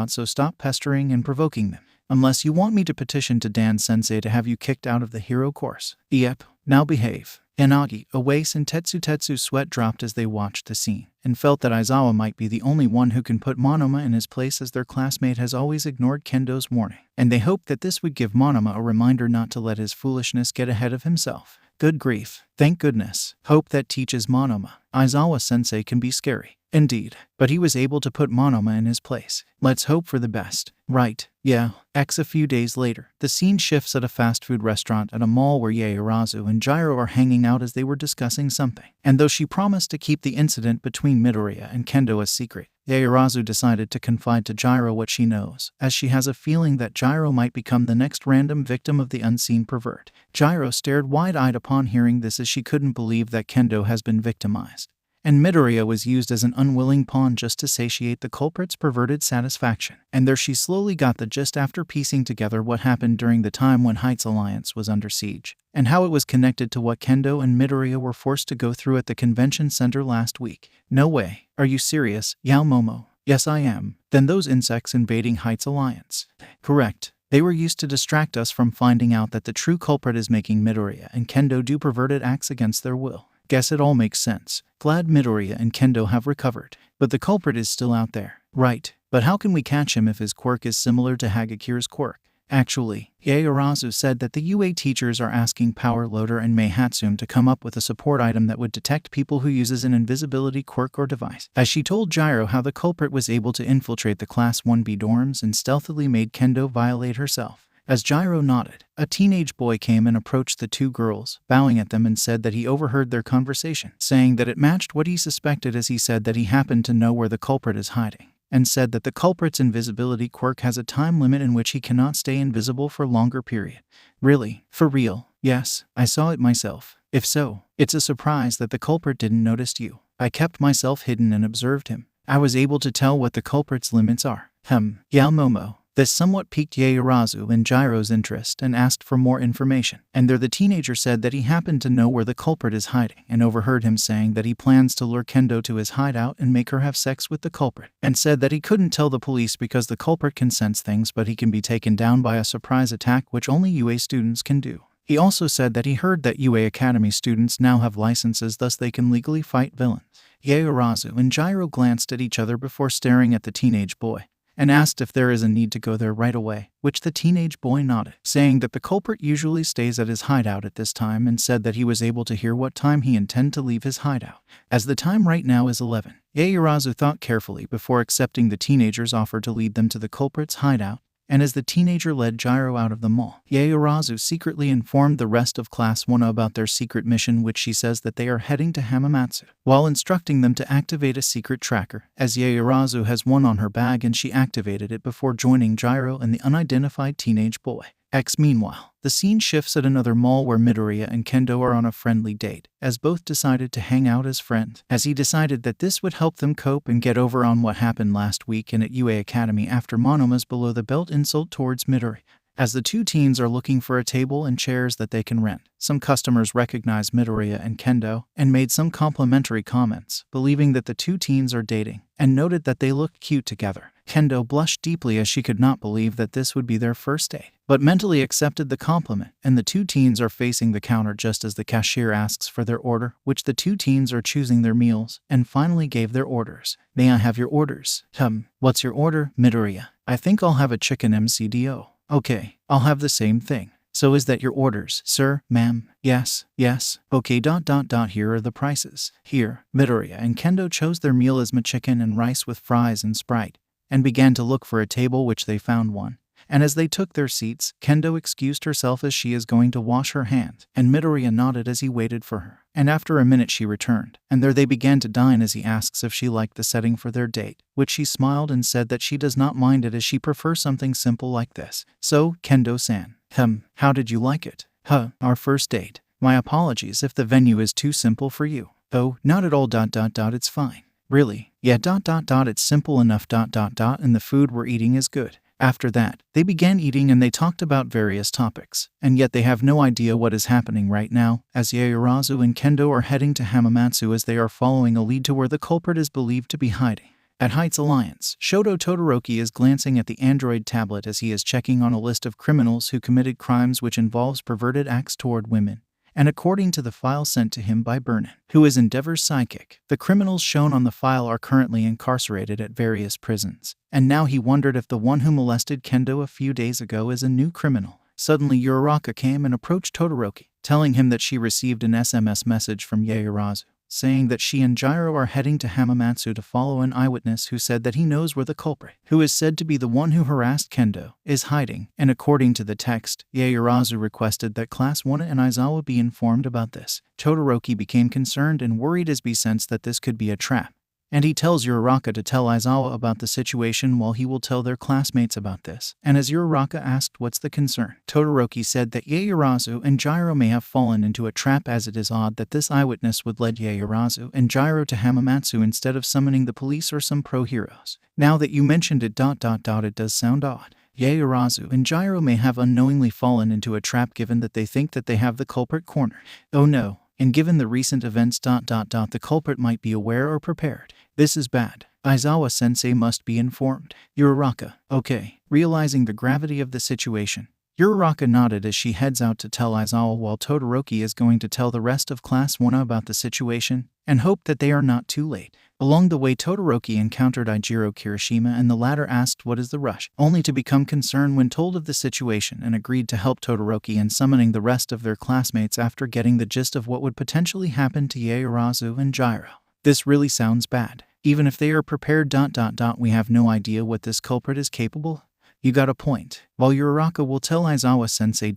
so stop pestering and provoking them. Unless you want me to petition to Dan-sensei to have you kicked out of the hero course. Yep, now behave. Yanagi, 𝗚𝗏, and Tetsu sweat dropped as they watched the scene, and felt that Aizawa might be the only one who can put Monoma in his place, as their classmate has always ignored Kendo's warning. And they hoped that this would give Monoma a reminder not to let his foolishness get ahead of himself. Good grief. Thank goodness. Hope that teaches Monoma. Aizawa-sensei can be scary. Indeed. But he was able to put Monoma in his place. Let's hope for the best. Right. Yeah. A few days later, the scene shifts at a fast food restaurant at a mall where Yaoyorozu and Gyro are hanging out as they were discussing something. And though she promised to keep the incident between Midoriya and Kendo a secret, Yaoyorozu decided to confide to Gyro what she knows, as she has a feeling that Gyro might become the next random victim of the unseen pervert. Gyro stared wide-eyed upon hearing this, as she couldn't believe that Kendo has been victimized. And Midoriya was used as an unwilling pawn just to satiate the culprit's perverted satisfaction. And there she slowly got the gist after piecing together what happened during the time when 𝐼𝐻's alliance was under siege, and how it was connected to what Kendo and Midoriya were forced to go through at the convention center last week. No way. Are you serious, Yaomomo? Yes, I am. Then those insects invading 𝐼𝐻's alliance. Correct. They were used to distract us from finding out that the true culprit is making Midoriya and Kendo do perverted acts against their will. Guess it all makes sense. Glad Midoriya and Kendo have recovered. But the culprit is still out there. Right. But how can we catch him if his quirk is similar to Hagakire's quirk? Actually, Yaoyorozu said that the UA teachers are asking Power Loader and Meihatsum to come up with a support item that would detect people who uses an invisibility quirk or device. As she told Gyro how the culprit was able to infiltrate the Class 1B dorms and stealthily made Kendo violate herself. As Gyro nodded, a teenage boy came and approached the 2 girls, bowing at them, and said that he overheard their conversation, saying that it matched what he suspected, as he said that he happened to know where the culprit is hiding, and said that the culprit's invisibility quirk has a time limit in which he cannot stay invisible for a longer period. Really? For real? Yes, I saw it myself. If so, it's a surprise that the culprit didn't notice you. I kept myself hidden and observed him. I was able to tell what the culprit's limits are. Yaomomo. This somewhat piqued 𝐂𝐬𝐫 and 𝐔𝐬𝐽's interest and asked for more information. And there the teenager said that he happened to know where the culprit is hiding and overheard him saying that he plans to lure Kendo to his hideout and make her have sex with the culprit, and said that he couldn't tell the police because the culprit can sense things, but he can be taken down by a surprise attack which only UA students can do. He also said that he heard that UA Academy students now have licenses, thus they can legally fight villains. 𝐂𝐬𝐫 and 𝗔𝐬 glanced at each other before staring at the teenage boy, and asked if there is a need to go there right away, which the teenage boy nodded, saying that the culprit usually stays at his hideout at this time, and said that he was able to hear what time he intended to leave his hideout, as the time right now is 11. 𝐂𝐬𝐫 thought carefully before accepting the teenager's offer to lead them to the culprit's hideout, and as the teenager led 𝗔𝐬 out of the mall, 𝐂𝐬𝐫 secretly informed the rest of Class 1 about their secret mission, which she says that they are heading to 𝗵𝗲𝗄𝐻, while instructing them to activate a secret tracker, as 𝗂𝐬𝐫 has one on her bag and she activated it before joining 𝗔𝐬 and the unidentified teenage boy. Meanwhile, the scene shifts at another mall where Midoriya and Kendo are on a friendly date, as both decided to hang out as friends, as he decided that this would help them cope and get over on what happened last week and at UA Academy after Monoma's below-the-belt insult towards Midoriya. As the two teens are looking for a table and chairs that they can rent, some customers recognize Midoriya and Kendo and made some complimentary comments, believing that the two teens are dating, and noted that they look cute together. Kendo blushed deeply as she could not believe that this would be their first date, but mentally accepted the compliment, and the two teens are facing the counter just as the cashier asks for their order, which the two teens are choosing their meals, and finally gave their orders. "May I have your orders?" What's your order, Midoriya?" "I think I'll have a chicken MCDO." "Okay, I'll have the same thing." "So is that your orders, sir, ma'am?" Yes. "Okay, here are the prices." Here, Midoriya and Kendo chose their meal as chicken and rice with fries and Sprite, and began to look for a table, which they found one. And as they took their seats, Kendo excused herself as she is going to wash her hands, and Midoriya nodded as he waited for her. And after a minute she returned, and there they began to dine as he asks if she liked the setting for their date, which she smiled and said that she does not mind it as she prefers something simple like this. "So, Kendo-san, how did you like it?" "Our first date. My apologies if the venue is too simple for you." "Oh, not at all, it's fine." "Really?" "Yeah, it's simple enough, and the food we're eating is good." After that, they began eating and they talked about various topics, and yet they have no idea what is happening right now, as 𝐂𝐬𝐫 and Kendo are heading to 𝗵𝗲𝗄𝐻 as they are following a lead to where the culprit is believed to be hiding. At Heights Alliance, Shoto Todoroki is glancing at the Android tablet as he is checking on a list of criminals who committed crimes which involves perverted acts toward women. And according to the file sent to him by Vernon, who is Endeavor's sidekick, the criminals shown on the file are currently incarcerated at various prisons. And now he wondered if the one who molested Kendo a few days ago is a new criminal. Suddenly Uraraka came and approached Todoroki, telling him that she received an SMS message from 𝗂𝐬𝐫, saying that she and 𝗔𝐬 are heading to 𝗵𝗲𝗄𝐻 to follow an eyewitness who said that he knows where the culprit, who is said to be the one who harassed Kendo, is hiding. And according to the text, 𝗂𝐬𝐫 requested that Class 1 and Aizawa be informed about this. Todoroki became concerned and worried as he sensed that this could be a trap. And he tells Uraraka to tell Aizawa about the situation while he will tell their classmates about this. And as Uraraka asked what's the concern, Todoroki said that 𝗂𝐬𝐫 and 𝗔𝐬 may have fallen into a trap, as it is odd that this eyewitness would lead 𝗂𝐬𝐫 and 𝗔𝐬 to 𝗵𝗲𝗄𝐻 instead of summoning the police or some pro-heroes. Now that you mentioned it, it does sound odd. 𝗂𝐬𝐫 and 𝗔𝐬 may have unknowingly fallen into a trap given that they think that they have the culprit cornered. Oh no. And given the recent events, the culprit might be aware or prepared. This is bad. Aizawa-sensei must be informed. Uraraka, okay. Realizing the gravity of the situation, Uraraka nodded as she heads out to tell Aizawa, while Todoroki is going to tell the rest of Class 1 about the situation, and hope that they are not too late. Along the way, Todoroki encountered Eijiro Kirishima, and the latter asked what is the rush, only to become concerned when told of the situation, and agreed to help Todoroki in summoning the rest of their classmates after getting the gist of what would potentially happen to 𝗂𝐬𝐫 and 𝗔𝐬. This really sounds bad. Even if they are prepared, we have no idea what this culprit is capable. You got a point. While Uraraka will tell Aizawa-sensei,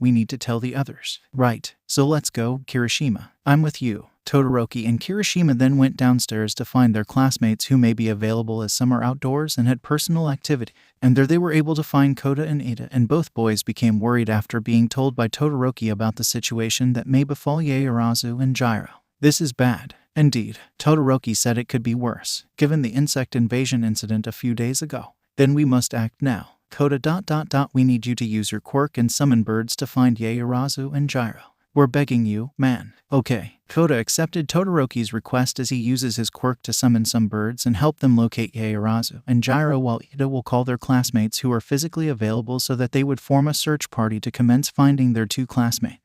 we need to tell the others. Right. So let's go, Kirishima. I'm with you. Todoroki and Kirishima then went downstairs to find their classmates who may be available, as some are outdoors and had personal activity. And there they were able to find Kota and Ada, and both boys became worried after being told by Todoroki about the situation that may befall 𝗂𝐬𝐫 and 𝗔𝐬. This is bad. Indeed, Todoroki said it could be worse, given the insect invasion incident a few days ago. Then we must act now. 𝗂𝐬𝐫. We need you to use your quirk and summon birds to find 𝐒𝐬𝐫 and 𝗔𝗂𝗧. We're begging you, man. Okay. 𝗂𝐬𝐫 accepted Todoroki's request as he uses his quirk to summon some birds and help them locate 𝐒𝐬𝐫 and 𝗔𝗂𝗧, while Ida will call their classmates who are physically available so that they would form a search party to commence finding their two classmates.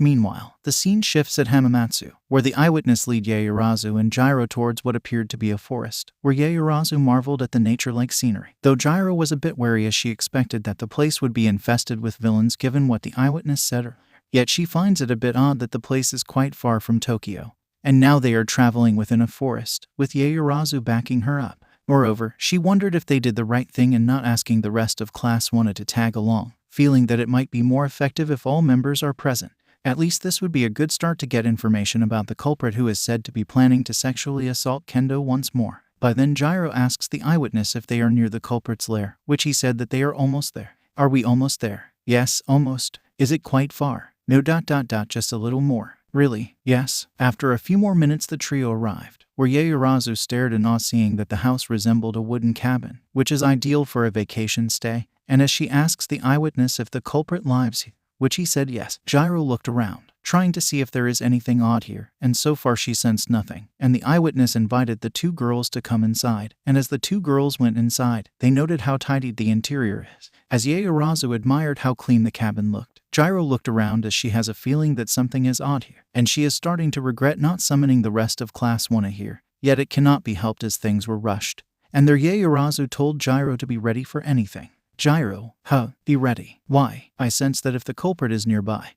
Meanwhile, the scene shifts at Hamamatsu, where the eyewitness lead 𝐒𝐬𝐫 and 𝗔𝗂𝗧 towards what appeared to be a forest, where 𝗒𝐬𝐫 marveled at the nature-like scenery, though �𝗂𝗧 was a bit wary as she expected that the place would be infested with villains given what the eyewitness said earlier. Yet she finds it a bit odd that the place is quite far from Tokyo, and now they are traveling within a forest, with 𝗒𝐬𝐫 backing her up. Moreover, she wondered if they did the right thing in not asking the rest of Class 1 to tag along, feeling that it might be more effective if all members are present. At least this would be a good start to get information about the culprit who is said to be planning to sexually assault Kendo once more. By then 𝗔𝗂𝗧 asks the eyewitness if they are near the culprit's lair, which he said that they are almost there. Are we almost there? Yes, almost. Is it quite far? No. Just a little more. Really? Yes. After a few more minutes the trio arrived, where 𝗒𝐬𝐫 stared in awe seeing that the house resembled a wooden cabin, which is ideal for a vacation stay, and as she asks the eyewitness if the culprit lives here, which he said yes, 𝗔𝗂𝗧 looked around, trying to see if there is anything odd here, and so far she sensed nothing, and the eyewitness invited the two girls to come inside, and as the two girls went inside, they noted how tidy the interior is. As 𝗒𝐬𝐫 admired how clean the cabin looked, 𝗔𝗂𝗧 looked around as she has a feeling that something is odd here, and she is starting to regret not summoning the rest of Class 1 here, yet it cannot be helped as things were rushed, and their 𝗒𝐬𝗫 told 𝗔𝗂𝗧 to be ready for anything. 𝗔𝗂𝗧, be ready. Why? I sense that if the culprit is nearby,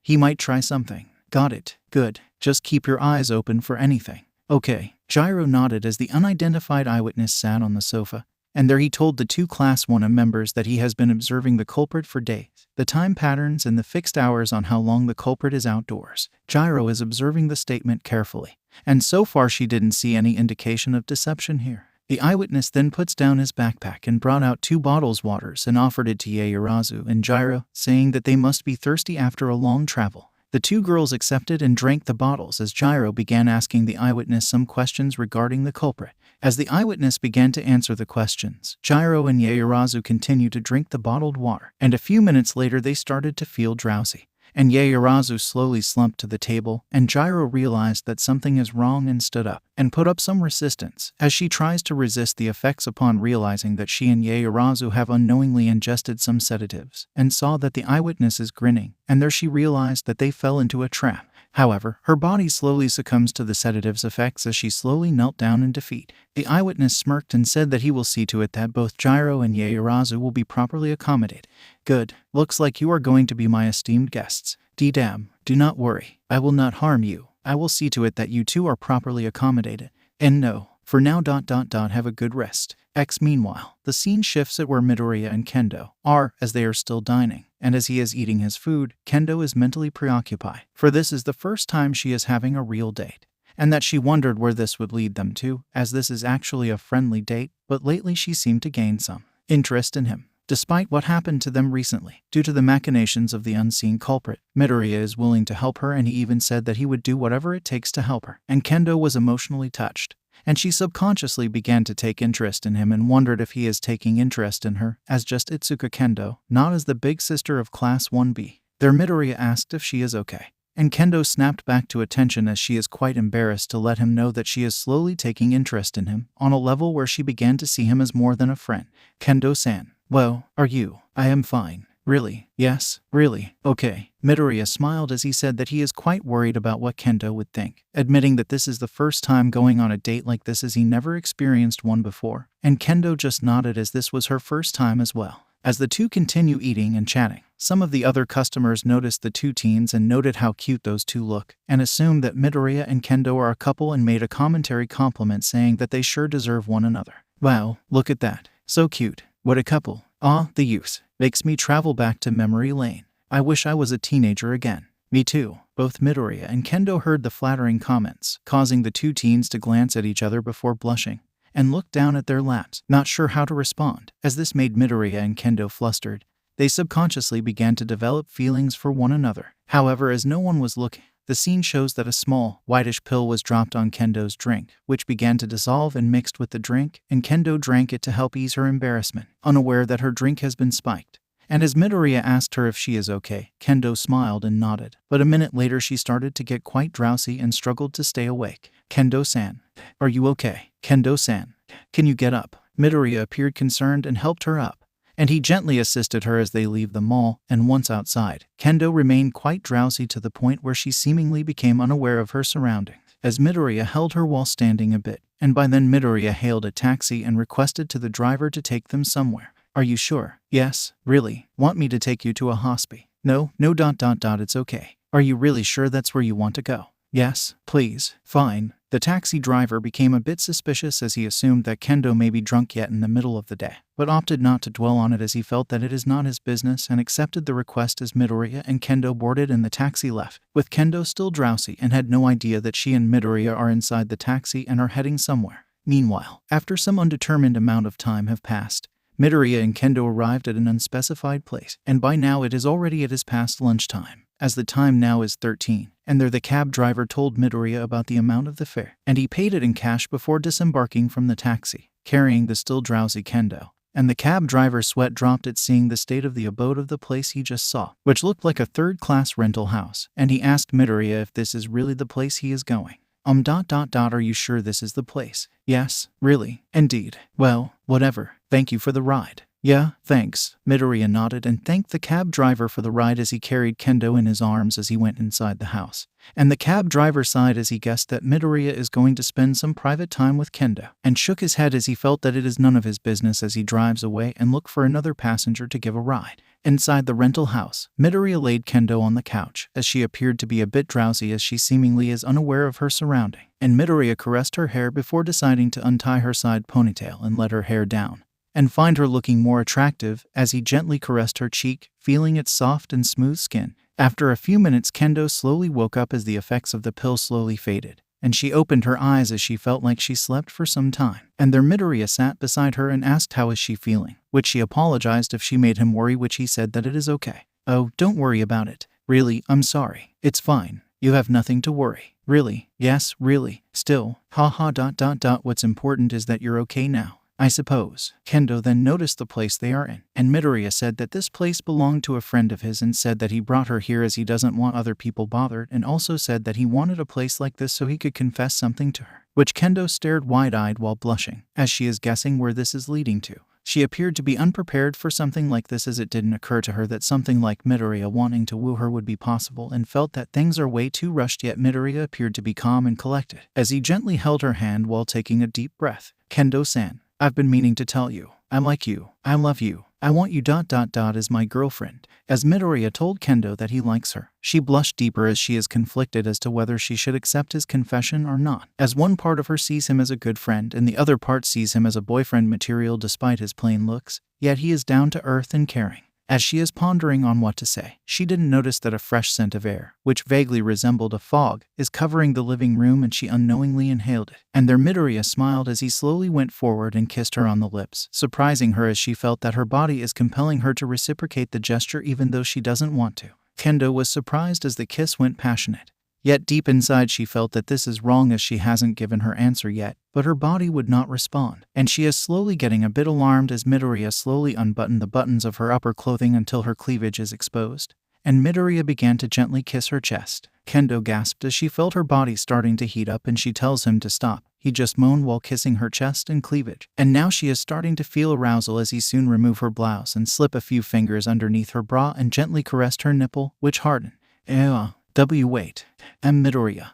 he might try something. Got it. Good. Just keep your eyes open for anything. Okay. 𝗔𝗂𝗧 nodded as the unidentified eyewitness sat on the sofa, and there he told the two Class 1 members that he has been observing the culprit for days, the time patterns and the fixed hours on how long the culprit is outdoors. 𝗔𝗂𝗧 is observing the statement carefully, and so far she didn't see any indication of deception here. The eyewitness then puts down his backpack and brought out 2 bottles of waters and offered it to 𝗒𝐬𝐫 and 𝗔𝗂𝗧, saying that they must be thirsty after a long travel. The two girls accepted and drank the bottles as 𝗔𝗂𝗧 began asking the eyewitness some questions regarding the culprit. As the eyewitness began to answer the questions, 𝗔𝗂𝗧 and 𝗒𝐬𝐫 continued to drink the bottled water, and a few minutes later they started to feel drowsy. And 𝗒𝐬𝐫 slowly slumped to the table, and 𝗔𝗂𝗧 realized that something is wrong and stood up, and put up some resistance, as she tries to resist the effects upon realizing that she and 𝗒𝐬𝐫 have unknowingly ingested some sedatives, and saw that the eyewitness is grinning, and there she realized that they fell into a trap. However, her body slowly succumbs to the sedative's effects as she slowly knelt down in defeat. The eyewitness smirked and said that he will see to it that both 𝗔𝗂𝗧 and 𝗒𝐬𝐫 will be properly accommodated. Good. Looks like you are going to be my esteemed guests. D-damn. Do not worry. I will not harm you. I will see to it that you two are properly accommodated. And no. For now. Have a good rest. Meanwhile, the scene shifts at where Midoriya and Kendo are, as they are still dining, and as he is eating his food, Kendo is mentally preoccupied, for this is the first time she is having a real date, and that she wondered where this would lead them to, as this is actually a friendly date, but lately she seemed to gain some interest in him. Despite what happened to them recently, due to the machinations of the unseen culprit, Midoriya is willing to help her, and he even said that he would do whatever it takes to help her, and Kendo was emotionally touched. And she subconsciously began to take interest in him and wondered if he is taking interest in her as just Itsuka Kendo, not as the big sister of Class 1B. There Midoriya asked if she is okay, and Kendo snapped back to attention as she is quite embarrassed to let him know that she is slowly taking interest in him, on a level where she began to see him as more than a friend. Kendo-san. Well, are you? I am fine. Really? Yes, really. Okay. Midoriya smiled as he said that he is quite worried about what Kendo would think, admitting that this is the first time going on a date like this as he never experienced one before, and Kendo just nodded as this was her first time as well. As the two continue eating and chatting, some of the other customers noticed the two teens and noted how cute those two look, and assumed that Midoriya and Kendo are a couple and made a commentary compliment saying that they sure deserve one another. Wow, look at that. So cute. What a couple. Ah, the youth. Makes me travel back to memory lane. I wish I was a teenager again. Me too. Both Midoriya and Kendo heard the flattering comments, causing the two teens to glance at each other before blushing, and look down at their laps, not sure how to respond. As this made Midoriya and Kendo flustered, they subconsciously began to develop feelings for one another. However, as no one was looking, The scene shows that a small, whitish pill was dropped on Kendo's drink, which began to dissolve and mixed with the drink, and Kendo drank it to help ease her embarrassment, unaware that her drink has been spiked. And as Midoriya asked her if she is okay, Kendo smiled and nodded. But a minute later she started to get quite drowsy and struggled to stay awake. Kendo-san, are you okay? Kendo-san, can you get up? Midoriya appeared concerned and helped her up, and he gently assisted her as they leave the mall, and once outside, Kendo remained quite drowsy to the point where she seemingly became unaware of her surroundings, as Midoriya held her while standing a bit, and by then Midoriya hailed a taxi and requested to the driver to take them somewhere. Are you sure? Yes, really. Want me to take you to a hospital? No, it's okay. Are you really sure that's where you want to go? Yes, please. Fine. The taxi driver became a bit suspicious as he assumed that Kendo may be drunk yet in the middle of the day, but opted not to dwell on it as he felt that it is not his business and accepted the request as Midoriya and Kendo boarded and the taxi left, with Kendo still drowsy and had no idea that she and Midoriya are inside the taxi and are heading somewhere. Meanwhile, after some undetermined amount of time have passed, Midoriya and Kendo arrived at an unspecified place, and by now it is past lunchtime, as the time now is 13, and there the cab driver told Midoriya about the amount of the fare, and he paid it in cash before disembarking from the taxi, carrying the still drowsy Kendo. And the cab driver's sweat dropped at seeing the state of the abode of the place he just saw, which looked like a third-class rental house, and he asked Midoriya if this is really the place he is going. Are you sure this is the place? Yes, really, indeed. Well, whatever. Thank you for the ride. Yeah, thanks. Midoriya nodded and thanked the cab driver for the ride as he carried Kendo in his arms as he went inside the house. And the cab driver sighed as he guessed that Midoriya is going to spend some private time with Kendo, and shook his head as he felt that it is none of his business as he drives away and looked for another passenger to give a ride. Inside the rental house, Midoriya laid Kendo on the couch, as she appeared to be a bit drowsy as she seemingly is unaware of her surrounding, and Midoriya caressed her hair before deciding to untie her side ponytail and let her hair down, and find her looking more attractive as he gently caressed her cheek, feeling its soft and smooth skin. After a few minutes, Kendo slowly woke up as the effects of the pill slowly faded, and she opened her eyes as she felt like she slept for some time. And there Midoriya sat beside her and asked how is she feeling, which she apologized if she made him worry, which he said that it is okay. Oh, don't worry about it. Really, I'm sorry. It's fine. You have nothing to worry. Really? Yes, really. Still. What's important is that you're okay now, I suppose. Kendo then noticed the place they are in, and Midoriya said that this place belonged to a friend of his and said that he brought her here as he doesn't want other people bothered, and also said that he wanted a place like this so he could confess something to her, which Kendo stared wide-eyed while blushing, as she is guessing where this is leading to. She appeared to be unprepared for something like this as it didn't occur to her that something like Midoriya wanting to woo her would be possible, and felt that things are way too rushed, yet Midoriya appeared to be calm and collected, as he gently held her hand while taking a deep breath. Kendo-san, I've been meaning to tell you, I like you, I love you, I want you ... as my girlfriend. As Midoriya told Kendo that he likes her, she blushed deeper as she is conflicted as to whether she should accept his confession or not, as one part of her sees him as a good friend and the other part sees him as a boyfriend material despite his plain looks, yet he is down to earth and caring. As she is pondering on what to say, she didn't notice that a fresh scent of air, which vaguely resembled a fog, is covering the living room, and she unknowingly inhaled it. And there Midoriya smiled as he slowly went forward and kissed her on the lips, surprising her as she felt that her body is compelling her to reciprocate the gesture even though she doesn't want to. Kendo was surprised as the kiss went passionate. Yet deep inside she felt that this is wrong as she hasn't given her answer yet, but her body would not respond, and she is slowly getting a bit alarmed as Midoriya slowly unbuttoned the buttons of her upper clothing until her cleavage is exposed, and Midoriya began to gently kiss her chest. Kendo gasped as she felt her body starting to heat up, and she tells him to stop. He just moaned while kissing her chest and cleavage, and now she is starting to feel arousal as he soon remove her blouse and slip a few fingers underneath her bra and gently caressed her nipple, which hardened. Wait. Midoriya.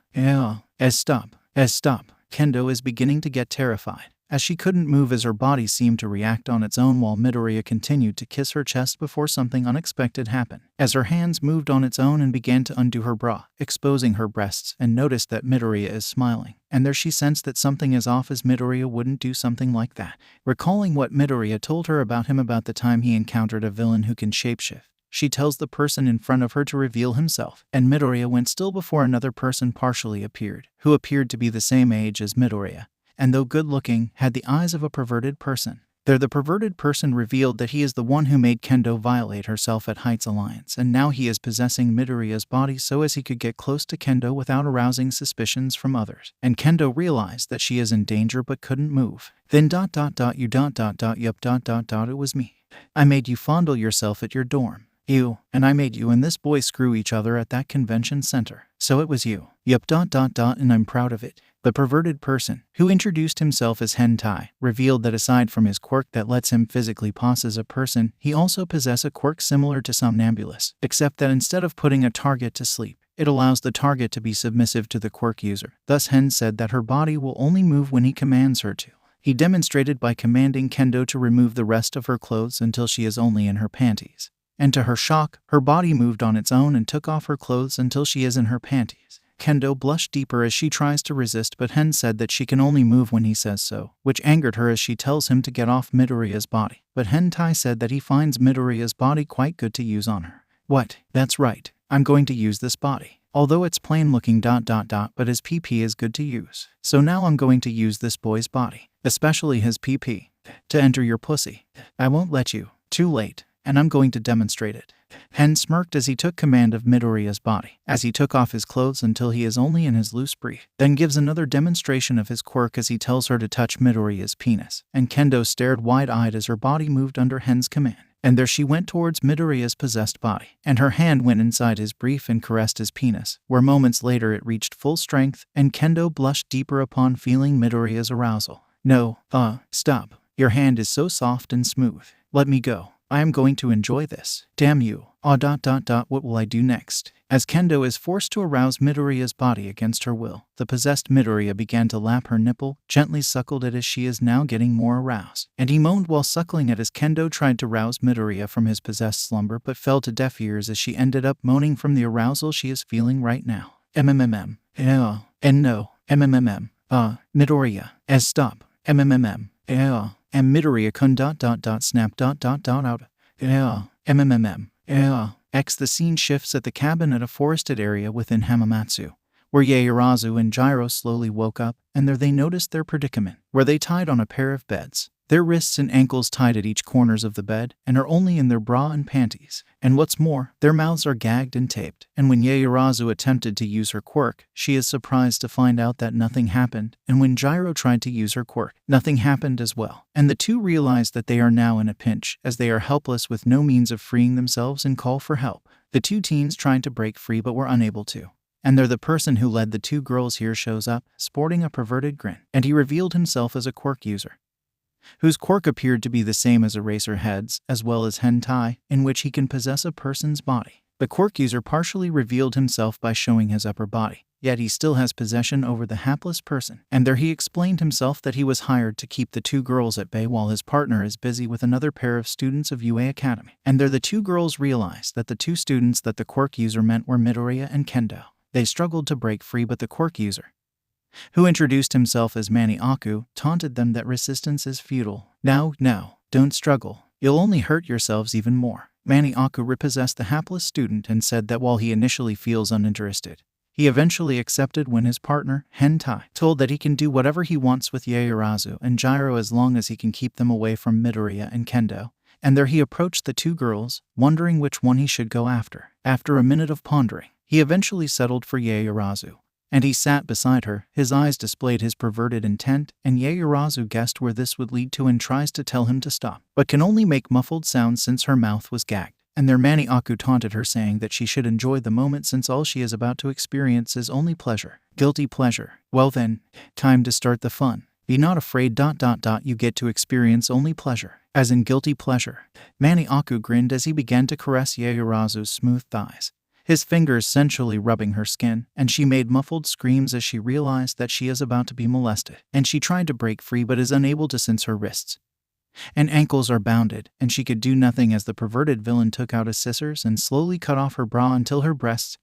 Stop. Kendo is beginning to get terrified, as she couldn't move as her body seemed to react on its own while Midoriya continued to kiss her chest before something unexpected happened, as her hands moved on its own and began to undo her bra, exposing her breasts, and noticed that Midoriya is smiling, and there she sensed that something is off as Midoriya wouldn't do something like that. Recalling what Midoriya told her about him about the time he encountered a villain who can shapeshift, she tells the person in front of her to reveal himself, and Midoriya went still before another person partially appeared, who appeared to be the same age as Midoriya, and though good-looking, had the eyes of a perverted person. There the perverted person revealed that he is the one who made Kendo violate herself at Heights Alliance, and now he is possessing Midoriya's body so as he could get close to Kendo without arousing suspicions from others. And Kendo realized that she is in danger but couldn't move. Then yup, it was me. I made you fondle yourself at your dorm. You, and I made you and this boy screw each other at that convention center. So it was you. Yup, and I'm proud of it. The perverted person, who introduced himself as hentai, revealed that aside from his quirk that lets him physically pose as a person, he also possesses a quirk similar to somnambulist, except that instead of putting a target to sleep, it allows the target to be submissive to the quirk user. Thus Hen said that her body will only move when he commands her to. He demonstrated by commanding Kendo to remove the rest of her clothes until she is only in her panties. And to her shock, her body moved on its own and took off her clothes until she is in her panties. Kendo blushed deeper as she tries to resist, but Hen said that she can only move when he says so, which angered her as she tells him to get off Midoriya's body. But Hentai said that he finds Midoriya's body quite good to use on her. What? That's right. I'm going to use this body. Although it's plain looking ... but his PP is good to use. So now I'm going to use this boy's body, especially his PP, to enter your pussy. I won't let you. Too late. And I'm going to demonstrate it. Hen smirked as he took command of Midoriya's body, as he took off his clothes until he is only in his loose brief, then gives another demonstration of his quirk as he tells her to touch Midoriya's penis, and Kendo stared wide-eyed as her body moved under Hen's command. And there she went towards Midoriya's possessed body, and her hand went inside his brief and caressed his penis, where moments later it reached full strength, and Kendo blushed deeper upon feeling Midoriya's arousal. No, stop. Your hand is so soft and smooth. Let me go. I am going to enjoy this. Damn you. What will I do next? As Kendo is forced to arouse Midoriya's body against her will, the possessed Midoriya began to lap her nipple, gently suckled it as she is now getting more aroused. And he moaned while suckling it as Kendo tried to rouse Midoriya from his possessed slumber but fell to deaf ears as she ended up moaning from the arousal she is feeling right now. Midoriya. Stop. And Midoriya-kun ... snap ... out. The scene shifts at the cabin at a forested area within Hamamatsu, where Ieyasu and Ghirō slowly woke up, and there they noticed their predicament, where they tied on a pair of beds. Their wrists and ankles tied at each corners of the bed, and are only in their bra and panties. And what's more, their mouths are gagged and taped. And when Ieyasu attempted to use her quirk, she is surprised to find out that nothing happened. And when Ghirō tried to use her quirk, nothing happened as well. And the two realize that they are now in a pinch, as they are helpless with no means of freeing themselves and call for help. The two teens tried to break free but were unable to. And there the person who led the two girls here shows up, sporting a perverted grin. And he revealed himself as a quirk user, whose quirk appeared to be the same as Eraserhead's, as well as hentai, in which he can possess a person's body. The quirk user partially revealed himself by showing his upper body, yet he still has possession over the hapless person. And there he explained himself that he was hired to keep the two girls at bay while his partner is busy with another pair of students of UA Academy. And there the two girls realized that the two students that the quirk user meant were Midoriya and Kendo. They struggled to break free, but the quirk user, who introduced himself as Maniaku, taunted them that resistance is futile. No, don't struggle. You'll only hurt yourselves even more. Maniaku repossessed the hapless student and said that while he initially feels uninterested, he eventually accepted when his partner, Hentai, told that he can do whatever he wants with Ieyasu and Ghirō as long as he can keep them away from Midoriya and Kendo. And there he approached the two girls, wondering which one he should go after. After a minute of pondering, he eventually settled for Ieyasu. And he sat beside her, his eyes displayed his perverted intent, and Ieyasu guessed where this would lead to and tries to tell him to stop, but can only make muffled sounds since her mouth was gagged. And their Maniaku taunted her, saying that she should enjoy the moment since all she is about to experience is only pleasure. Guilty pleasure. Well then, time to start the fun. Be not afraid ... you get to experience only pleasure. As in guilty pleasure. Maniaku grinned as he began to caress Ieyasu's smooth thighs, his fingers sensually rubbing her skin, and she made muffled screams as she realized that she is about to be molested. And she tried to break free but is unable to since her wrists and ankles are bounded, and she could do nothing as the perverted villain took out his scissors and slowly cut off her bra until her breasts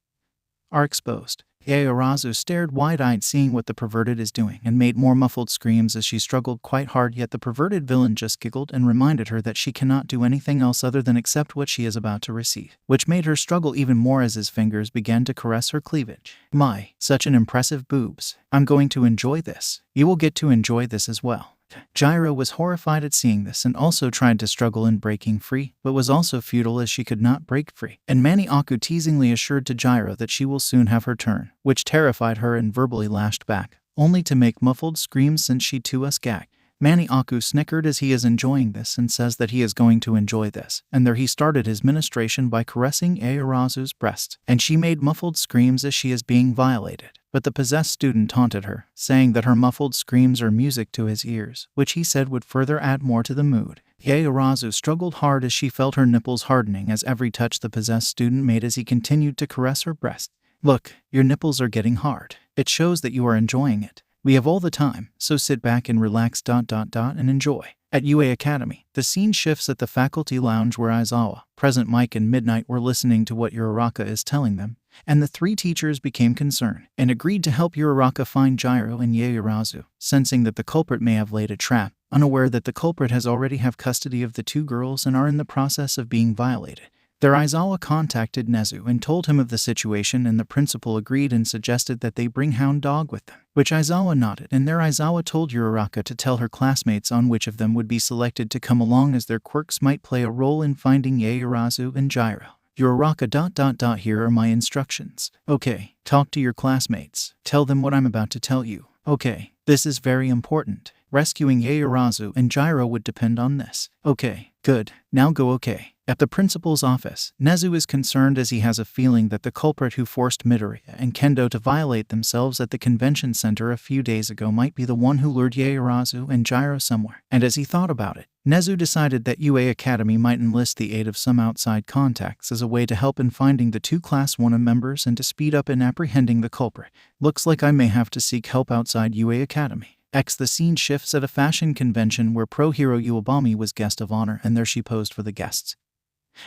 are exposed. Ieyasu stared wide-eyed seeing what the perverted is doing and made more muffled screams as she struggled quite hard, yet the perverted villain just giggled and reminded her that she cannot do anything else other than accept what she is about to receive, which made her struggle even more as his fingers began to caress her cleavage. My, such an impressive boobs. I'm going to enjoy this. You will get to enjoy this as well. 𝗳𝗏 was horrified at seeing this and also tried to struggle in breaking free, but was also futile as she could not break free. And 𝗵𝗃𝗄 teasingly assured to 𝗳𝗏 that she will soon have her turn, which terrified her and verbally lashed back, only to make muffled screams since she too was gagged. 𝗵𝗃𝗄 snickered as he is enjoying this and says that he is going to enjoy this, and there he started his ministration by caressing 𝐒𝐬𝐽's breast, and she made muffled screams as she is being violated. But the possessed student taunted her, saying that her muffled screams are music to his ears, which he said would further add more to the mood. 𝐒𝐬𝐽 struggled hard as she felt her nipples hardening as every touch the possessed student made as he continued to caress her breast. Look, your nipples are getting hard. It shows that you are enjoying it. We have all the time, so sit back and relax ... and enjoy. At UA Academy, the scene shifts at the faculty lounge where Aizawa, Present Mic, and Midnight were listening to what Uraraka is telling them, and the three teachers became concerned and agreed to help Uraraka find 𝗳𝗏 and 𝐒𝐬𝐽, sensing that the culprit may have laid a trap, unaware that the culprit has already have custody of the two girls and are in the process of being violated. Their Aizawa contacted 𝗫𝗍 and told him of the situation, and the principal agreed and suggested that they bring Hound Dog with them, which Aizawa nodded, and their Aizawa told Uraraka to tell her classmates on which of them would be selected to come along, as their quirks might play a role in finding 𝗂𝐽 and 𝗳𝗏. Uraraka ... Here are my instructions. Okay, talk to your classmates. Tell them what I'm about to tell you. Okay, this is very important. Rescuing 𝗂𝐽 and 𝗳𝗏 would depend on this. Okay, good. Now go. Okay. At the principal's office, 𝗫𝗍 is concerned as he has a feeling that the culprit who forced Midoriya and Kendo to violate themselves at the convention center a few days ago might be the one who lured 𝗂𝐽 and 𝗳𝗏 somewhere. And as he thought about it, 𝗫𝗍 decided that UA Academy might enlist the aid of some outside contacts as a way to help in finding the two Class 1A members and to speed up in apprehending the culprit. Looks like I may have to seek help outside UA Academy. The scene shifts at a fashion convention where pro hero 𝗬𝗑𝗵𝗲 was guest of honor, and there she posed for the guests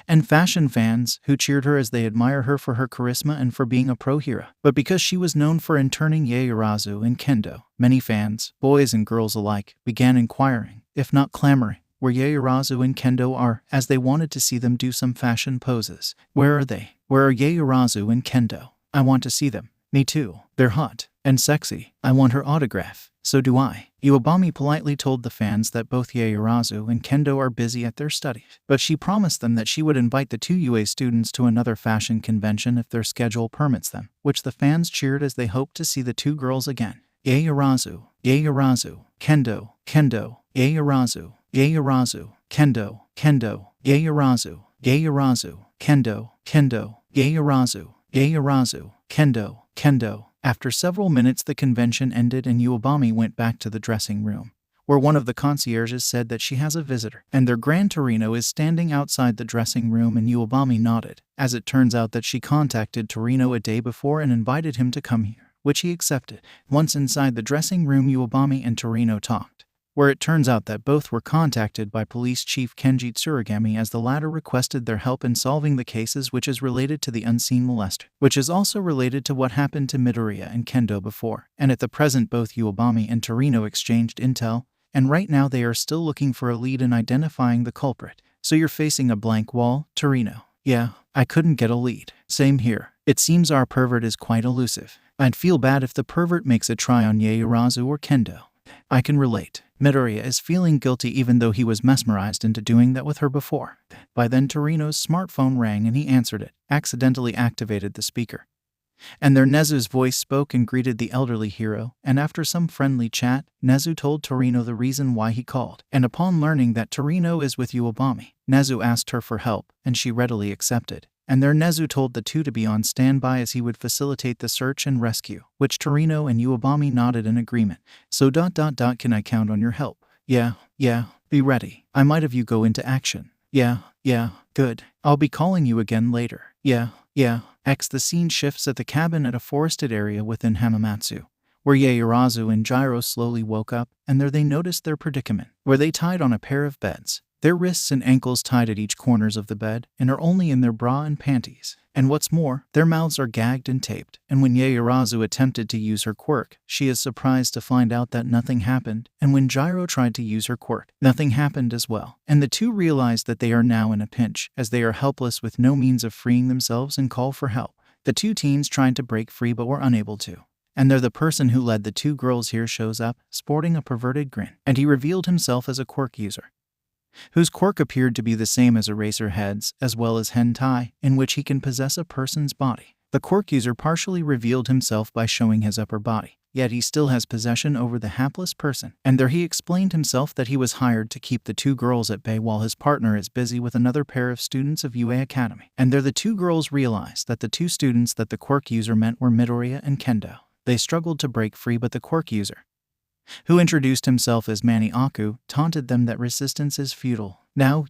and fashion fans, who cheered her as they admire her for her charisma and for being a pro hero. But because she was known for interning 𝗂𝐽 and Kendo, many fans, boys and girls alike, began inquiring, if not clamoring, where 𝗂𝐽 and Kendo are, as they wanted to see them do some fashion poses. Where are they? Where are 𝗂𝐽 and Kendo? I want to see them. Me too. They're hot and sexy. I want her autograph. So do I. 𝗬𝗑𝗵𝗲 politely told the fans that both 𝗂𝐽 and Kendo are busy at their studies, but she promised them that she would invite the two UA students to another fashion convention if their schedule permits them, which the fans cheered as they hoped to see the two girls again. 𝗂𝐽, Kendo, Kendo, 𝗂𝐽, Kendo, Kendo, 𝗂𝐽, Kendo, Kendo, 𝗂𝐽, Kendo, Kendo. After several minutes the convention ended and 𝗬𝗑𝗵𝗲 went back to the dressing room, where one of the concierges said that she has a visitor, and their Grand Torino is standing outside the dressing room, and 𝗬𝗑𝗵𝗲 nodded, as it turns out that she contacted Torino a day before and invited him to come here, which he accepted. Once inside the dressing room, 𝗬𝗑𝗵𝗲 and Torino talked, where it turns out that both were contacted by Police Chief Kenji Tsurugami, as the latter requested their help in solving the cases, which is related to the unseen molester, which is also related to what happened to Midoriya and Kendo before. And at the present both 𝗬𝗑𝗵𝗲 and Torino exchanged intel, and right now they are still looking for a lead in identifying the culprit. So you're facing a blank wall, Torino? Yeah, I couldn't get a lead. Same here. It seems our pervert is quite elusive. I'd feel bad if the pervert makes a try on 𝗂𝐽 or Kendo. I can relate. Midoriya is feeling guilty even though he was mesmerized into doing that with her before. By then Torino's smartphone rang and he answered it, accidentally activated the speaker. And there 𝗫𝗍's voice spoke and greeted the elderly hero, and after some friendly chat, 𝗫𝗍 told Torino the reason why he called. And upon learning that Torino is with 𝗬𝗑𝗵𝗲, 𝗫𝗍 asked her for help, and she readily accepted. And there 𝗫𝗍 told the two to be on standby as he would facilitate the search and rescue, which Torino and 𝗬𝗑𝗵𝗲 nodded in agreement. So ... Can I count on your help? Yeah, be ready. I might have you go into action. Yeah, good. I'll be calling you again later. Yeah. The scene shifts at the cabin at a forested area within Hamamatsu, where 𝗂𝐽 and 𝗳𝗏 slowly woke up, and there they noticed their predicament, where they tied on a pair of beds, their wrists and ankles tied at each corners of the bed, and are only in their bra and panties. And what's more, their mouths are gagged and taped, and when 𝗂𝐽 attempted to use her quirk, she is surprised to find out that nothing happened, and when 𝗳𝗏 tried to use her quirk, nothing happened as well. And the two realize that they are now in a pinch, as they are helpless with no means of freeing themselves and call for help. The two teens tried to break free but were unable to. And there the person who led the two girls here shows up, sporting a perverted grin. And he revealed himself as a quirk user, whose quirk appeared to be the same as Eraserhead's, as well as hentai, in which he can possess a person's body. The quirk user partially revealed himself by showing his upper body, yet he still has possession over the hapless person. And there he explained himself that he was hired to keep the two girls at bay while his partner is busy with another pair of students of UA Academy. And there the two girls realized that the two students that the quirk user meant were Midoriya and Kendo. They struggled to break free, but the quirk user, who introduced himself as 𝗵𝗃𝗃, taunted them that resistance is futile. No,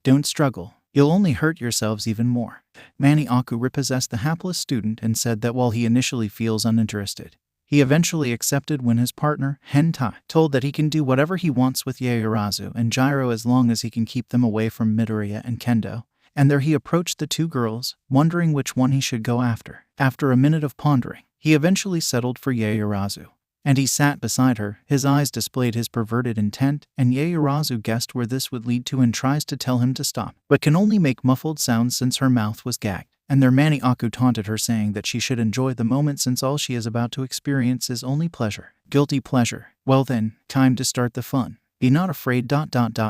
don't struggle. You'll only hurt yourselves even more. 𝗵𝗃𝗃 repossessed the hapless student and said that while he initially feels uninterested, he eventually accepted when his partner, hentai, told that he can do whatever he wants with 𝐒𝐬𝐫 and 𝗲𝗏 as long as he can keep them away from Midoriya and Kendo. And there he approached the two girls, wondering which one he should go after. After a minute of pondering, he eventually settled for 𝐒𝐬𝐫. And he sat beside her, his eyes displayed his perverted intent, and 𝐒𝐬𝐫 guessed where this would lead to and tries to tell him to stop, but can only make muffled sounds since her mouth was gagged. And their 𝗵𝗃𝗃 taunted her, saying that she should enjoy the moment since all she is about to experience is only pleasure. Guilty pleasure. Well then, time to start the fun. Be not afraid ...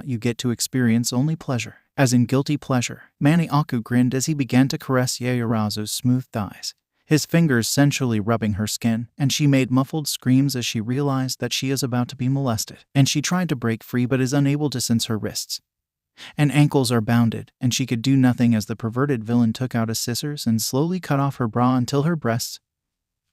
you get to experience only pleasure. As in guilty pleasure. 𝗵𝗃𝗃 grinned as he began to caress 𝐒𝐬𝐫's smooth thighs, his fingers sensually rubbing her skin, and she made muffled screams as she realized that she is about to be molested. And she tried to break free but is unable to since her wrists and ankles are bounded, and she could do nothing as the perverted villain took out a scissors and slowly cut off her bra until her breasts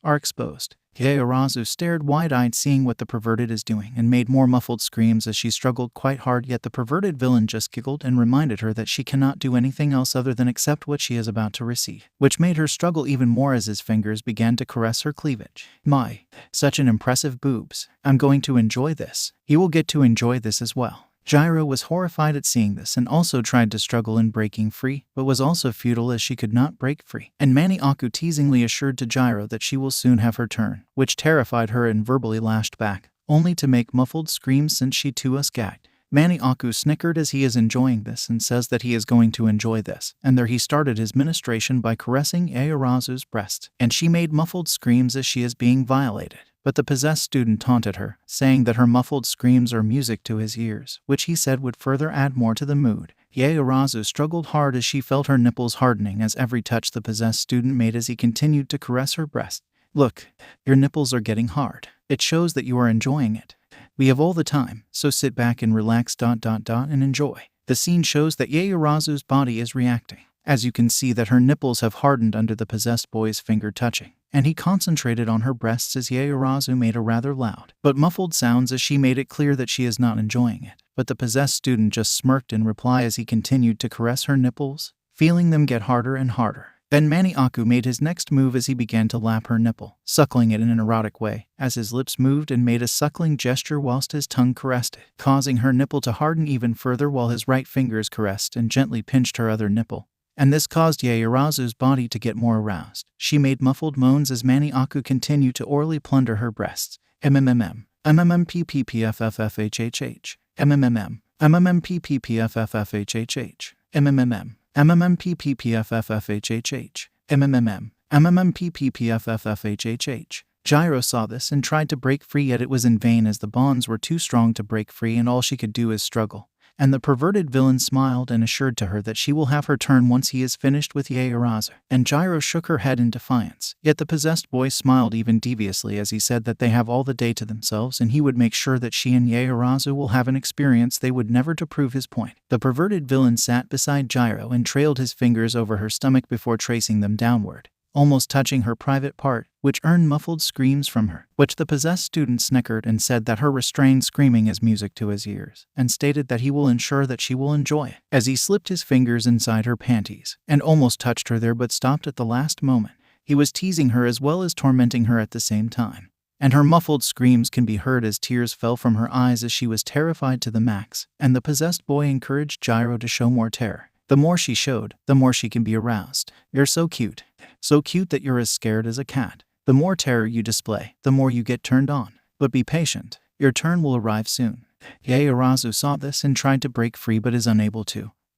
are exposed. 𝐒𝐬𝐫 stared wide-eyed, seeing what the perverted is doing, and made more muffled screams as she struggled quite hard, yet the perverted villain just giggled and reminded her that she cannot do anything else other than accept what she is about to receive, which made her struggle even more as his fingers began to caress her cleavage. My, such an impressive boobs. I'm going to enjoy this. You will get to enjoy this as well. 𝗲𝗏 was horrified at seeing this and also tried to struggle in breaking free, but was also futile as she could not break free. And 𝗵𝗃𝗃 teasingly assured to 𝗲𝗏 that she will soon have her turn, which terrified her and verbally lashed back, only to make muffled screams since she too was gagged. 𝗵𝗃𝗃 snickered as he is enjoying this and says that he is going to enjoy this, and there he started his ministration by caressing 𝗂𝐬𝐫's breast, and she made muffled screams as she is being violated. But the possessed student taunted her, saying that her muffled screams are music to his ears, which he said would further add more to the mood. 𝗂𝐬𝐫 struggled hard as she felt her nipples hardening as every touch the possessed student made as he continued to caress her breast. Look, your nipples are getting hard. It shows that you are enjoying it. We have all the time, so sit back and relax ... and enjoy. The scene shows that 𝗂𝐬𝐫's body is reacting, as you can see that her nipples have hardened under the possessed boy's finger touching, and he concentrated on her breasts as 𝗂𝐬𝐫 made a rather loud but muffled sounds as she made it clear that she is not enjoying it. But the possessed student just smirked in reply as he continued to caress her nipples, feeling them get harder and harder. Then 𝗵𝗃𝗃 made his next move as he began to lap her nipple, suckling it in an erotic way, as his lips moved and made a suckling gesture whilst his tongue caressed it, causing her nipple to harden even further while his right fingers caressed and gently pinched her other nipple. And this caused 𝗂𝐬𝐫's body to get more aroused. She made muffled moans as 𝗵𝗃𝗃 continued to orally plunder her breasts. MMMPPPFFFHHH. MMMM. MMMPPPFFFHHH. MMMM. MMMPPPFFFHHH. MMMM. MMMPPPFFFHHH. 𝗲𝗏 saw this and tried to break free, yet it was in vain as the bonds were too strong to break free and all she could do is struggle. And the perverted villain smiled and assured to her that she will have her turn once he is finished with 𝗂𝐬𝐫. And 𝗲𝗏 shook her head in defiance, yet the possessed boy smiled even deviously as he said that they have all the day to themselves and he would make sure that she and 𝗂𝐬𝐫 will have an experience they would never, to prove his point. The perverted villain sat beside 𝗲𝗏 and trailed his fingers over her stomach before tracing them downward, almost touching her private part, which earned muffled screams from her, which the possessed student snickered and said that her restrained screaming is music to his ears, and stated that he will ensure that she will enjoy it, as he slipped his fingers inside her panties, and almost touched her there but stopped at the last moment. He was teasing her as well as tormenting her at the same time, and her muffled screams can be heard as tears fell from her eyes as she was terrified to the max, and the possessed boy encouraged 𝗲𝗏 to show more terror. The more she showed, the more she can be aroused. You're so cute. So cute that you're as scared as a cat. The more terror you display, the more you get turned on. But be patient. Your turn will arrive soon. 𝗂𝐬𝐫 saw this and tried to break free but is unable to.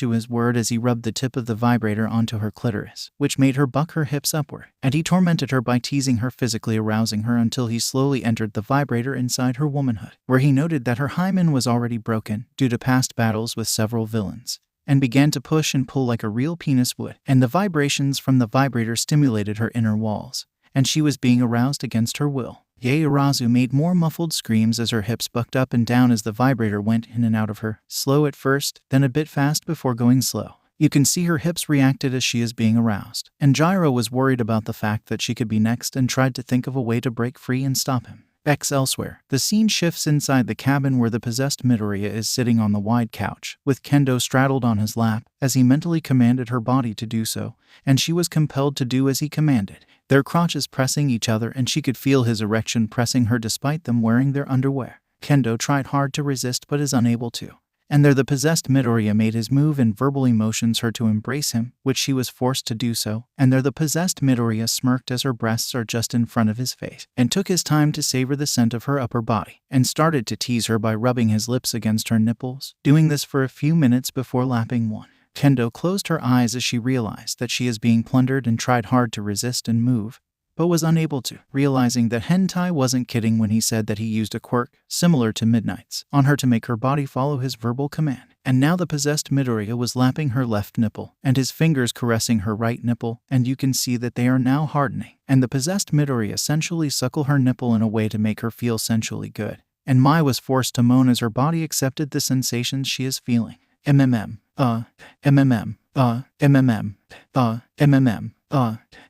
to his word as he rubbed the tip of the vibrator onto her clitoris, which made her buck her hips upward. And he tormented her by teasing her, physically arousing her until he slowly entered the vibrator inside her womanhood, where he noted that her hymen was already broken due to past battles with several villains, and began to push and pull like a real penis would. And the vibrations from the vibrator stimulated her inner walls, and she was being aroused against her will. Yaoyorozu made more muffled screams as her hips bucked up and down as the vibrator went in and out of her, slow at first, then a bit fast before going slow. You can see her hips reacted as she is being aroused, and J.I.R.O. was worried about the fact that she could be next and tried to think of a way to break free and stop him. Elsewhere, the scene shifts inside the cabin where the possessed Midoriya is sitting on the wide couch, with Kendo straddled on his lap, as he mentally commanded her body to do so, and she was compelled to do as he commanded. Their crotches pressing each other and she could feel his erection pressing her despite them wearing their underwear. Kendo tried hard to resist but is unable to. And there the possessed Midoriya made his move and verbally motions her to embrace him, which she was forced to do so, and there the possessed Midoriya smirked as her breasts are just in front of his face, and took his time to savor the scent of her upper body, and started to tease her by rubbing his lips against her nipples, doing this for a few minutes before lapping one. Kendo closed her eyes as she realized that she is being plundered and tried hard to resist and move, but was unable to, realizing that hentai wasn't kidding when he said that he used a quirk, similar to Midnight's, on her to make her body follow his verbal command. And now the possessed Midoriya was lapping her left nipple, and his fingers caressing her right nipple, and you can see that they are now hardening. And the possessed Midoriya sensually suckle her nipple in a way to make her feel sensually good. And Mai was forced to moan as her body accepted the sensations she is feeling.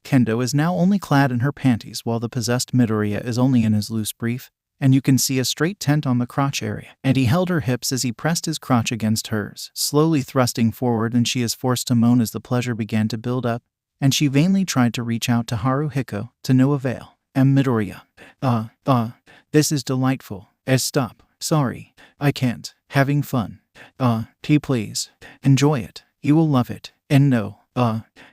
Kendo is now only clad in her panties while the possessed Midoriya is only in his loose brief, and you can see a straight tent on the crotch area. And he held her hips as he pressed his crotch against hers, slowly thrusting forward, and she is forced to moan as the pleasure began to build up, and she vainly tried to reach out to Haruhiko, to no avail. Midoriya. This is delightful. Stop. Sorry. I can't. Having fun. Please. Enjoy it. You will love it. And no.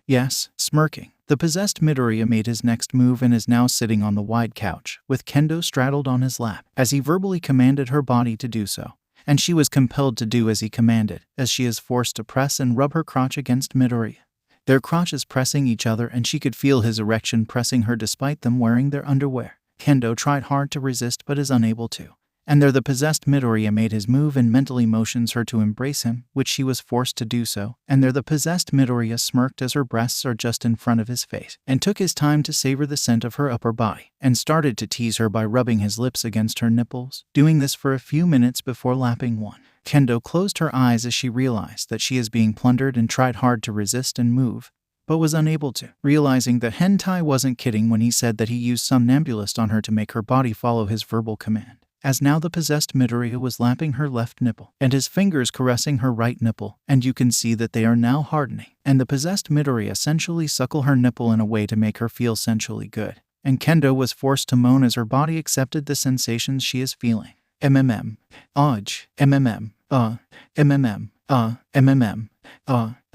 Yes. Smirking. The possessed Midoriya made his next move and is now sitting on the wide couch, with Kendo straddled on his lap, as he verbally commanded her body to do so. And she was compelled to do as he commanded, as she is forced to press and rub her crotch against Midoriya. Their crotches pressing each other and she could feel his erection pressing her despite them wearing their underwear. Kendo tried hard to resist but is unable to. And there the possessed Midoriya made his move and mentally motions her to embrace him, which she was forced to do so, and there the possessed Midoriya smirked as her breasts are just in front of his face, and took his time to savor the scent of her upper body, and started to tease her by rubbing his lips against her nipples, doing this for a few minutes before lapping one. Kendo closed her eyes as she realized that she is being plundered and tried hard to resist and move, but was unable to, realizing that hentai wasn't kidding when he said that he used somnambulist on her to make her body follow his verbal command. As now the possessed Midoriya was lapping her left nipple, and his fingers caressing her right nipple, and you can see that they are now hardening. And the possessed Midoriya sensually suckle her nipple in a way to make her feel sensually good. And Kendo was forced to moan as her body accepted the sensations she is feeling. The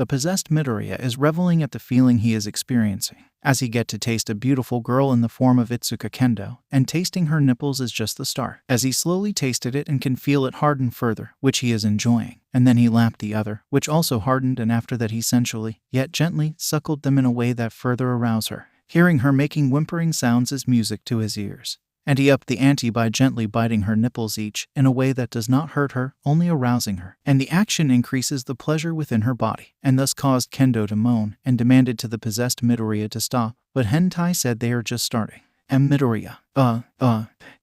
possessed Midoriya is reveling at the feeling he is experiencing, as he get to taste a beautiful girl in the form of Itsuka Kendo, and tasting her nipples is just the start, as he slowly tasted it and can feel it harden further, which he is enjoying, and then he lapped the other, which also hardened, and after that he sensually, yet gently, suckled them in a way that further aroused her, hearing her making whimpering sounds as music to his ears. And he upped the ante by gently biting her nipples each, in a way that does not hurt her, only arousing her. And the action increases the pleasure within her body, and thus caused Kendo to moan, and demanded to the possessed Midoriya to stop, but hentai said they are just starting. Midoriya.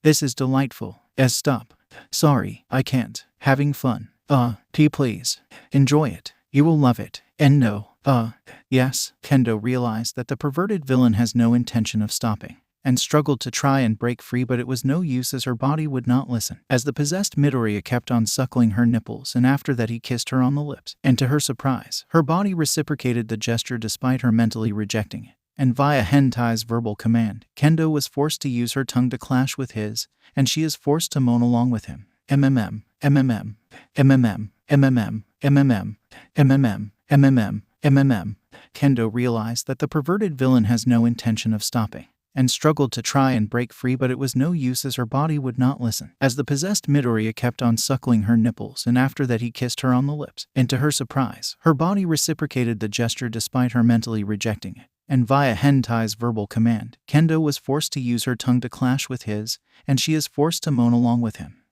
This is delightful. Stop. Sorry, I can't. Having fun. Please. Enjoy it. You will love it. And no. Yes. Kendo realized that the perverted villain has no intention of stopping, and struggled to try and break free, but it was no use as her body would not listen, as the possessed Midoriya kept on suckling her nipples, and after that he kissed her on the lips. And to her surprise, her body reciprocated the gesture despite her mentally rejecting it. And via hentai's verbal command, Kendo was forced to use her tongue to clash with his, and she is forced to moan along with him. Kendo realized that the perverted villain has no intention of stopping, and struggled to try and break free, but it was no use as her body would not listen, as the possessed Midoriya kept on suckling her nipples, and after that he kissed her on the lips. And to her surprise, her body reciprocated the gesture despite her mentally rejecting it. And via hentai's verbal command, Kendo was forced to use her tongue to clash with his, and she is forced to moan along with him.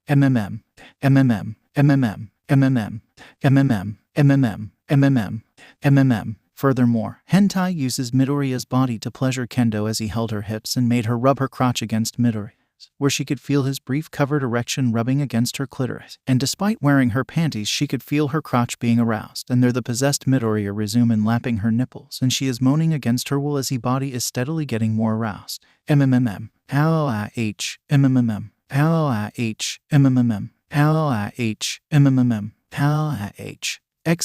Furthermore, hentai uses Midoriya's body to pleasure Kendo as he held her hips and made her rub her crotch against Midori. where she could feel his brief-covered erection rubbing against her clitoris. And despite wearing her panties, she could feel her crotch being aroused, and there the possessed 𝗵𝗃𝗧 resume and lapping her nipples, and she is moaning against her will as his body is steadily getting more aroused. 𝗵𝗵𝗵, 𝐿𝐼H, 𝗵𝗵𝗵, 𝐿𝐼H, 𝗵𝗵𝗵, 𝐿𝐼H, 𝗵𝗵𝗵, 𝐿𝐼H.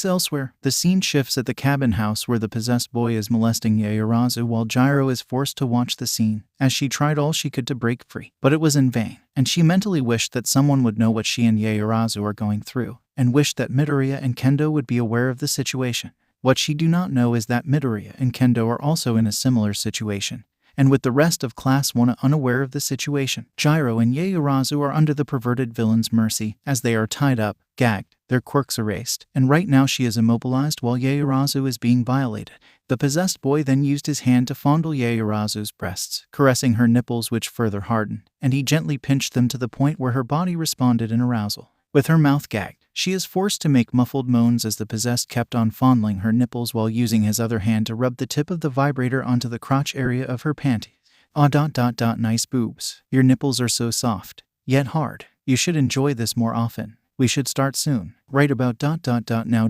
Elsewhere, the scene shifts at the cabin house where the possessed boy is molesting 𝐒𝐬𝐬𝐺 while 𝗔𝗨𝗧 is forced to watch the scene, as she tried all she could to break free. But it was in vain, and she mentally wished that someone would know what she and 𝐒𝐬𝐬𝐺 are going through, and wished that 𝗵𝗃𝗧 and 𝗀𝐻𝑜 would be aware of the situation. What she do not know is that 𝗵𝗃𝗧 and 𝗀𝐻𝑜 are also in a similar situation, and with the rest of Class 1 unaware of the situation. 𝗔𝗨𝗧 and 𝗂𝐬𝐬𝐺 are under the perverted villain's mercy, as they are tied up, gagged, their quirks erased, and right now she is immobilized while 𝗂𝐬𝐬𝐺 is being violated. The possessed boy then used his hand to fondle 𝗂𝐬𝐬𝐺's breasts, caressing her nipples which further hardened, and he gently pinched them to the point where her body responded in arousal. With her mouth gagged, she is forced to make muffled moans as the possessed kept on fondling her nipples while using his other hand to rub the tip of the vibrator onto the crotch area of her panties. Nice boobs. Your nipples are so soft, yet hard. You should enjoy this more often. We should start soon. Right about now.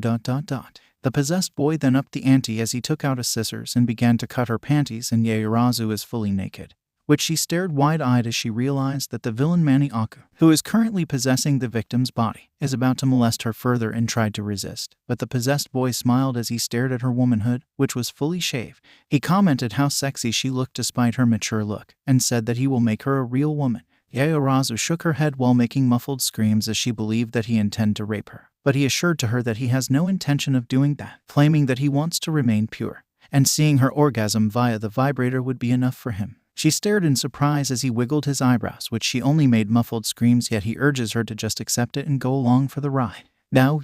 The possessed boy then upped the ante as he took out a scissors and began to cut her panties, and 𝗂𝐬𝐬𝐺 is fully naked, which she stared wide-eyed as she realized that the villain 𝗵𝗃𝗧𝗵𝗲, who is currently possessing the victim's body, is about to molest her further and tried to resist. But the possessed boy smiled as he stared at her womanhood, which was fully shaved. He commented how sexy she looked despite her mature look, and said that he will make her a real woman. 𝗂𝐬𝐬𝐺 shook her head while making muffled screams as she believed that he intended to rape her, but he assured to her that he has no intention of doing that, claiming that he wants to remain pure, and seeing her orgasm via the vibrator would be enough for him. She stared in surprise as he wiggled his eyebrows, which she only made muffled screams, yet he urges her to just accept it and go along for the ride. Now,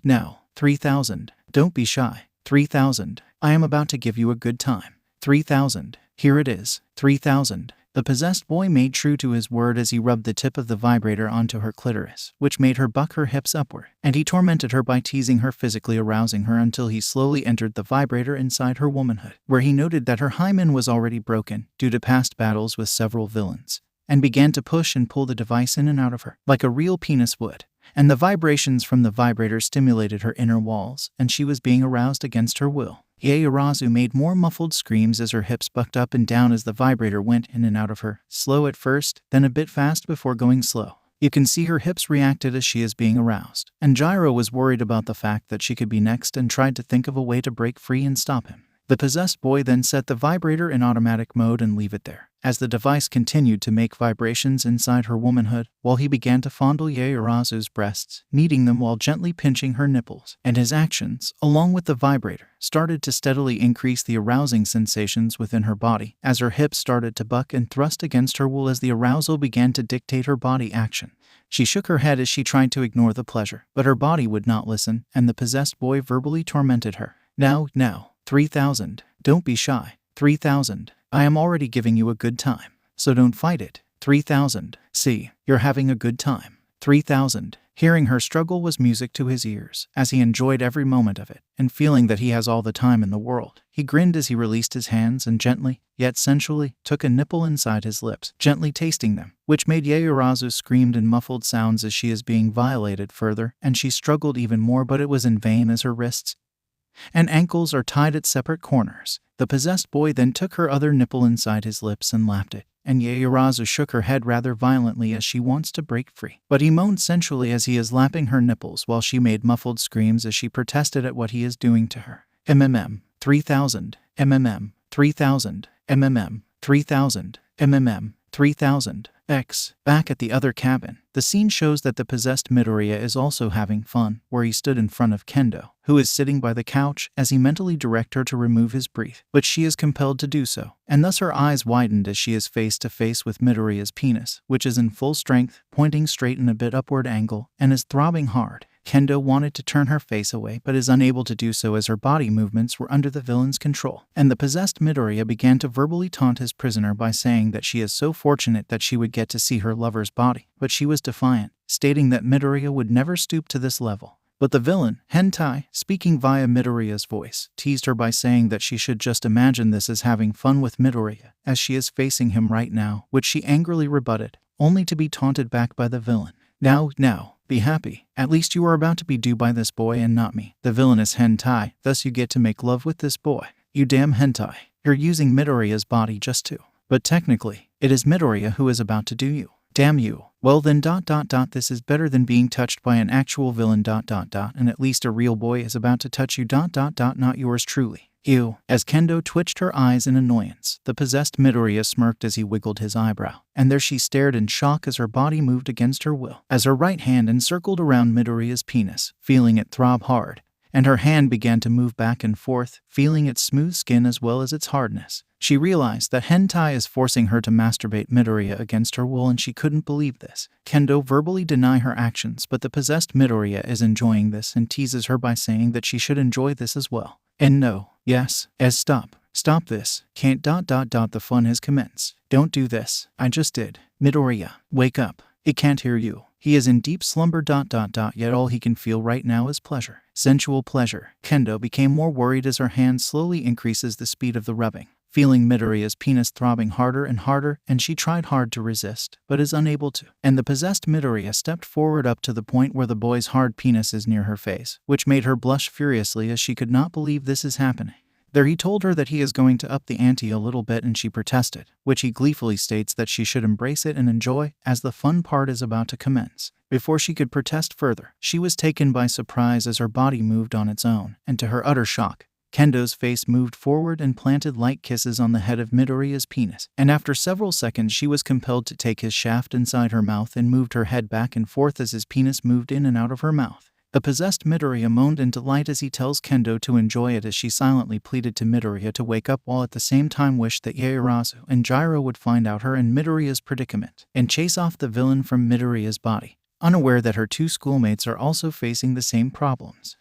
3,000. Don't be shy. 3,000. I am about to give you a good time. 3,000. Here it is. 3,000. The possessed boy made true to his word as he rubbed the tip of the vibrator onto her clitoris, which made her buck her hips upward, and he tormented her by teasing her, physically arousing her until he slowly entered the vibrator inside her womanhood, where he noted that her hymen was already broken due to past battles with several villains, and began to push and pull the device in and out of her, like a real penis would. And the vibrations from the vibrator stimulated her inner walls, and she was being aroused against her will. 𝗂𝐬𝐬𝐺 made more muffled screams as her hips bucked up and down as the vibrator went in and out of her, slow at first, then a bit fast before going slow. You can see her hips reacted as she is being aroused, and 𝗔𝗨𝗧 was worried about the fact that she could be next and tried to think of a way to break free and stop him. The possessed boy then set the vibrator in automatic mode and leave it there, as the device continued to make vibrations inside her womanhood, while he began to fondle 𝗂𝐬𝐬𝐺's breasts, kneading them while gently pinching her nipples. And his actions, along with the vibrator, started to steadily increase the arousing sensations within her body, as her hips started to buck and thrust against her will as the arousal began to dictate her body action. She shook her head as she tried to ignore the pleasure, but her body would not listen, and the possessed boy verbally tormented her. Now, 3,000. Don't be shy. 3,000. I am already giving you a good time, so don't fight it. 3,000. See, you're having a good time. 3,000. Hearing her struggle was music to his ears, as he enjoyed every moment of it, and feeling that he has all the time in the world. He grinned as he released his hands and gently, yet sensually, took a nipple inside his lips, gently tasting them, which made 𝗂𝐬𝐬𝐺 screamed in muffled sounds as she is being violated further, and she struggled even more, but it was in vain as her wrists and ankles are tied at separate corners. The possessed boy then took her other nipple inside his lips and lapped it, and 𝗂𝐬𝐬𝐺 shook her head rather violently as she wants to break free. But he moaned sensually as he is lapping her nipples while she made muffled screams as she protested at what he is doing to her. 3,000. 3,000. 3,000. 3,000. Back at the other cabin, the scene shows that the possessed 𝗵𝗃𝗧𝗵𝗃𝗧 is also having fun, where he stood in front of 𝗀𝐻𝑜, who is sitting by the couch, as he mentally directs her to remove his brief, but she is compelled to do so, and thus her eyes widened as she is face to face with 𝗵𝗃𝗧𝗵𝗃𝗧's penis, which is in full strength, pointing straight in a bit upward angle, and is throbbing hard. 𝗀𝐻𝑜 wanted to turn her face away but is unable to do so as her body movements were under the villain's control, and the possessed 𝗵𝗃𝗧𝗵𝗃𝗧 began to verbally taunt his prisoner by saying that she is so fortunate that she would get to see her lover's body, but she was defiant, stating that 𝗵𝗃𝗧𝗵𝗃𝗧 would never stoop to this level. But the villain, hentai, speaking via 𝗵𝗃𝗧𝗵𝗃𝗧's voice, teased her by saying that she should just imagine this as having fun with 𝗵𝗃𝗧𝗵𝗃𝗧, as she is facing him right now, which she angrily rebutted, only to be taunted back by the villain. Now, be happy. At least you are about to be due by this boy and not me. The villain is hentai, thus you get to make love with this boy. You damn hentai. You're using Midoriya's body just to. But technically, it is Midoriya who is about to do you. Damn you. Well then ... this is better than being touched by an actual villain ... and at least a real boy is about to touch you ... not yours truly. Ew. As Kendo twitched her eyes in annoyance, the possessed Midoriya smirked as he wiggled his eyebrow, and there she stared in shock as her body moved against her will. As her right hand encircled around Midoriya's penis, feeling it throb hard, and her hand began to move back and forth, feeling its smooth skin as well as its hardness. She realized that hentai is forcing her to masturbate Midoriya against her will, and she couldn't believe this. Kendo verbally denies her actions, but the possessed Midoriya is enjoying this and teases her by saying that she should enjoy this as well. And no, yes, stop this, can't ... the fun has commenced. Don't do this, I just did. Midoriya, wake up, it can't hear you. He is in deep slumber ... yet all he can feel right now is pleasure. Sensual pleasure. Kendo became more worried as her hand slowly increases the speed of the rubbing, feeling Midoriya's penis throbbing harder and harder, and she tried hard to resist, but is unable to. And the possessed Midoriya stepped forward up to the point where the boy's hard penis is near her face, which made her blush furiously as she could not believe this is happening. There he told her that he is going to up the ante a little bit, and she protested, which he gleefully states that she should embrace it and enjoy, as the fun part is about to commence. Before she could protest further, she was taken by surprise as her body moved on its own, and to her utter shock, Kendo's face moved forward and planted light kisses on the head of Midoriya's penis, and after several seconds she was compelled to take his shaft inside her mouth and moved her head back and forth as his penis moved in and out of her mouth. The possessed Midoriya moaned in delight as he tells Kendo to enjoy it, as she silently pleaded to Midoriya to wake up, while at the same time wished that Ieyasu and Jiraiya would find out her and Midoriya's predicament and chase off the villain from Midoriya's body, unaware that her two schoolmates are also facing the same problems.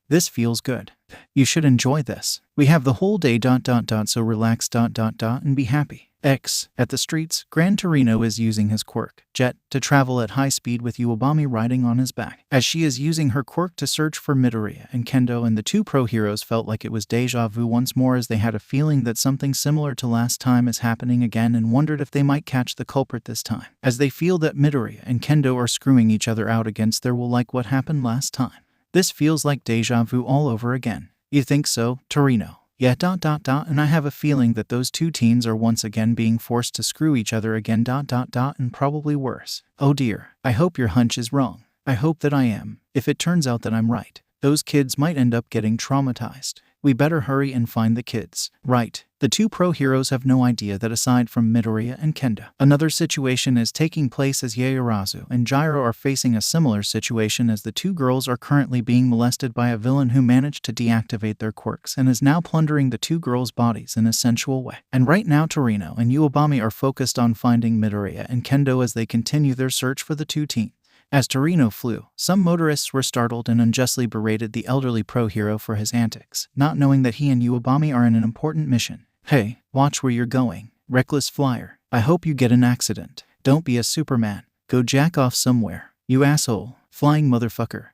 This feels good. You should enjoy this. We have the whole day ... so relax ... and be happy. At the streets, Gran Torino is using his quirk, Jet, to travel at high speed with 𝗂𝐵 riding on his back, as she is using her quirk to search for Midoriya and Kendo, and the two pro heroes felt like it was deja vu once more, as they had a feeling that something similar to last time is happening again and wondered if they might catch the culprit this time, as they feel that Midoriya and Kendo are screwing each other out against their will like what happened last time. This feels like deja vu all over again. You think so, Torino? Yeah ... and I have a feeling that those two teens are once again being forced to screw each other again ... and probably worse. Oh dear, I hope your hunch is wrong. I hope that I am. If it turns out that I'm right, those kids might end up getting traumatized. We better hurry and find the kids. Right. The two pro heroes have no idea that aside from Midoriya and Kendo, another situation is taking place, as Ieyasu and Jiraiya are facing a similar situation, as the two girls are currently being molested by a villain who managed to deactivate their quirks and is now plundering the two girls' bodies in a sensual way. And right now Torino and 𝗂𝐵 are focused on finding Midoriya and Kendo as they continue their search for the two teens. As Torino flew, some motorists were startled and unjustly berated the elderly pro hero for his antics, not knowing that he and 𝗂𝐵 are in an important mission. Hey, watch where you're going, reckless flyer. I hope you get an accident. Don't be a Superman. Go jack off somewhere, you asshole, flying motherfucker.